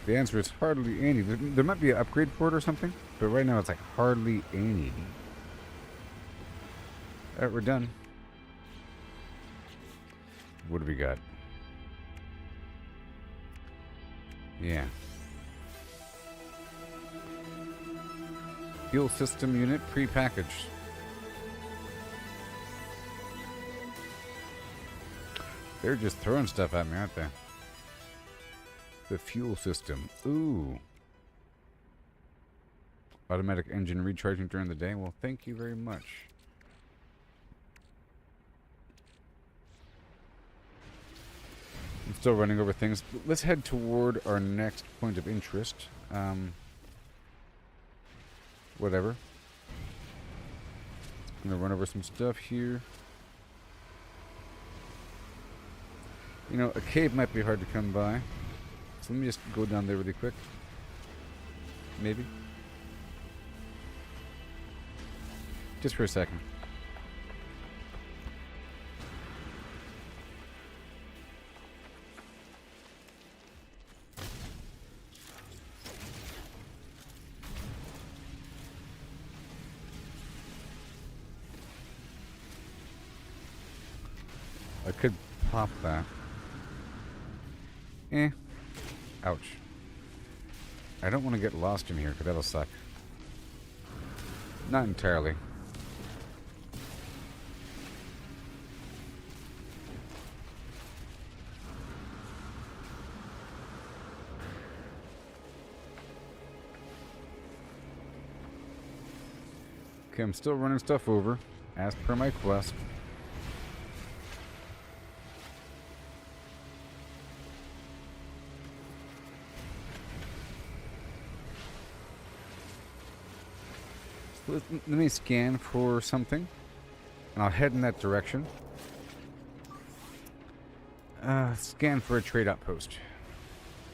The answer is hardly any. There might be an upgrade for it or something, but right now it's like hardly any. Alright, we're done. What do we got? Yeah. Fuel system unit pre-packaged. They're just throwing stuff at me, aren't they? The fuel system. Ooh. Automatic engine recharging during the day. Well, thank you very much. I'm still running over things. Let's head toward our next point of interest. Whatever. I'm gonna run over some stuff here. You know, a cave might be hard to come by. So let me just go down there really quick. Maybe. Just for a second. I could pop that. Eh. Ouch. I don't want to get lost in here, because that'll suck. Not entirely. Okay, I'm still running stuff over, as per my quest. So let me scan for something, and I'll head in that direction. Scan for a trade outpost.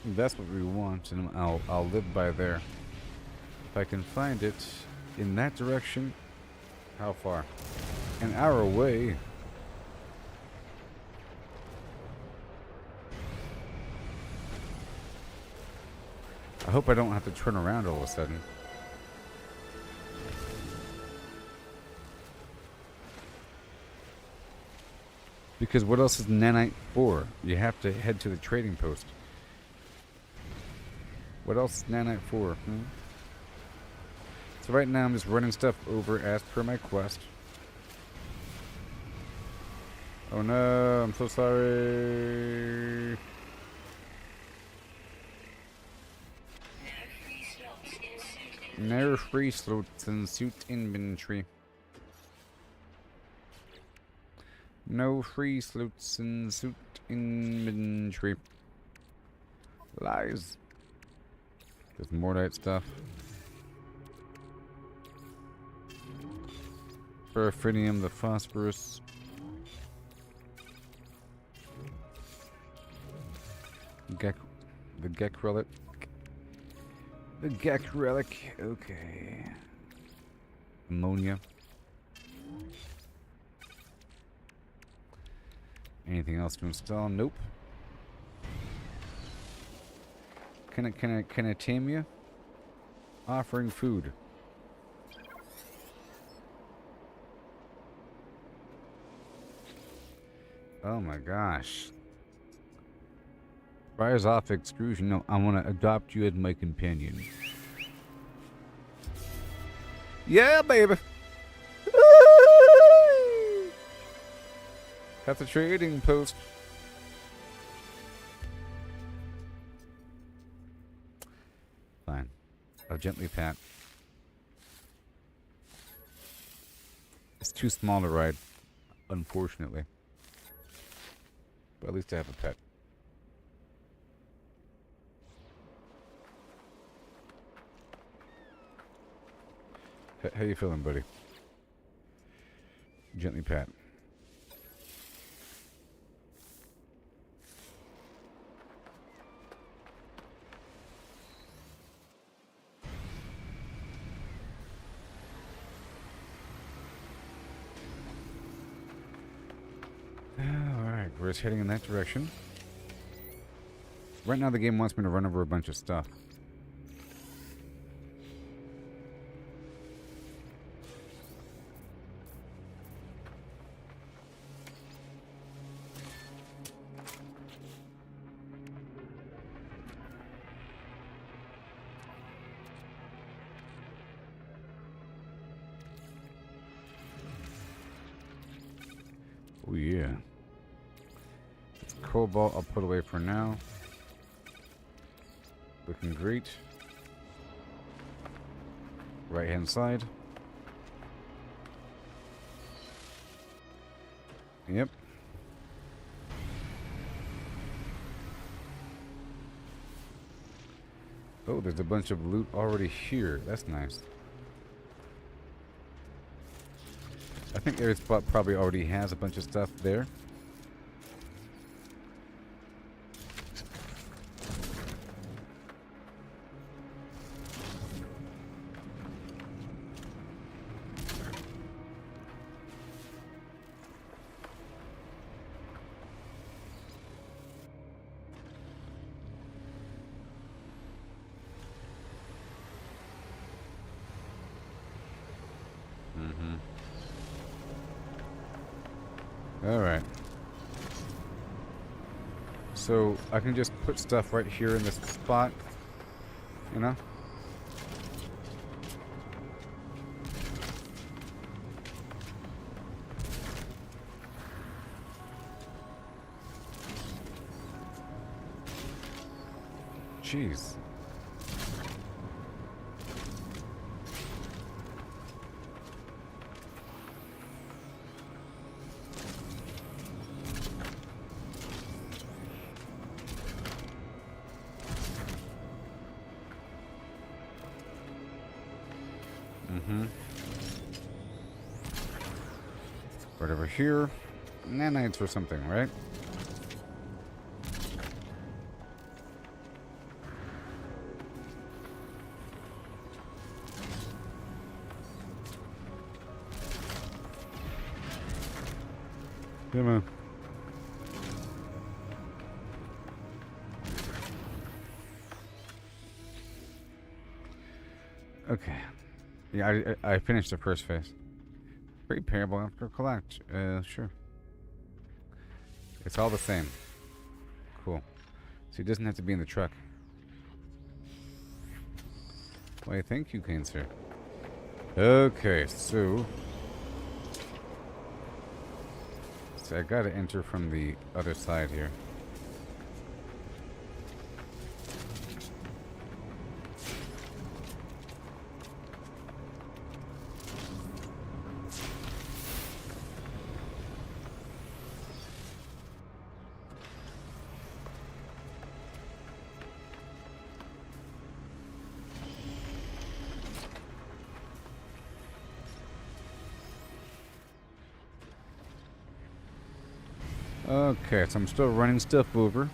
That's what we want, and I'll live by there. If I can find it in that direction. How far? An hour away. I hope I don't have to turn around all of a sudden. Because what else is nanite for? You have to head to the trading post. What else is nanite for? So right now I'm just running stuff over as per my quest. Oh no, I'm so sorry. No free slots in suit inventory. No free slots in suit inventory. Lies. There's more that stuff. Ferrofinium, the phosphorus. The Gek relic. The Gek relic. Okay. Ammonia. Anything else to install? Nope. Can I tame you? Offering food. Oh my gosh. Fires off extrusion. No, I want to adopt you as my companion. Yeah, baby. At the trading post. Fine. I'll gently pat. It's too small to ride, unfortunately. But at least I have a pet. How you feeling, buddy? Gently pat. Alright, we're just heading in that direction. Right now the game wants me to run over a bunch of stuff. Oh yeah. It's cobalt I'll put away for now. Looking great. Right hand side. Yep. Oh, there's a bunch of loot already here. That's nice. I think every spot probably already has a bunch of stuff there. Alright. So I can just put stuff right here in this spot, you know? Jeez. Right over here. Nanites or something, right? Come on. Okay. Yeah, I finished the first phase. Repairable after collect. Sure. It's all the same. Cool. So he doesn't have to be in the truck. Why, thank you, kind sir. Okay, so I gotta enter from the other side here. Okay, so I'm still running stuff over.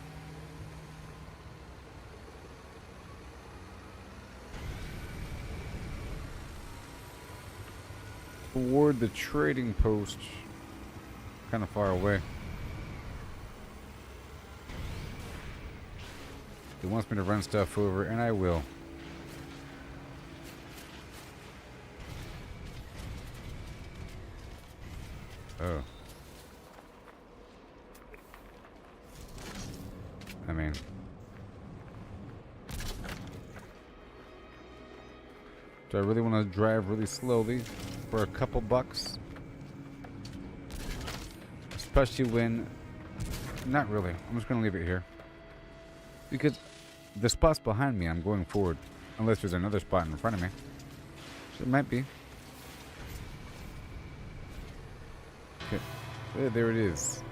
Toward the trading post. Kind of far away. He wants me to run stuff over, and I will. Oh. I mean... do I really want to drive really slowly for a couple bucks? Especially when... not really. I'm just going to leave it here. Because the spot's behind me, I'm going forward. Unless there's another spot in front of me. So it might be. Okay. There it is.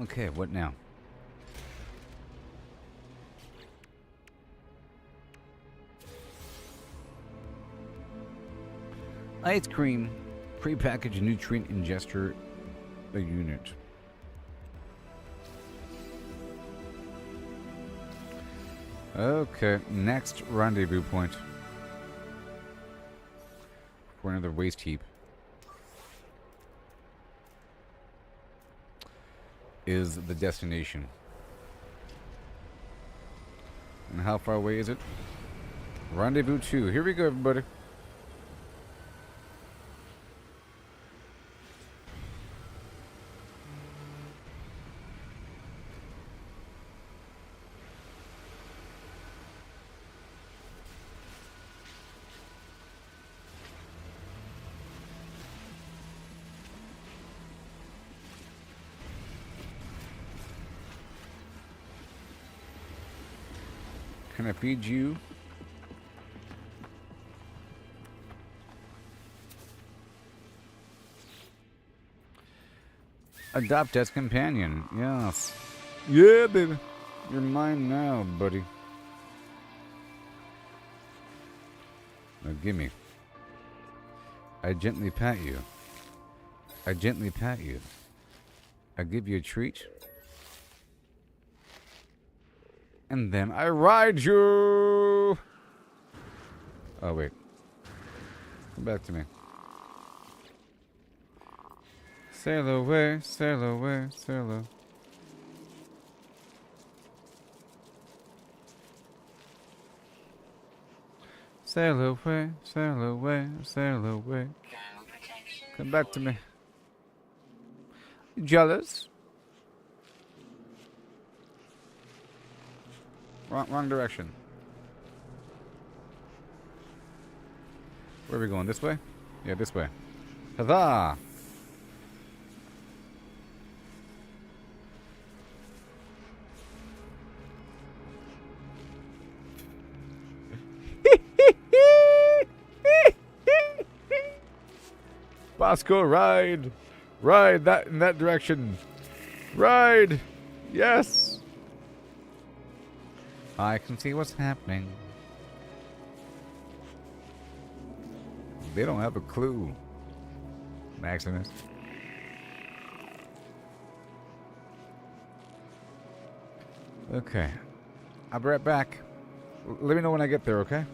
Okay, what now? Ice cream. Pre-packaged nutrient ingester a unit. Okay, next rendezvous point. For another waste heap. Is the destination. And how far away is it? Rendezvous 2. Here we go, everybody. Can I feed you? Adopt as companion. Yes. Yeah, baby. You're mine now, buddy. Now gimme. I gently pat you. I gently pat you. I give you a treat. And then I ride you. Oh, wait. Come back to me. Sail away, sail away, sail away. Sail away, sail away, sail away. Come back to me. Jealous? Wrong direction. Where are we going? This way? Yeah, this way. Huzzah! Bosco, ride! Ride that in that direction. Ride! Yes! I can see what's happening. They don't have a clue. Maximus. Okay. I'll be right back. Let me know when I get there, okay?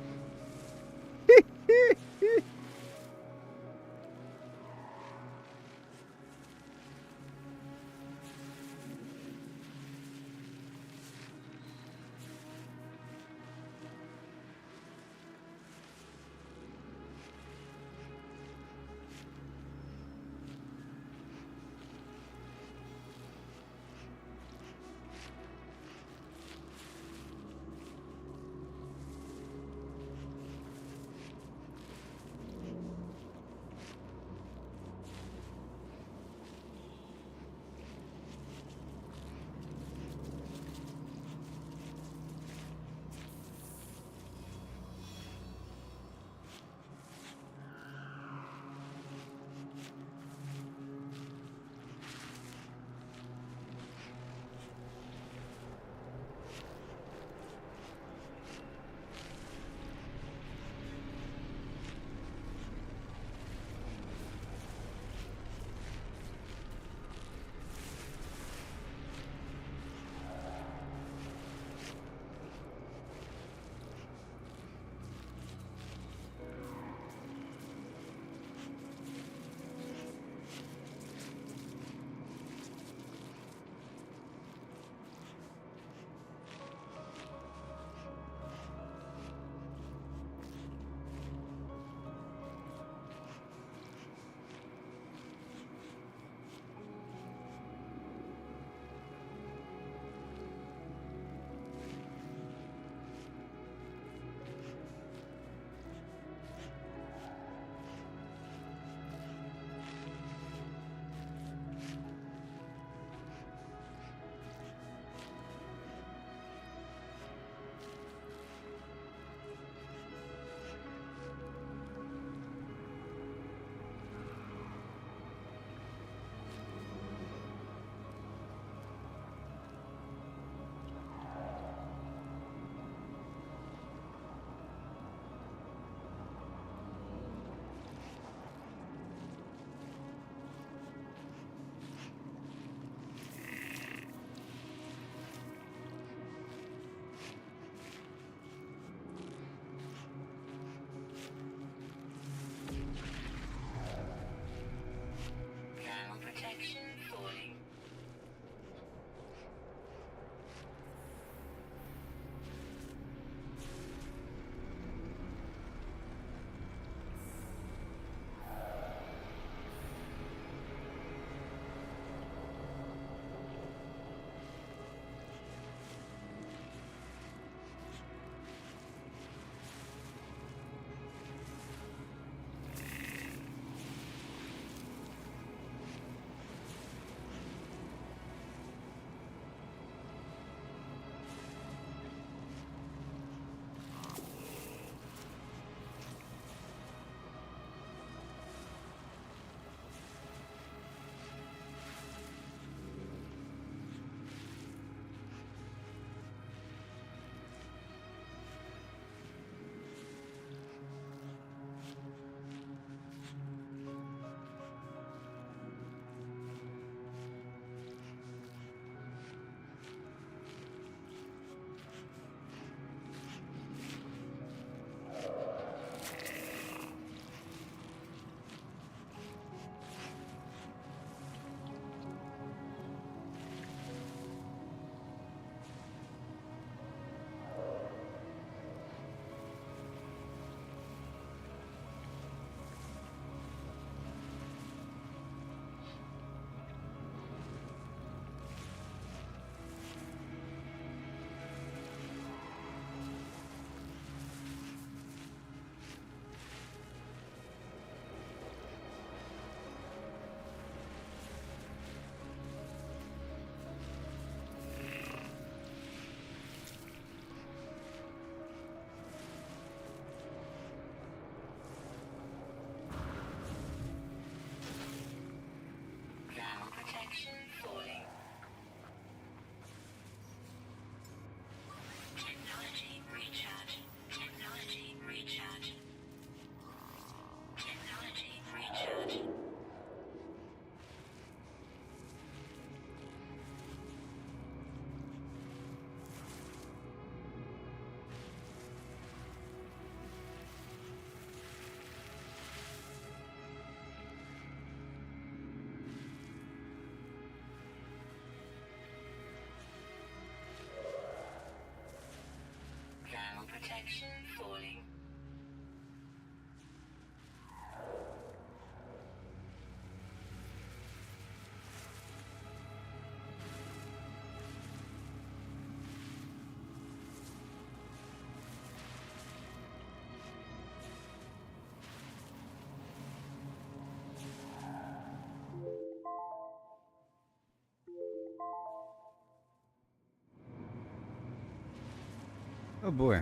Oh boy.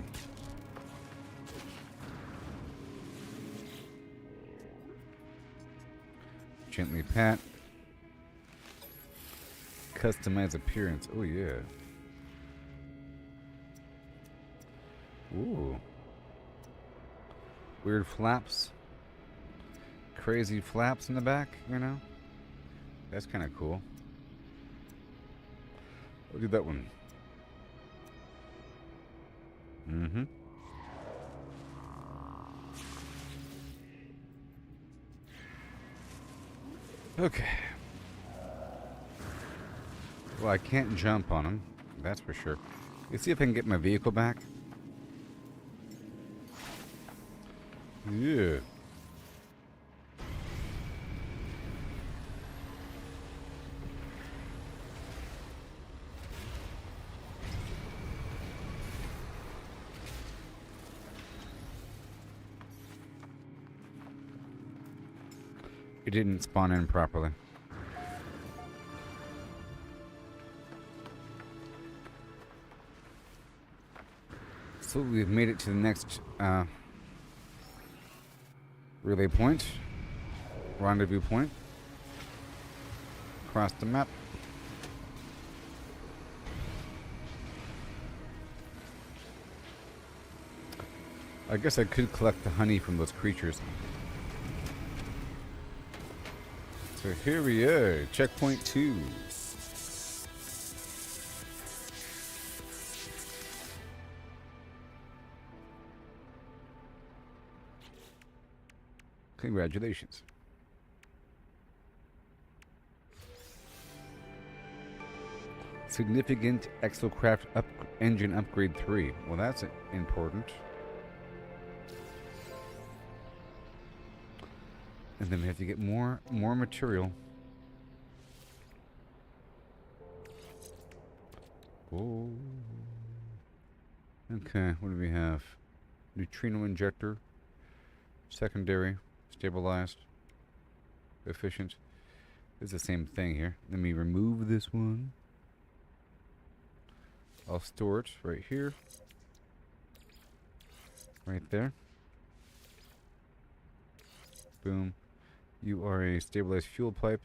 Gently pat. Customize appearance. Oh yeah. Ooh. Weird flaps. Crazy flaps in the back, you know? That's kind of cool. We'll do that one. Mm-hmm. Okay. Well, I can't jump on him. That's for sure. Let's see if I can get my vehicle back. Yeah. It didn't spawn in properly. So we've made it to the next relay point. Rendezvous point. Across the map. I guess I could collect the honey from those creatures. So here we are, checkpoint 2. Congratulations. Significant Exocraft engine upgrade 3. Well, that's important. And then we have to get more material. Whoa. Okay, what do we have? Neutrino injector. Secondary. Stabilized. Efficient. It's the same thing here. Let me remove this one. I'll store it right here. Right there. Boom. You are a stabilized fuel pipe.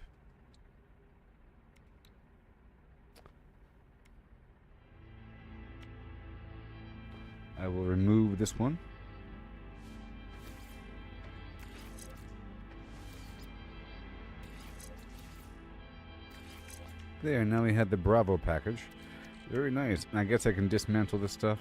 I will remove this one. There, now we have the Bravo package. Very nice. And I guess I can dismantle this stuff.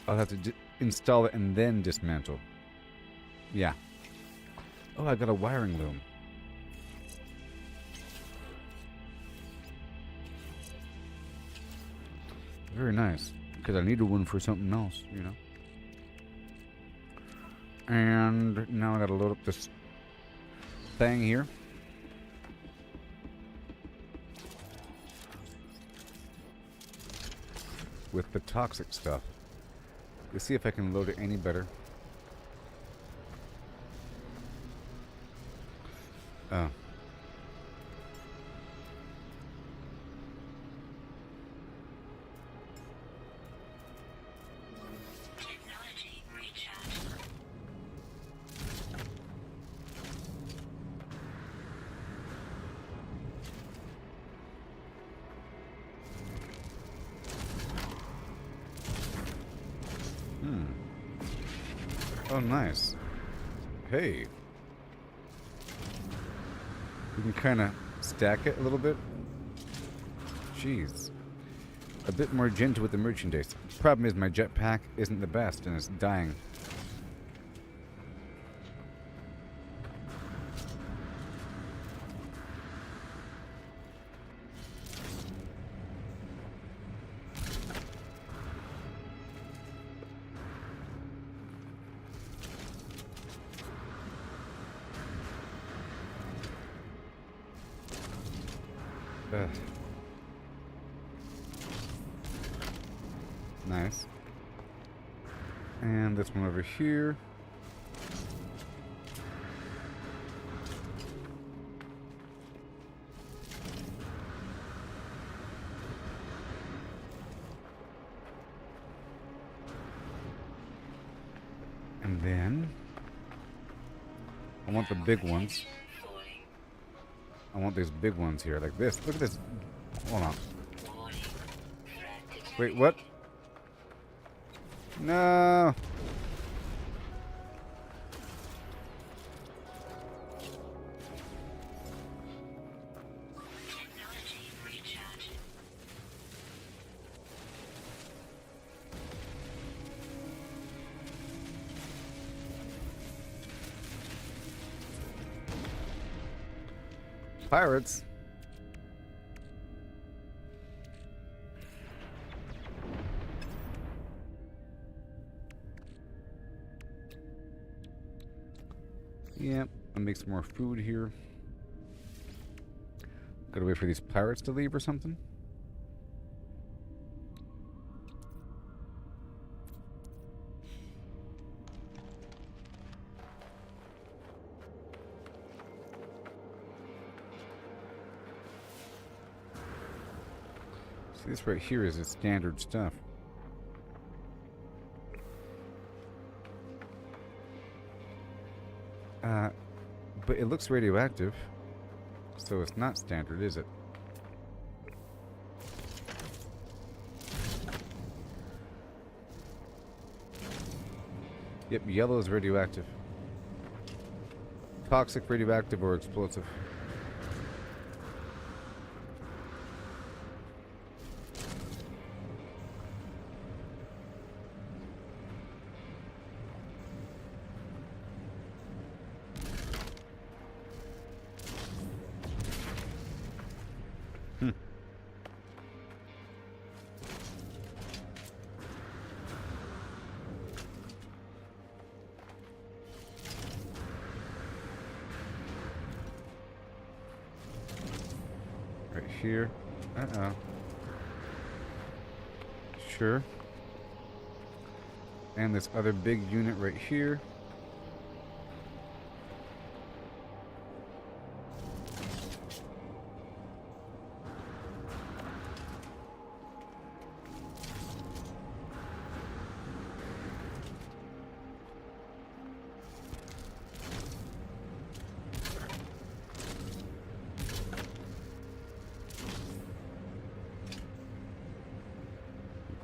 I'll have to install it and then dismantle. Yeah. Oh, I got a wiring loom. Very nice. Because I needed one for something else, you know. And now I gotta load up this thing here. With the toxic stuff. Let's see if I can load it any better. Oh. Technology recharged. Oh, nice. Hey. We can kind of stack it a little bit. Jeez. A bit more gentle with the merchandise. Problem is my jetpack isn't the best and it's dying. Nice. And this one over here. And then I want the big ones. Falling. I want these big ones here, like this. Look at this. Hold on. Warning. Threat Wait, what? No. technology recharging. Pirates. Yep, I'll make some more food here. Gotta wait for these pirates to leave or something. See, this right here is the standard stuff. But it looks radioactive, so it's not standard, is it? Yep, yellow is radioactive. Toxic, radioactive, or explosive. Right here. Uh-oh. Sure. And this other big unit right here.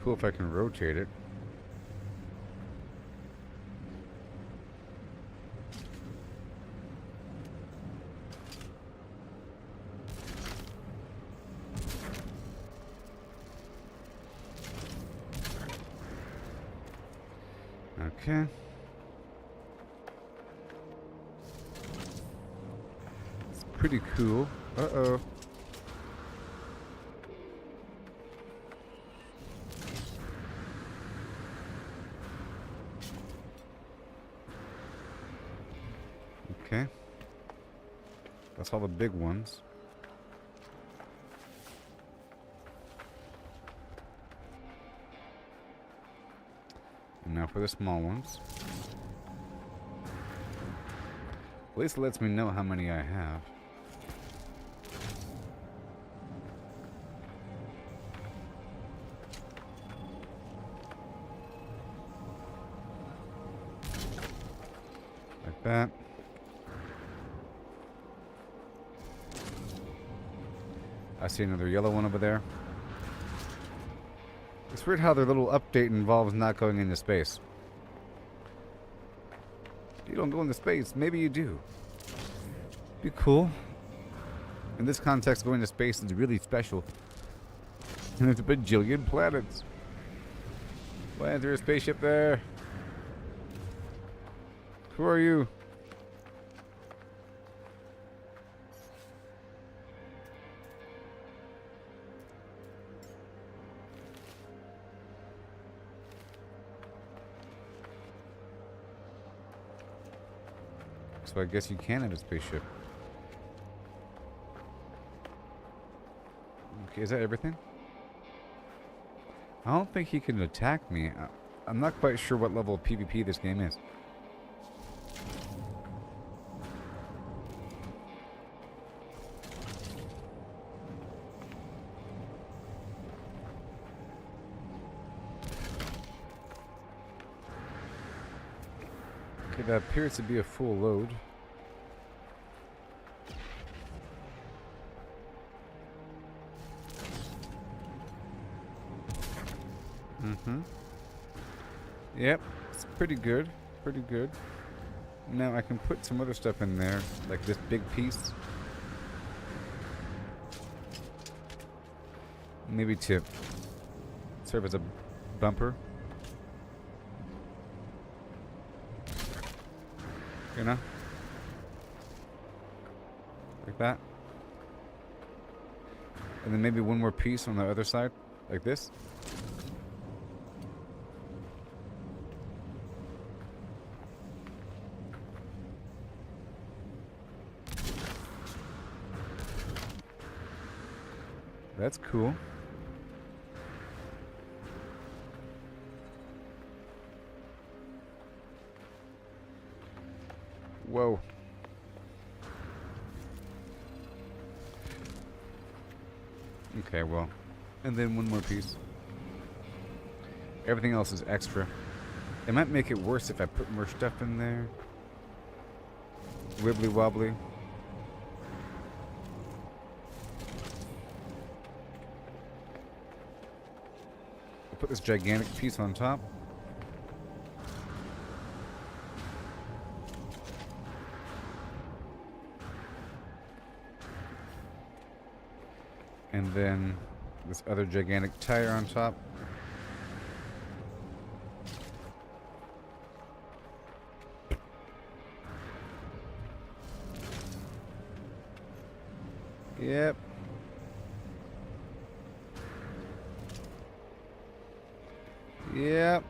Cool if I can rotate it. Okay. It's pretty cool. Uh-oh. Okay. That's all the big ones. And now for the small ones. At least it lets me know how many I have. Like that. I see another yellow one over there. It's weird how their little update involves not going into space. You don't go into space. Maybe you do. Be cool. In this context, going to space is really special. And there's a bajillion planets. Why is there a spaceship there? Who are you? So I guess you can have a spaceship. Okay, is that everything? I don't think he can attack me. I'm not quite sure what level of PvP this game is. Okay, that appears to be a full load. Mm-hmm. Yep, it's pretty good. Pretty good. Now I can put some other stuff in there, like this big piece. Maybe to serve as a bumper. You know? Like that. And then maybe one more piece on the other side, like this. That's cool. Whoa. Okay, well. And then one more piece. Everything else is extra. It might make it worse if I put more stuff in there. Wibbly wobbly. I'll put this gigantic piece on top. And then this other gigantic tire on top. Yep. Yep.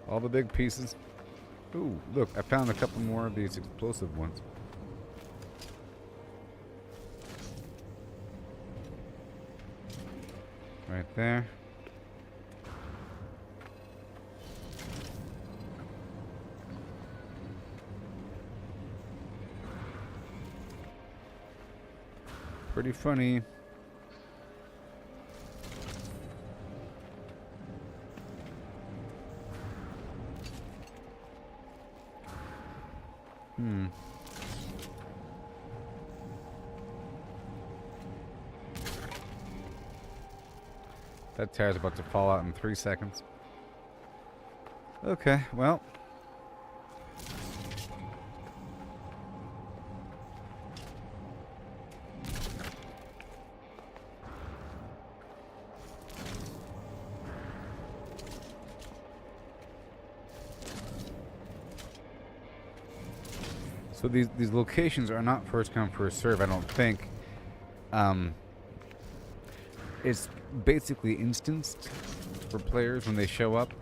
All the big pieces. Ooh, look, I found a couple more of these explosive ones. Right there. Pretty funny. That tire's about to fall out in 3 seconds. Okay, well. So these locations are not first come first serve, I don't think. It's basically instanced for players when they show up.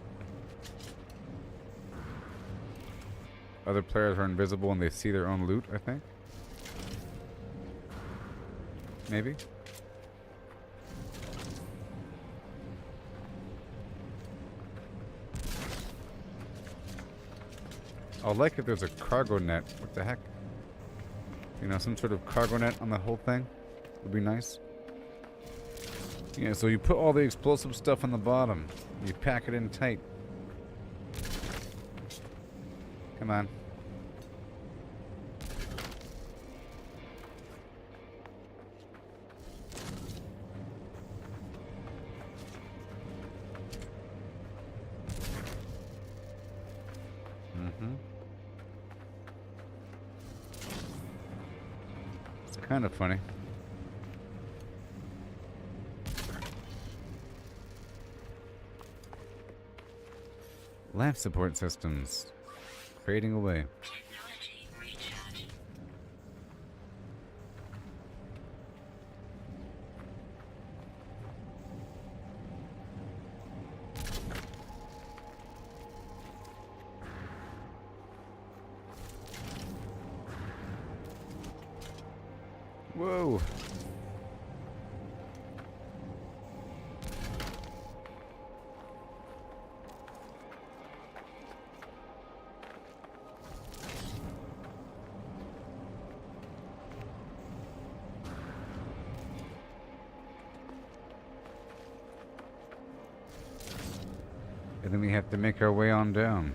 Other players are invisible and they see their own loot, I think. Maybe. I'd like if there's a cargo net. What the heck? You know, some sort of cargo net on the whole thing would be nice. Yeah, so you put all the explosive stuff on the bottom. You pack it in tight. Come on. It's kind of funny. Lamp support systems. Fading away. Technology recharge. Whoa. And then we have to make our way on down.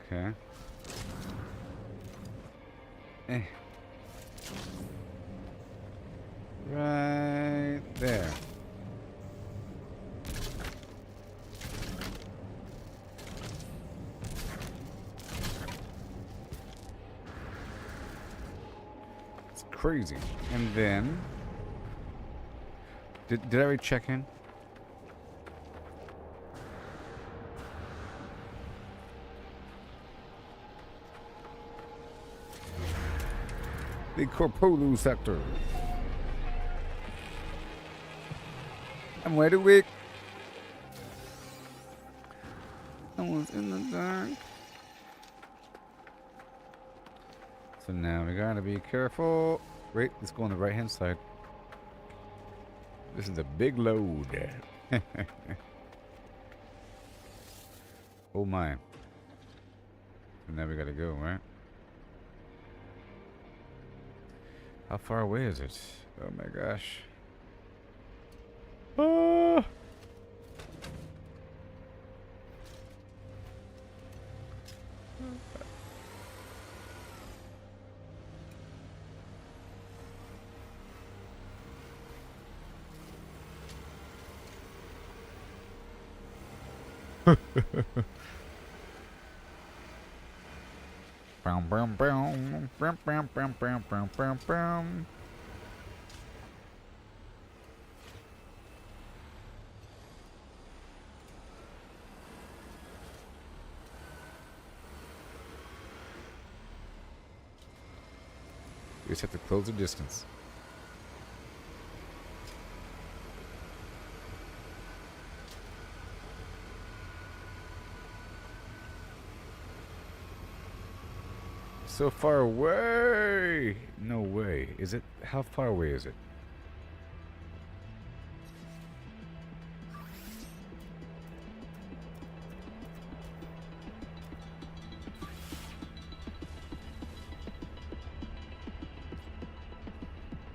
Okay. Right there. It's crazy. And then did I already check in? The Corpolu sector. I'm wide awake. I was in the dark. So now we gotta be careful. Wait, let's go on the right hand side. This is a big load. Oh my. So now we gotta go, right? How far away is it? Oh my gosh. Ah! Bam, bam, bam, bam, bam, bam, bam, bam, bam, bam. You just have to close the distance. So far away! No way. Is it? How far away is it?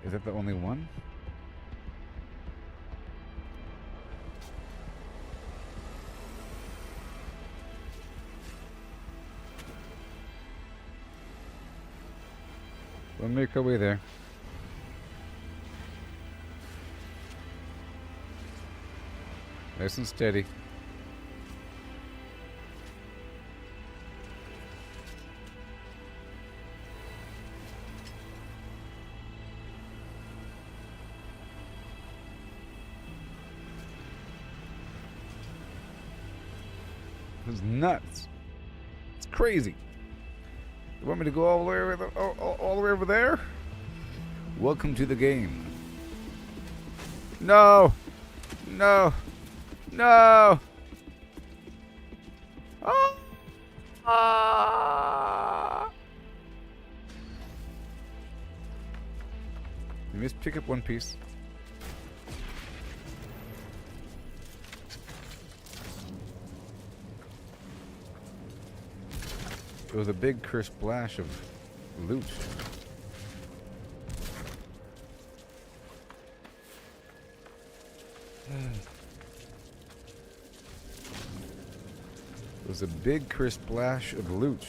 Is that the only one? We'll make our way there. Nice and steady. It's nuts. It's crazy. You want me to go all the way over all the way over there? Welcome to the game. No! No! No! Oh! Ah! Let me just pick up one piece. It was a big crisp splash of loot. It was a big crisp splash of loot.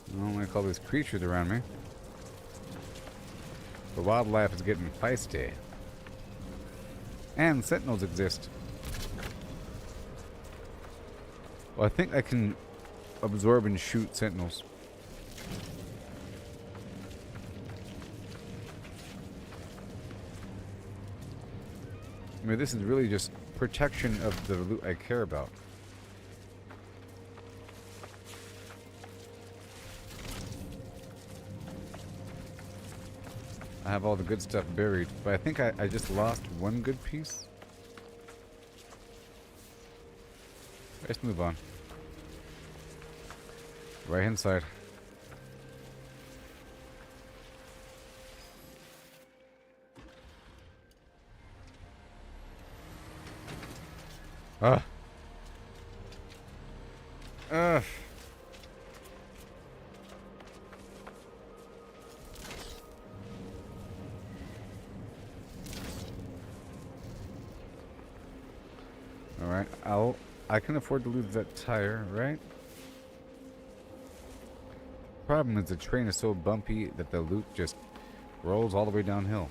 I don't like all these creatures around me. The wildlife is getting feisty. And sentinels exist. Well, I think I can absorb and shoot sentinels. I mean, this is really just protection of the loot I care about. I have all the good stuff buried, but I think I just lost one good piece. Let's move on. Right hand side. Ah. Ugh. Alright, I can afford to lose that tire, right? Problem is the train is so bumpy that the loot just rolls all the way downhill.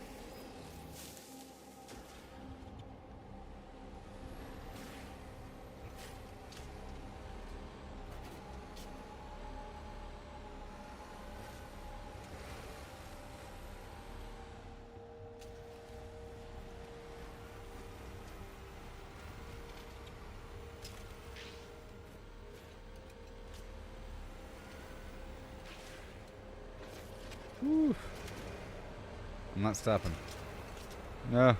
Whew. I'm not stopping. No.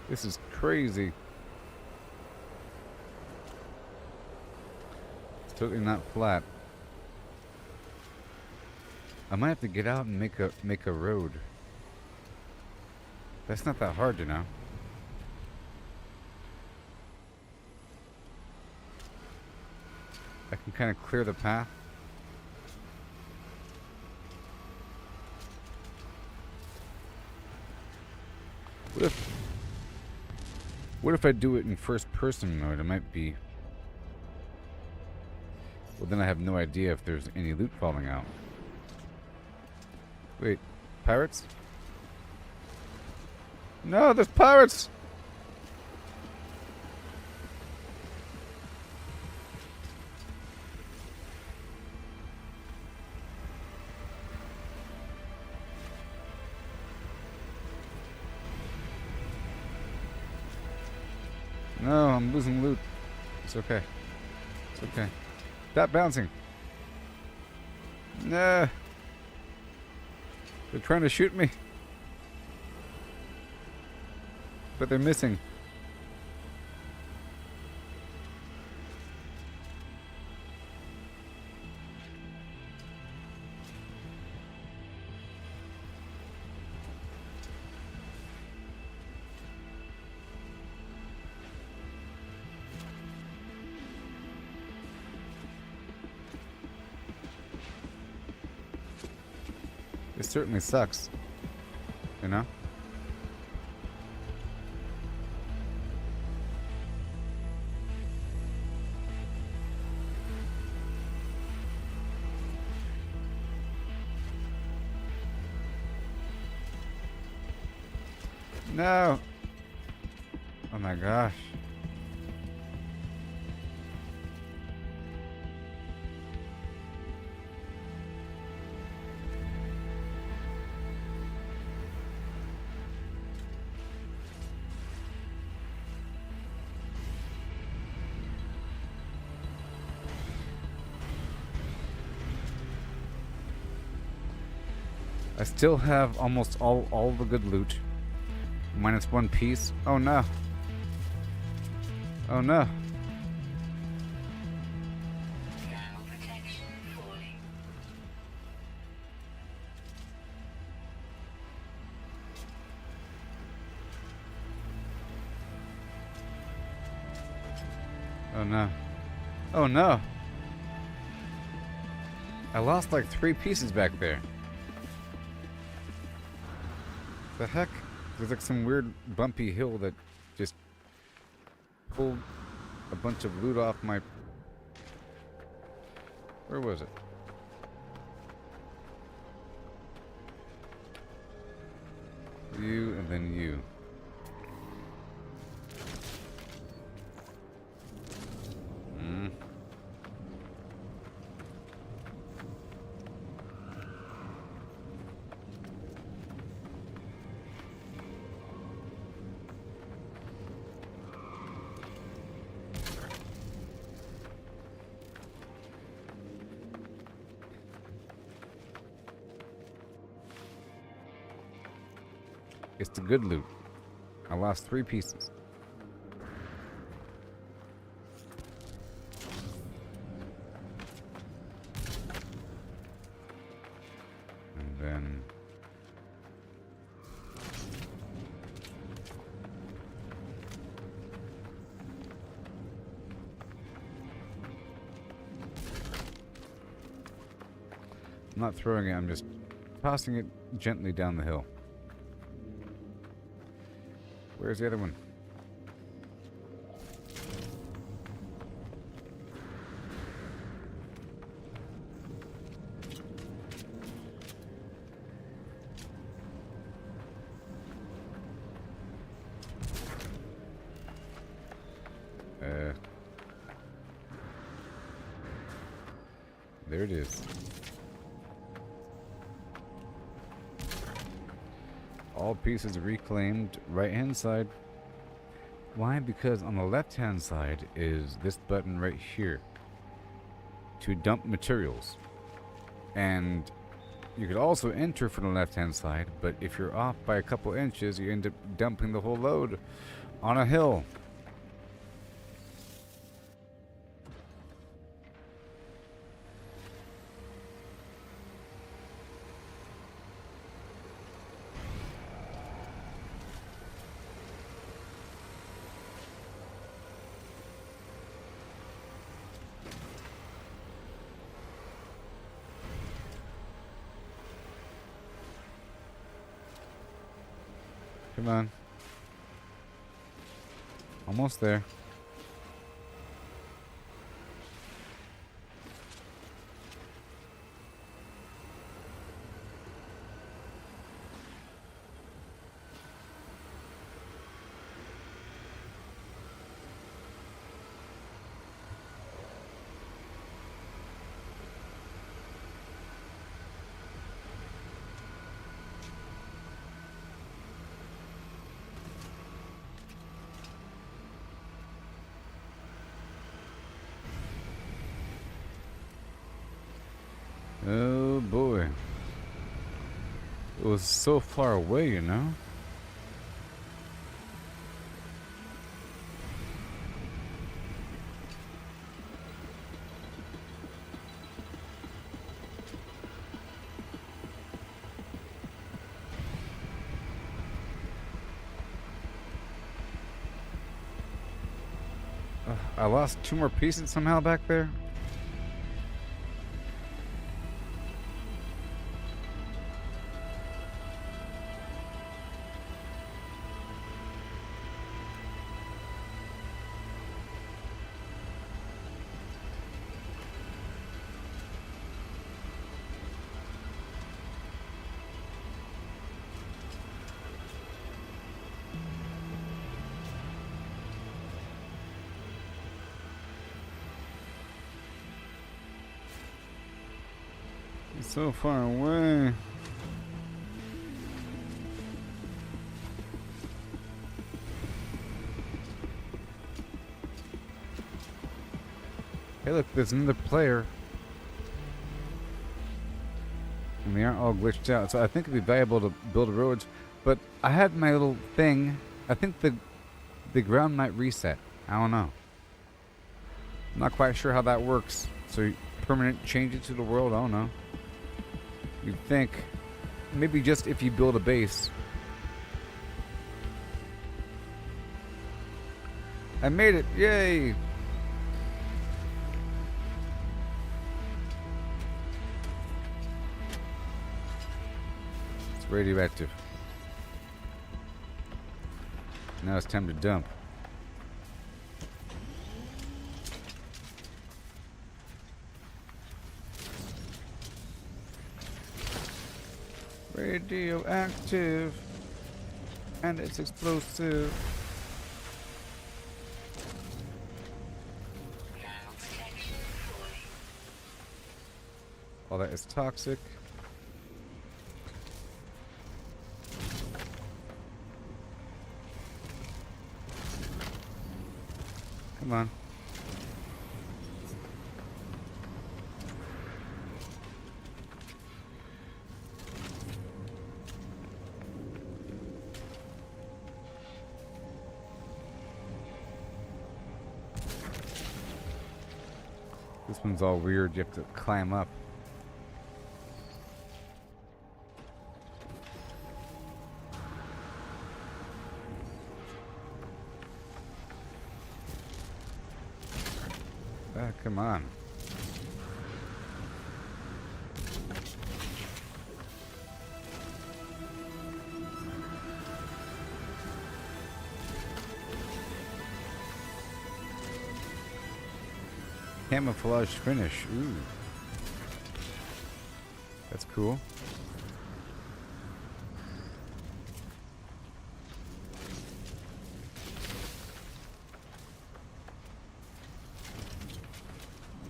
This is crazy. It's totally not flat. I might have to get out and make a road. That's not that hard, you know. I can kind of clear the path. What if I do it in first person mode? It might be... Well, then I have no idea if there's any loot falling out. Wait, pirates? No, there's pirates! No, I'm losing loot. It's okay. It's okay. Stop bouncing. Nah. They're trying to shoot me. But they're missing. It certainly sucks. You know? No! Oh my gosh. I still have almost all the good loot. Minus one piece. Oh no. Oh no. Thermal protection falling. Oh no. Oh no. I lost like 3 pieces back there. The heck? There's like some weird bumpy hill that just pulled a bunch of loot off my... Where was it? You and then you. It's the good loot. I lost 3 pieces. not throwing it, I'm just tossing it gently down the hill. Where's the other one? There it is. All pieces reclaimed. Right hand side. Why? Because on the left hand side is this button right here to dump materials. And you could also enter from the left hand side, but if you're off by a couple inches, you end up dumping the whole load on a hill. Come on. Almost there. Oh boy. It was so far away, you know? I lost 2 more pieces somehow back there. It's so far away. Hey look, there's another player. And they aren't all glitched out, so I think it'd be valuable to build roads. But I had my little thing. I think the ground might reset. I don't know. I'm not quite sure how that works. So permanent changes to the world, I don't know. You'd think maybe just if you build a base. I made it! Yay! It's radioactive. Now it's time to dump. Radioactive, and it's explosive. All that is toxic. Come on. This one's all weird. You have to climb up. Ah, come on. Camouflage finish. Ooh. That's cool.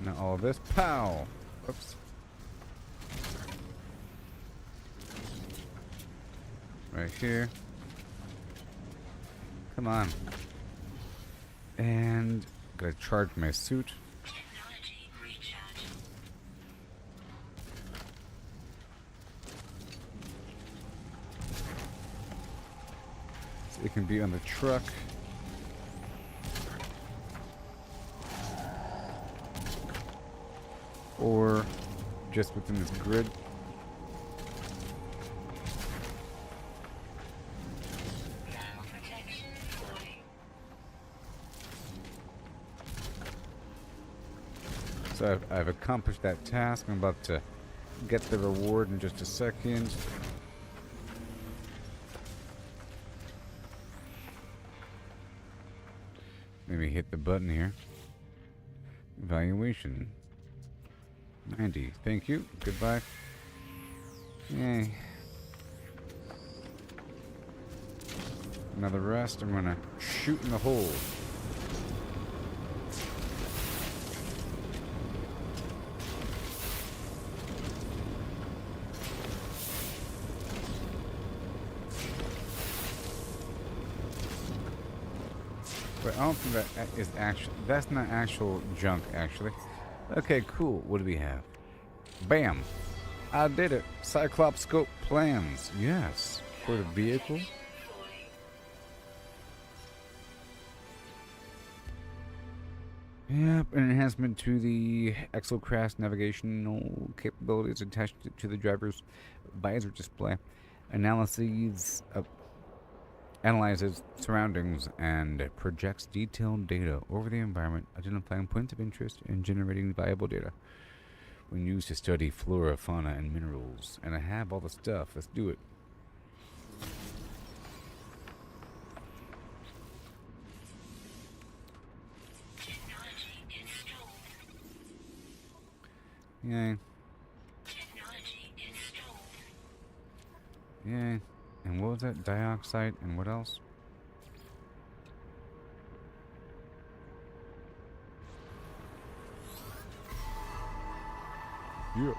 Now all this. Pow! Oops. Right here. Come on. And gotta charge my suit. Technology recharge. So it can be on the truck. Or just within this grid. Now protection falling. So I've accomplished that task. I'm about to get the reward in just a second. Maybe hit the button here. Evaluation. 90. Thank you. Goodbye. Yay. Another rest. I'm gonna shoot in the hole. But I don't think that is actual. That's not actual junk, actually. Okay, cool. What do we have? Bam! I did it. Cyclops scope plans. Yes. For the vehicle. Falling. Yep, an enhancement to the exocraft navigational capabilities attached to the driver's visor display. Analyzes surroundings and projects detailed data over the environment, identifying points of interest and generating valuable data when used to study flora, fauna, and minerals. And I have all the stuff. Let's do it. Technology installed. Yay. Technology installed. Yay. And what was that? Dioxide and what else? Yeah.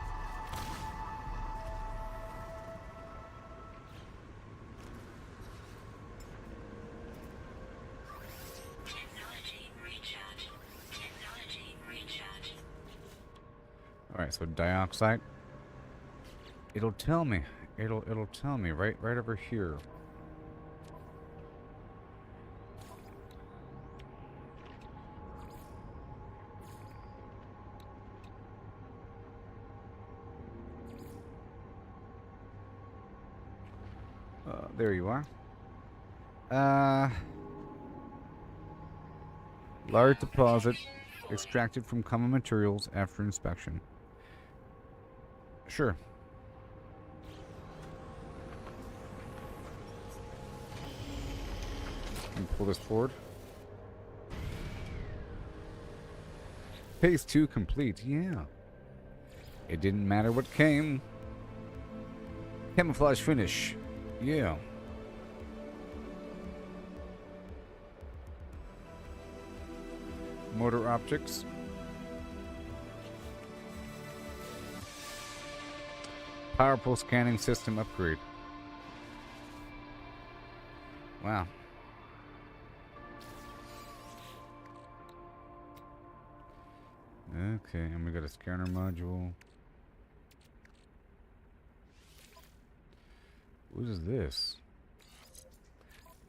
Technology recharge. Technology recharge. Alright, so dioxide. It'll tell me. It'll tell me right over here. There you are. Large deposit extracted from common materials after inspection. Sure. And pull this forward. Phase 2 complete. Yeah. It didn't matter what came. Camouflage finish. Yeah. Motor optics. Powerful scanning system upgrade. Wow. Okay, and we got a scanner module. What is this?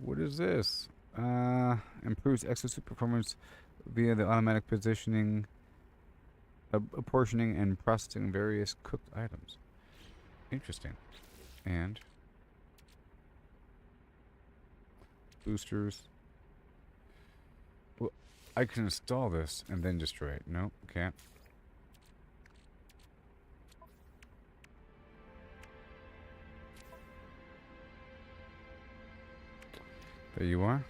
What is this? Improves exosuit performance via the automatic positioning, apportioning, and processing various cooked items. Interesting. And boosters. Well, I can install this and then destroy it. Nope, can't. There you are.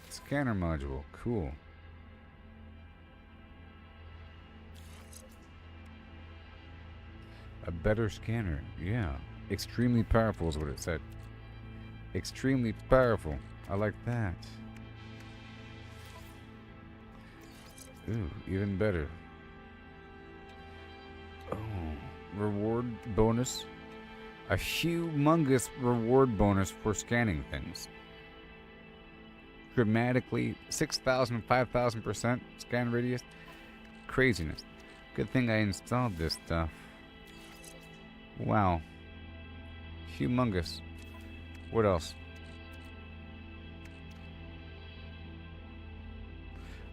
Scanner module. Cool. A better scanner. Yeah. Extremely powerful is what it said. Extremely powerful. I like that. Ooh, even better. Oh, reward bonus. A humongous reward bonus for scanning things. Dramatically 6,000, 5,000% scan radius. Craziness. Good thing I installed this stuff. Wow. Humongous. What else?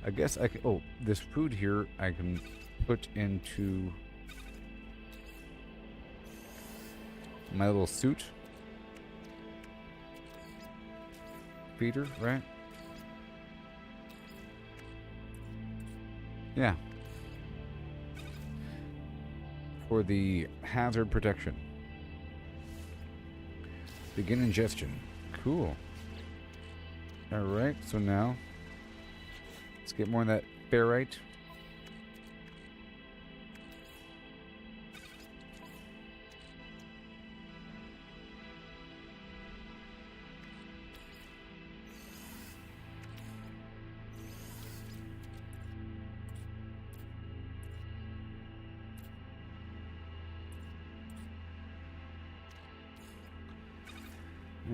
I guess I can. Oh, this food here I can put into my little suit. Feeder, right? Yeah. For the hazard protection. Begin ingestion. Cool. Alright, so now let's get more of that ferrite.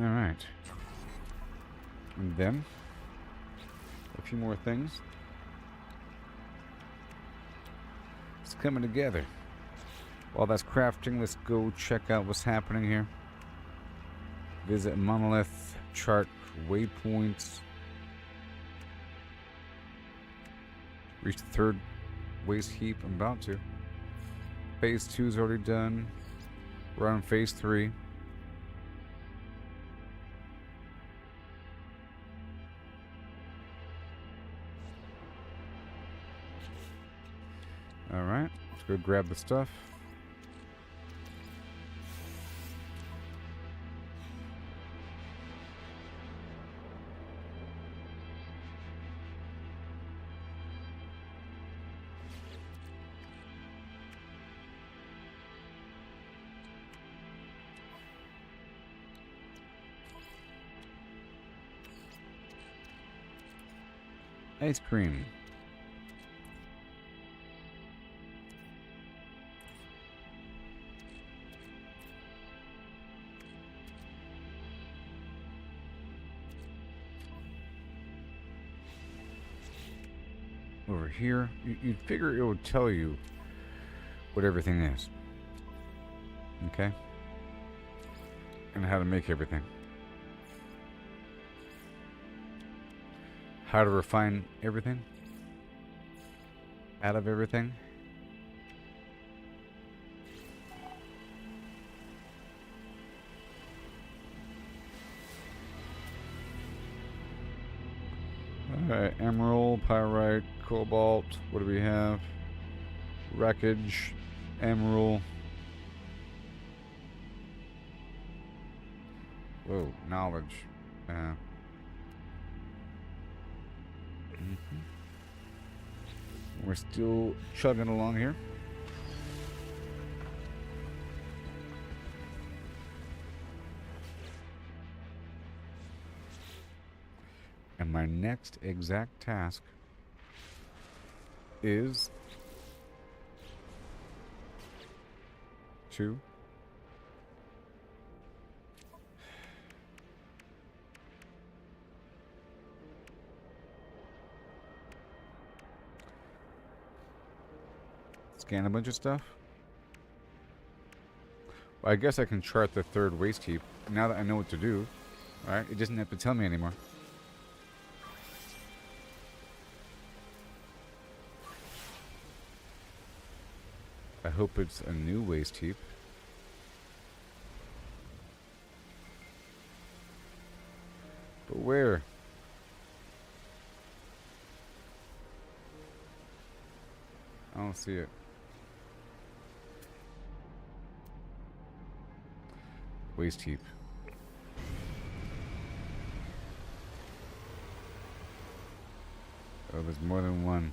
Alright. And then a few more things. It's coming together. While that's crafting, let's go check out what's happening here. Visit monolith, chart waypoints. Reach the third waste heap. I'm about to. Phase 2 is already done. We're on phase 3. Alright, let's go grab the stuff. Ice cream. Over here, you'd figure it would tell you what everything is. Okay? And how to make everything. How to refine everything. Out of everything. Alright, emerald, pyrite, cobalt. What do we have? Wreckage, emerald. Whoa, knowledge. We're still chugging along here. And my next exact task is to scan a bunch of stuff. Well, I guess I can chart the third waste heap now that I know what to do. Alright, it doesn't have to tell me anymore. I hope it's a new waste heap. But where? I don't see it. Waste heap. Oh, there's more than one.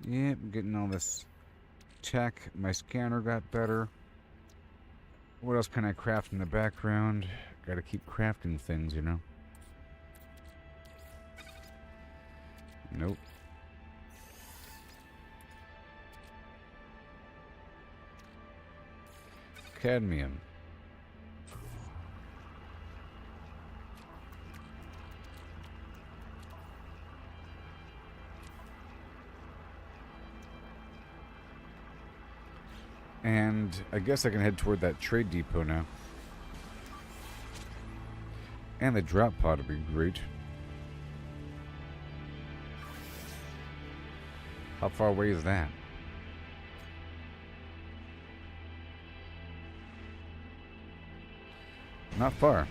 Yep, getting all this tech. My scanner got better. What else can I craft in the background? Gotta keep crafting things, you know. Nope. Cadmium. And I guess I can head toward that trade depot now. And the drop pod would be great. How far away is that? Not far.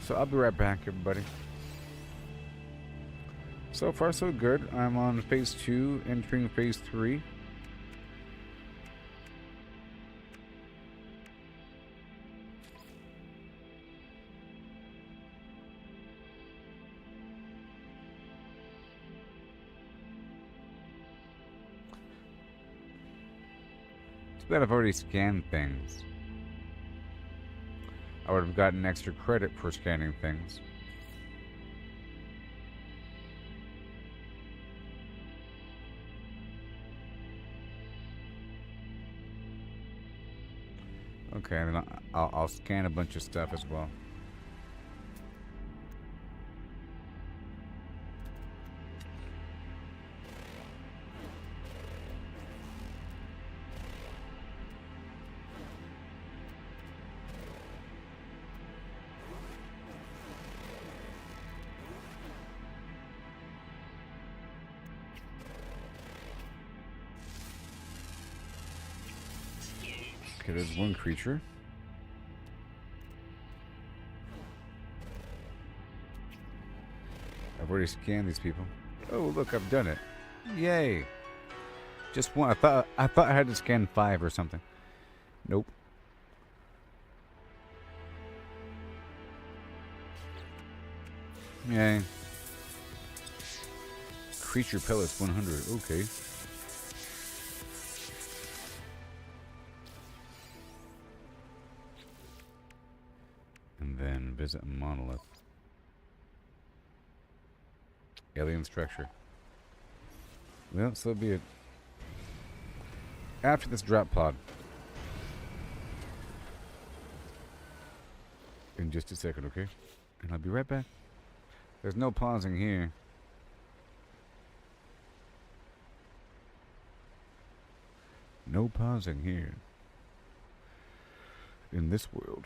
So I'll be right back, everybody. So far, so good. I'm on phase 2, entering phase 3. Too bad I've already scanned things. I would have gotten extra credit for scanning things. Okay, then I'll scan a bunch of stuff as well. Okay, there's one creature. I've already scanned these people. Oh, look, I've done it. Yay. Just one. I thought I had to scan 5 or something. Nope. Yay. Creature pellets 100. Okay. And then visit monolith. Alien structure. Well, so be it. After this drop pod. In just a second, okay? And I'll be right back. There's no pausing here. No pausing here. In this world.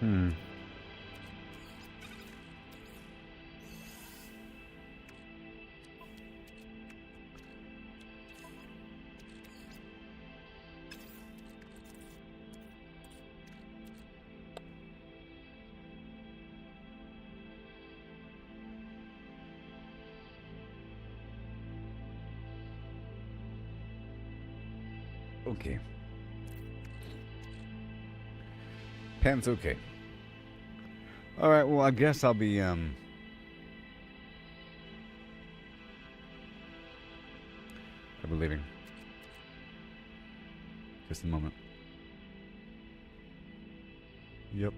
Hmm. Okay. Pen's okay. Alright, well, I guess I'll be, I'll be leaving. Just a moment. Yep.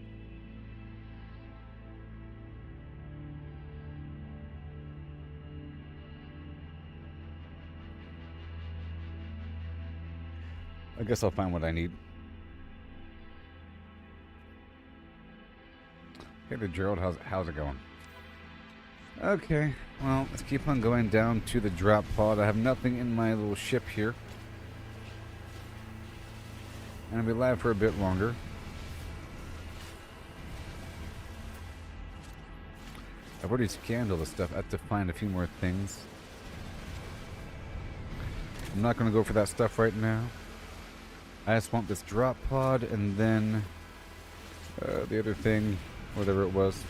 I guess I'll find what I need. Hey there, Gerald. How's it going? Okay, well, let's keep on going down to the drop pod. I have nothing in my little ship here. And I'll be live for a bit longer. I've already scanned all the stuff. I have to find a few more things. I'm not going to go for that stuff right now. I just want this drop pod and then the other thing, whatever it was.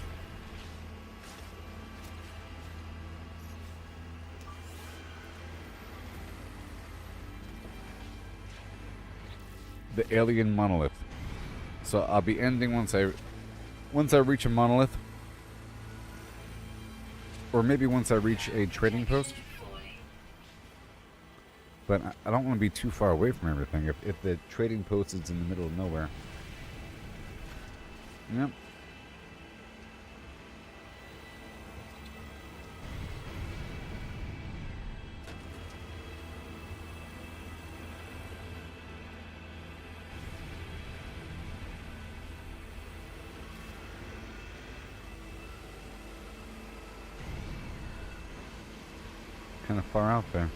The alien monolith. So I'll be ending once I reach a monolith, or maybe once I reach a trading post. But I don't want to be too far away from everything. If the trading post is in the middle of nowhere. Yep. Kind of far out there.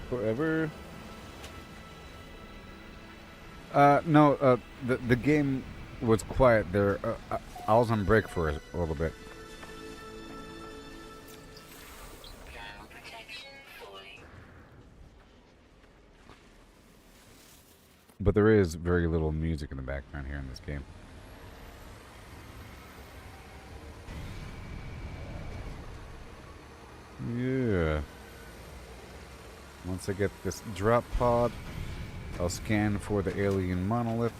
Forever. No, the game was quiet there. I was on break for a little bit. But there is very little music in the background here in this game. Yeah. Once I get this drop pod, I'll scan for the alien monolith.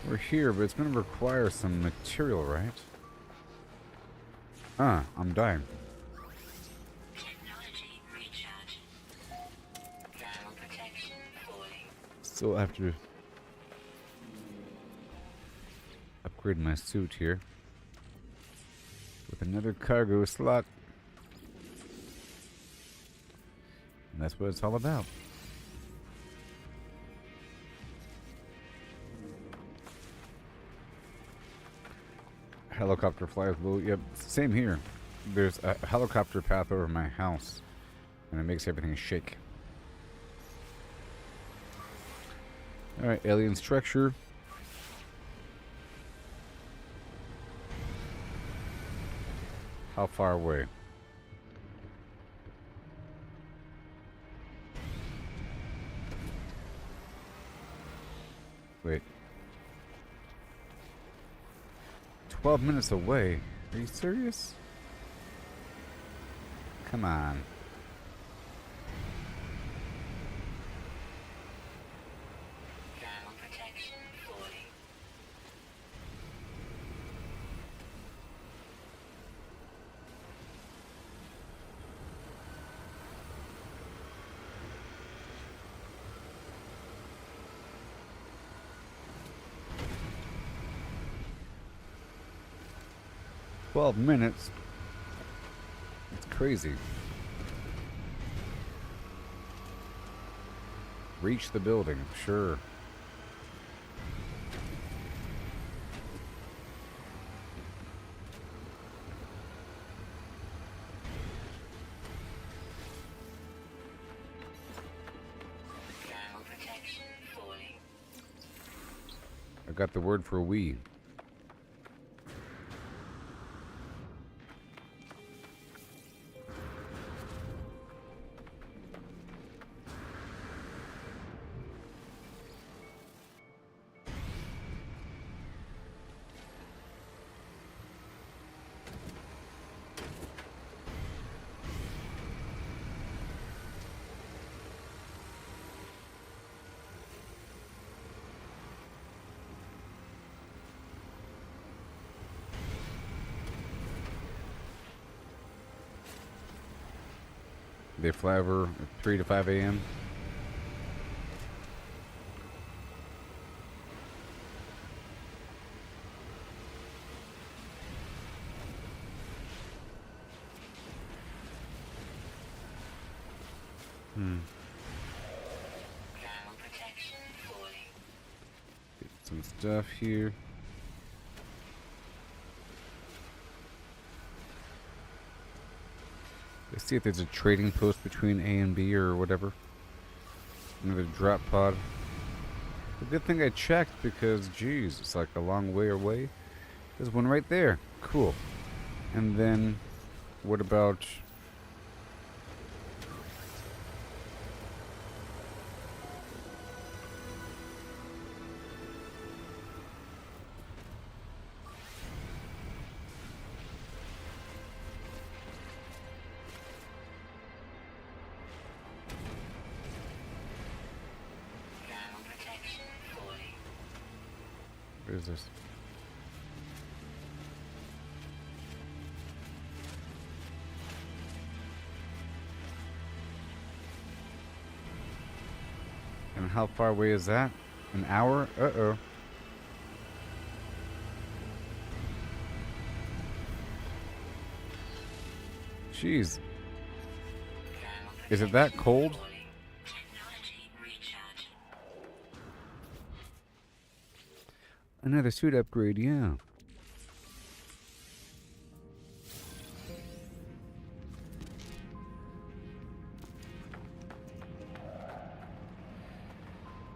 We're here, but it's going to require some material, right? Ah, I'm dying. Technology recharge. Thermal protection falling. Still have to upgrade my suit here with another cargo slot. And that's what it's all about. Helicopter flies low. Yep, same here. There's a helicopter path over my house, and it makes everything shake. Alright, alien structure. How far away? Wait. 12 minutes away? Are you serious? Come on. Thermal protection falling. 12 minutes. It's crazy. Reach the building, sure. Thermal protection falling. I got the word for we. They fly over 3 to 5 a.m. Thermal protection falling. Get some stuff here. Let's see if there's a trading post between A and B or whatever. Another drop pod. A good thing I checked because, geez, it's like a long way away. There's one right there. Cool. And then, what about... Thermal protection falling. What is this? And how far away is that? An hour? Uh-oh. Jeez. Thermal Is it that cold? falling. Technology recharging. Another suit upgrade, yeah.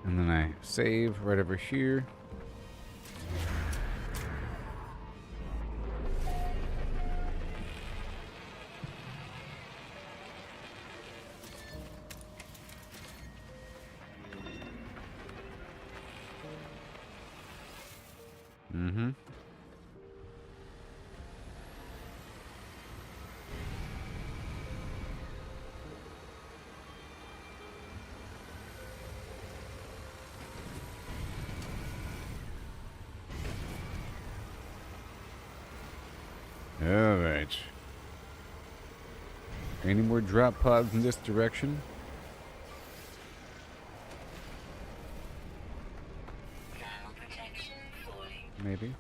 And then I save right over here. Mm-hmm. All right. Any more drop pods in this direction? Thermal protection falling. Maybe.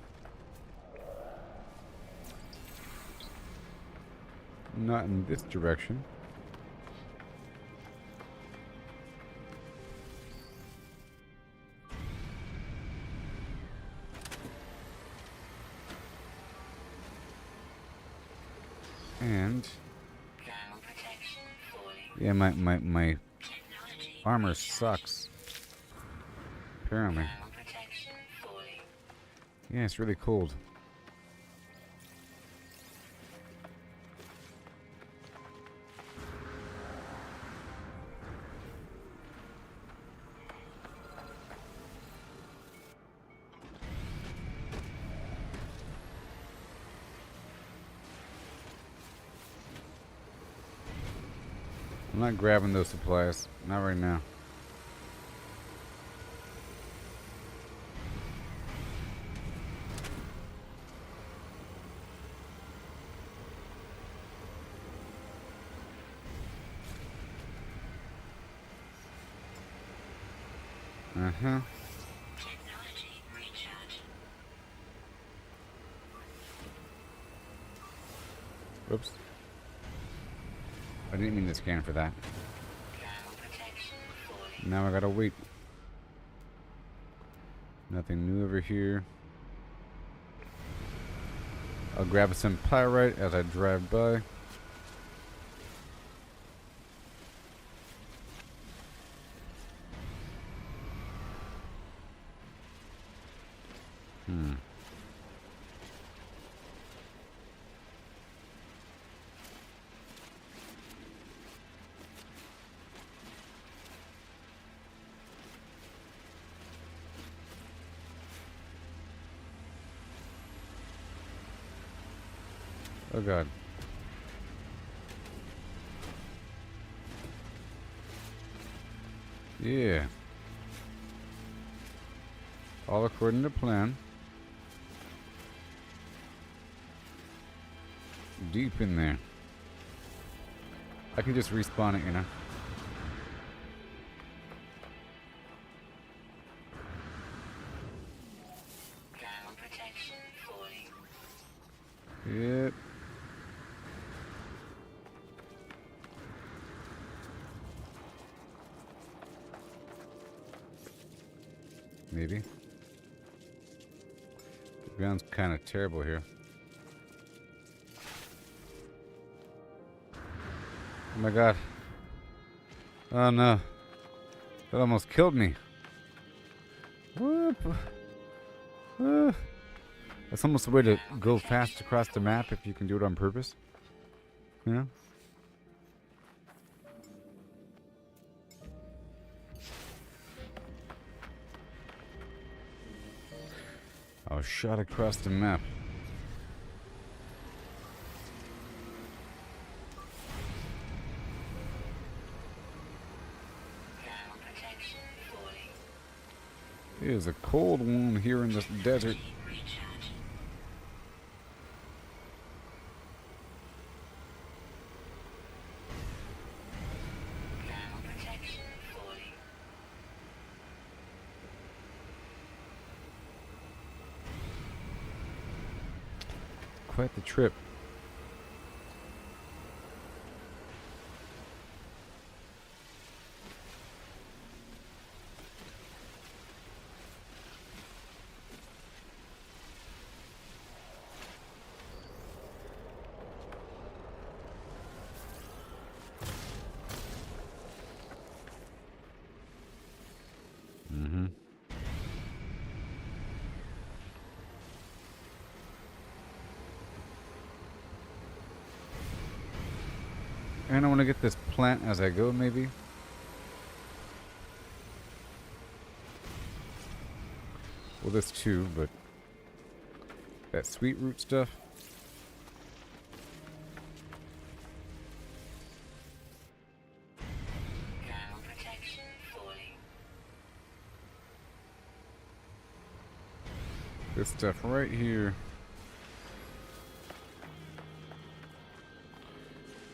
Not in this direction. And Thermal protection falling. yeah, my Technology armor recharging. sucks. Apparently. Thermal protection falling. Yeah, it's really cold. I'm not grabbing those supplies. Not right now. Uh-huh. Technology recharging. Whoops. I didn't mean to scan for that. Thermal protection falling. Now I gotta wait. Nothing new over here. I'll grab some pyrite as I drive by. Oh god. Yeah. All according to plan. Deep in there. I can just respawn it, you know. Thermal protection falling. Yep. Maybe. The ground's kind of terrible here. Oh my god. Oh no. That almost killed me. Whoop. That's almost the way to go fast across the map if you can do it on purpose. You know? I was shot across the map. Thermal protection falling. It is a cold one here in this desert. Recharge. Thermal protection falling. Quite the trip. And I want to get this plant as I go, maybe. Well, this too, but that sweet root stuff. Thermal protection falling. This stuff right here.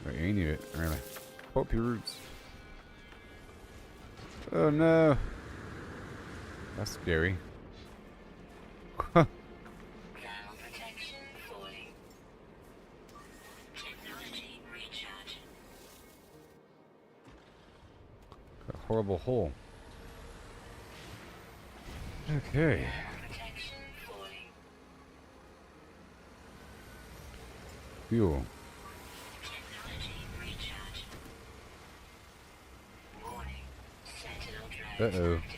I need it, really. Poppy roots. Oh no. That's scary. Thermal protection falling. Technology recharge. A horrible hole. Okay. Thermal protection falling. Fuel. Technology recharge. Warning. Sentinel drones Uh-oh. activated.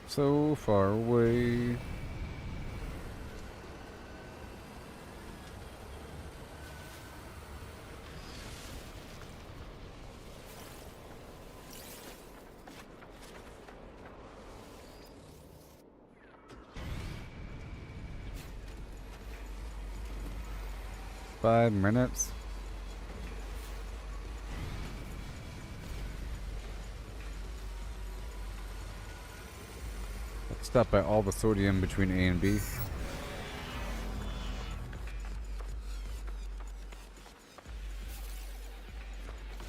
So far away. Five minutes. Let's stop by all the sodium between A and B.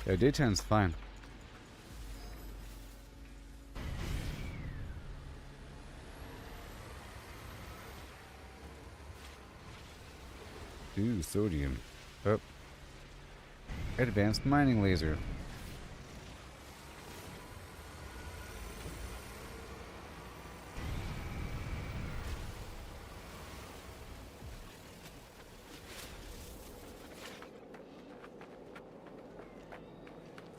Yeah, daytime's fine. Ooh, sodium. Oh. Advanced mining laser.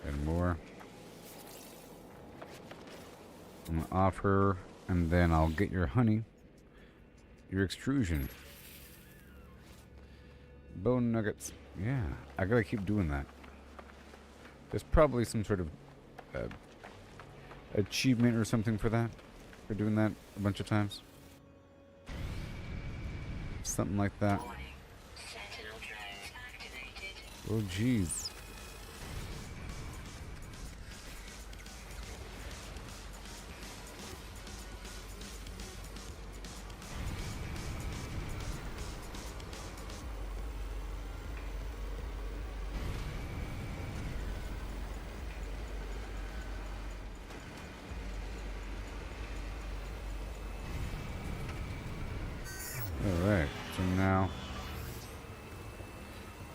And more. I'm gonna offer, and then I'll get your honey. Your extrusion. Bone nuggets. Yeah, I gotta keep doing that. There's probably some sort of achievement or something for that. For doing that a bunch of times. Something like that. Warning. Sentinel drones activated. Oh, jeez. Alright, so now...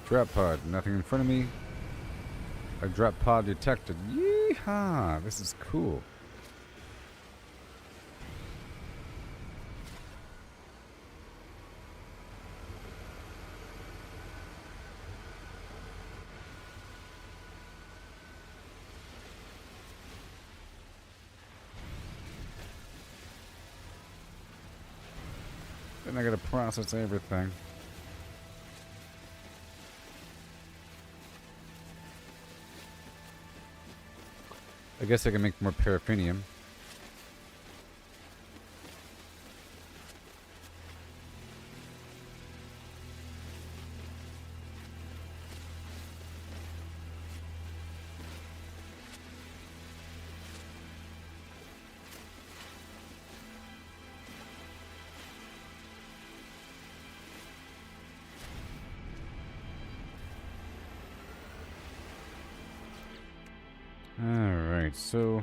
Drop pod, nothing in front of me. A drop pod detected. Yeehaw! This is cool. Then I gotta process everything. I guess I can make more paraffinium. Alright, so...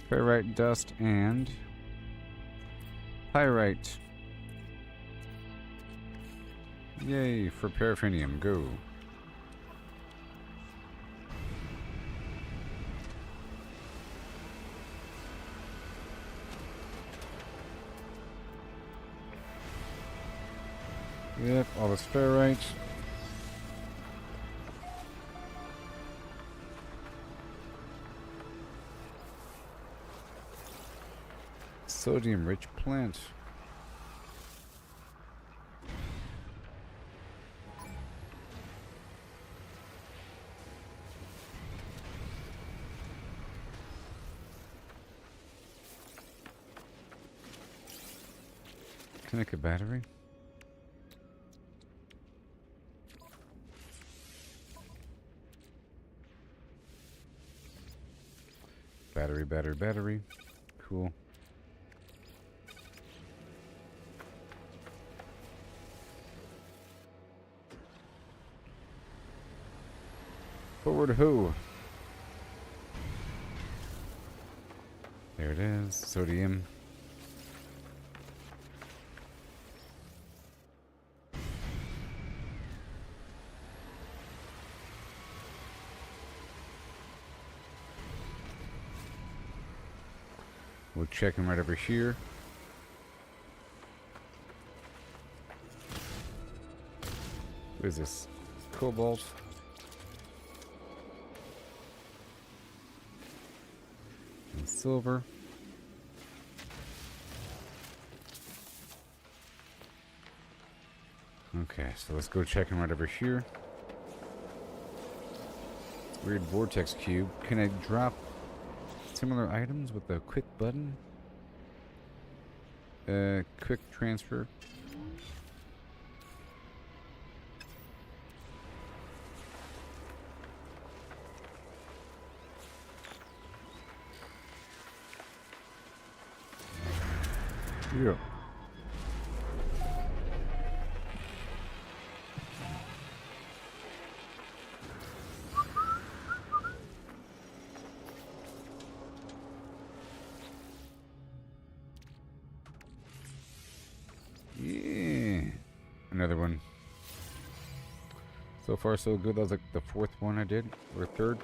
ferrite dust and... pyrite. Yay, for paraffinium, go. Yep, all this ferrite. Sodium-rich plant. Can I make a battery? Battery, battery, battery. Cool. Forward ho! There it is. Sodium. We'll check him right over here. What is this? Cobalt. And silver. Okay, so let's go check him right over here. Weird vortex cube. Can I drop similar items with a quick button? Quick transfer. Yeah. Yeah. Another one. So far, so good. That was like the fourth one I did, or third.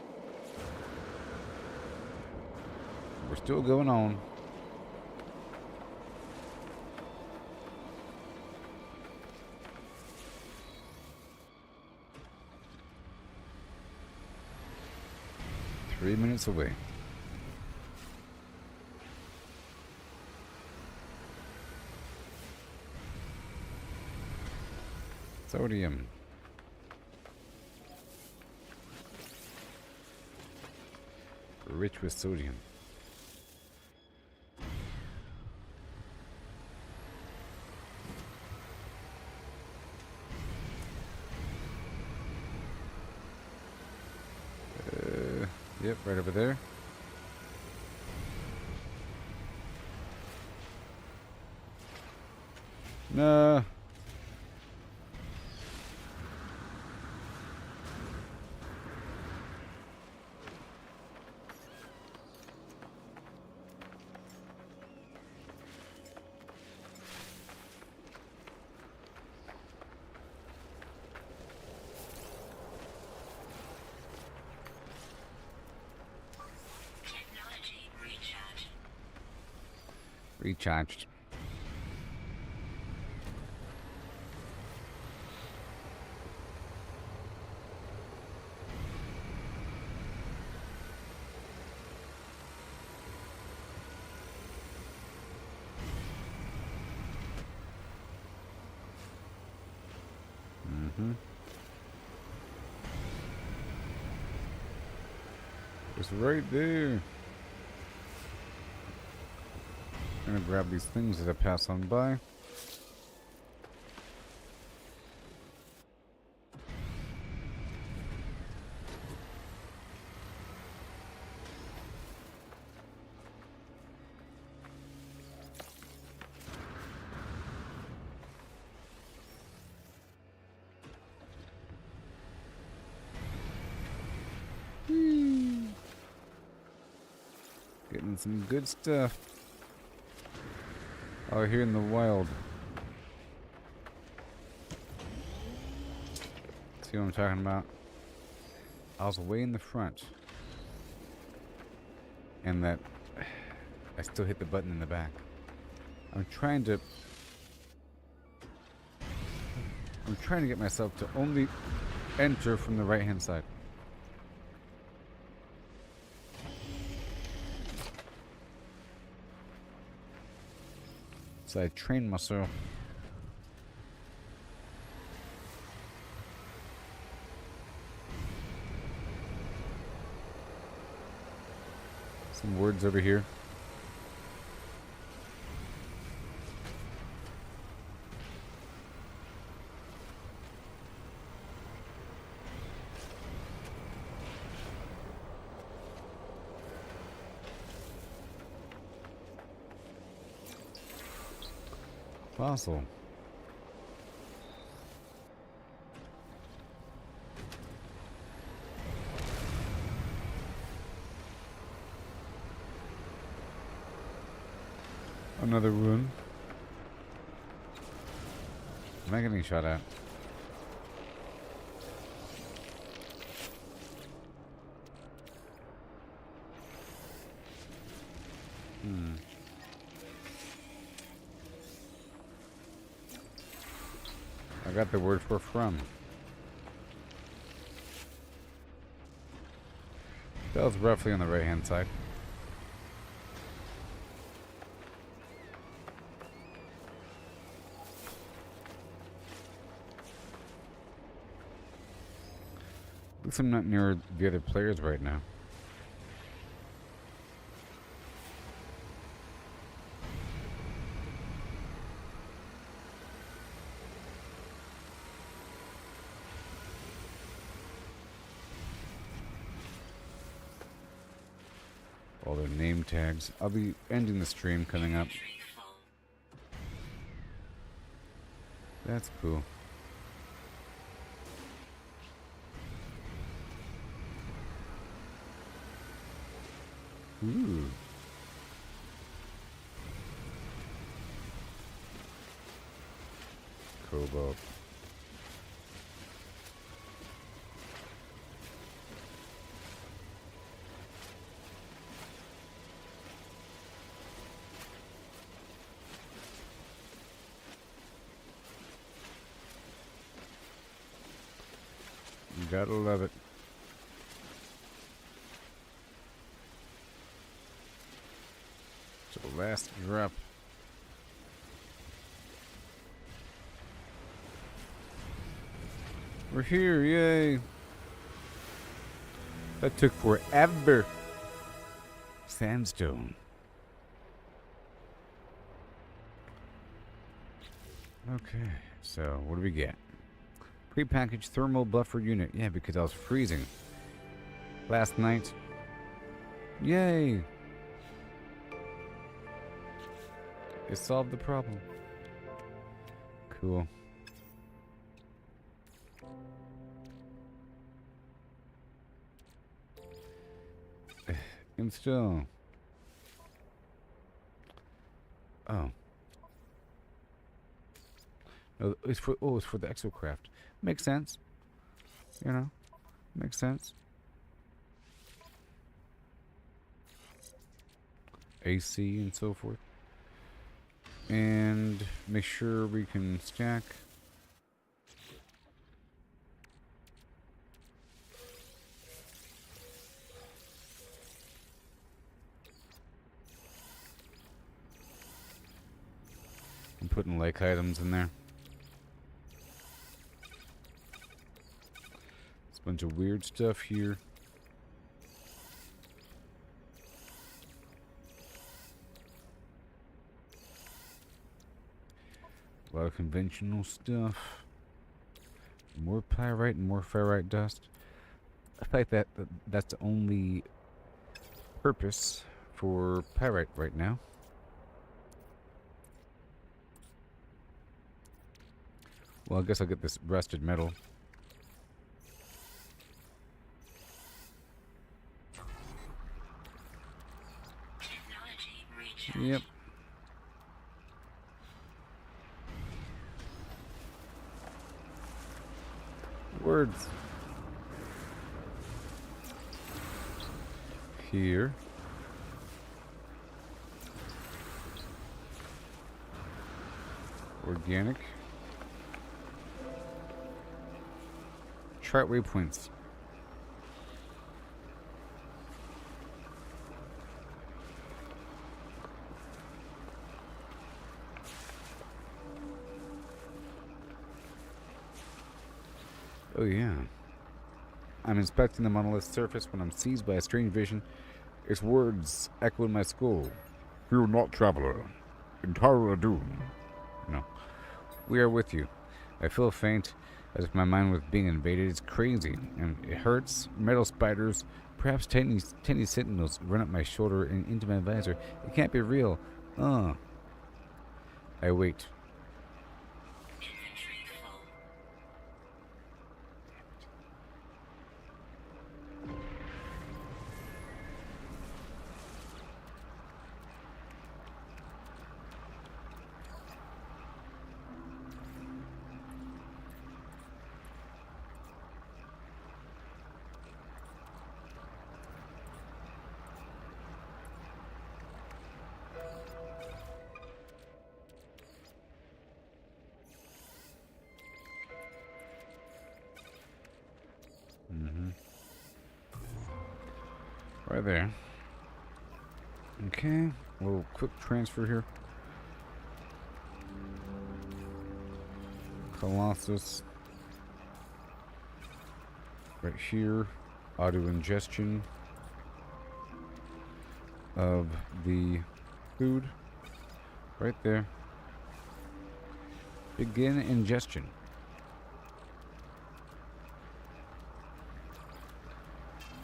We're still going on. .3 minutes away. Sodium. Rich with sodium. Yep, right over there. No. Technology recharge. Recharged. Mm-hmm. It's right there. I'm gonna grab these things as I pass on by. Getting some good stuff out here in the wild. See what I'm talking about? I was way in the front. And that I still hit the button in the back. I'm trying to get myself to only enter from the right hand side. So I trained myself. Some words over here. Fossil. Another rune. Am I getting shot at? I got the word for from. That was roughly on the right hand side. At least I'm not near the other players right now. All their name tags. I'll be ending the stream coming up. Inventory full. That's cool. Ooh. Cobalt. You gotta love it. So last drop. We're here, yay! That took forever. Sandstone. Okay, so what do we get? Pre-packaged thermal buffer unit. Yeah, because I was freezing last night. Yay! It solved the problem. Cool. Install. Oh. No, it's for the exocraft. Makes sense. You know, makes sense. AC and so forth. And make sure we can stack. I'm putting like items in there. There's a bunch of weird stuff here. A lot of conventional stuff. More pyrite and more ferrite dust. I feel like that's the only purpose for pyrite right now. Well, I guess I'll get this rusted metal. Technology recharge. Yep. Words. Here. Organic. Chart waypoints. Oh yeah. I'm inspecting the monolith's surface when I'm seized by a strange vision. Its words echo in my skull. Fear not, traveler. Entire doom. No. We are with you. I feel faint, as if my mind was being invaded. It's crazy, and it hurts. Metal spiders, perhaps tiny sentinels, run up my shoulder and into my visor. It can't be real. I wait. Inventory full. Right there. Okay. A little quick transfer here. Colossus. Right here. Auto ingestion of the food. Right there. Begin ingestion.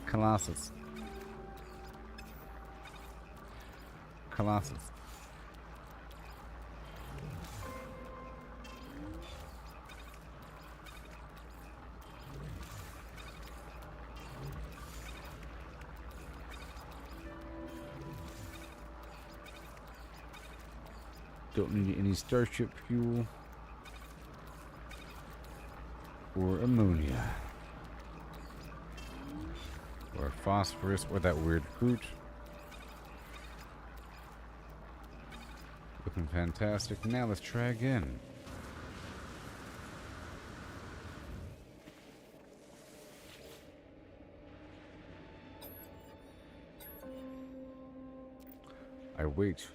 Colossus. Colossus. Don't need any starship fuel. Or ammonia. Or phosphorus, or that weird fruit. Looking fantastic. Now let's try again. I wait.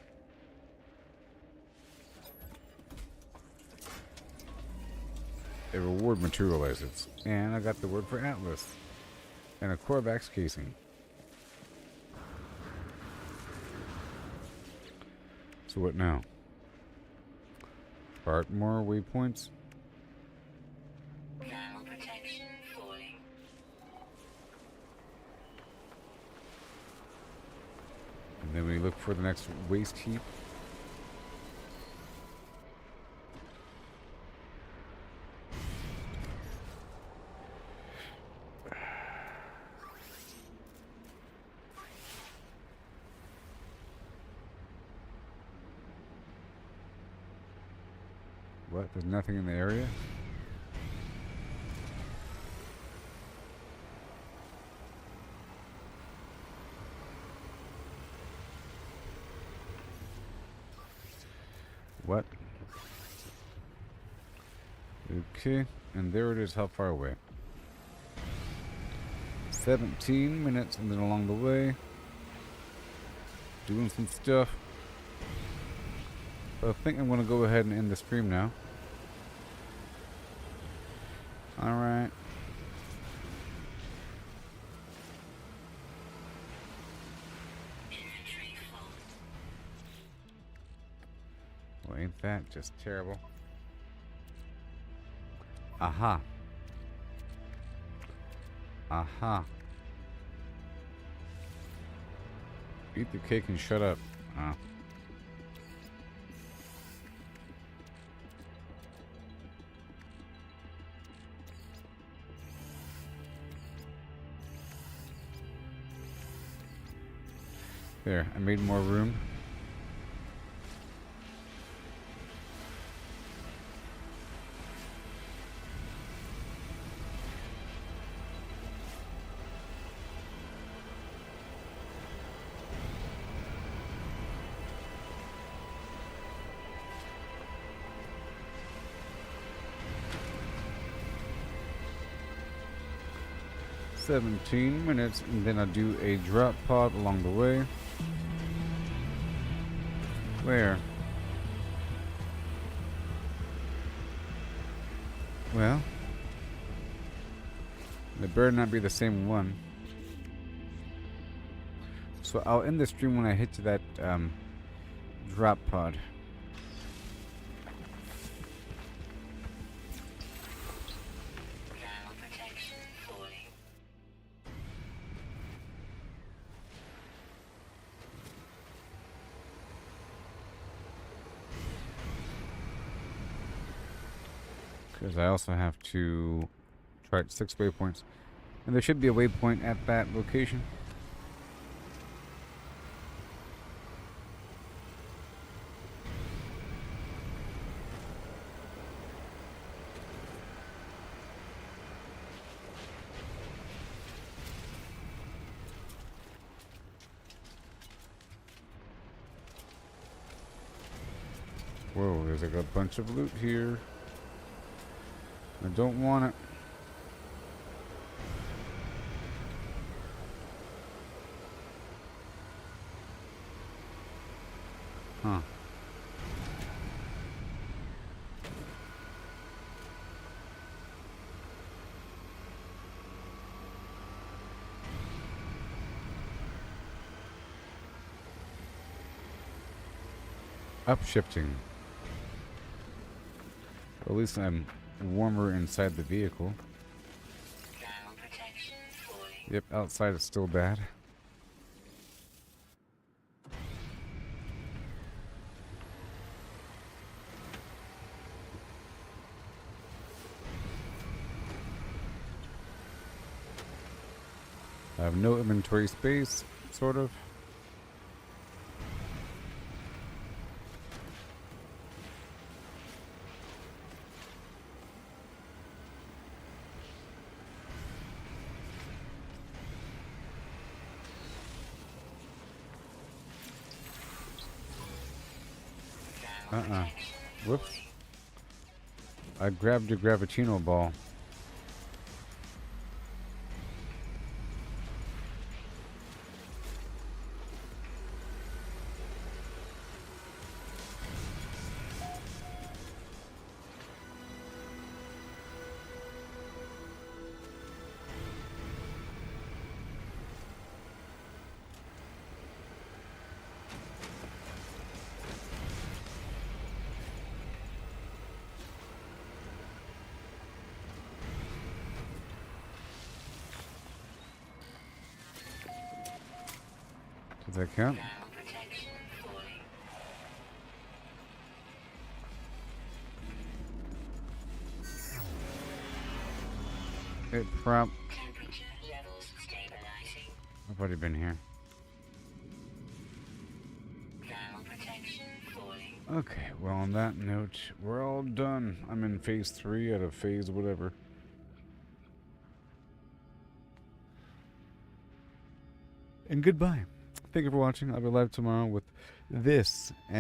A reward materializes. And I got the word for Atlas. And a Korvax casing. So what now? Start more waypoints. Thermal protection falling. And then we look for the next waste heap. What? There's nothing in the area? What? Okay, and there it is. How far away? 17 minutes, and then along the way, doing some stuff. I think I'm gonna go ahead and end the stream now. Alright. Inventory full. Well, ain't that just terrible? Aha. Aha. Eat the cake and shut up. Ah. There, I made more room. "17 minutes, and then I'll do a drop pod along the way." Where? Well, it better not be the same one. So I'll end the stream when I hit to that drop pod. Thermal protection falling. Because I also have to chart 6 waypoints. And there should be a waypoint at that location. Whoa, there's like a bunch of loot here. I don't want it. Huh. Upshifting. At least I'm warmer inside the vehicle. Thermal protection falling. Yep, outside it's still bad. I have no inventory space, sort of. Whoops. I grabbed your gravitino ball. Does that count? Ground protection falling. It prop. Temperature levels stabilizing. I've already been here. Ground protection falling. Okay, well, on that note, we're all done. I'm in phase 3 out of phase whatever. And goodbye. Thank you for watching. I'll be live tomorrow with this and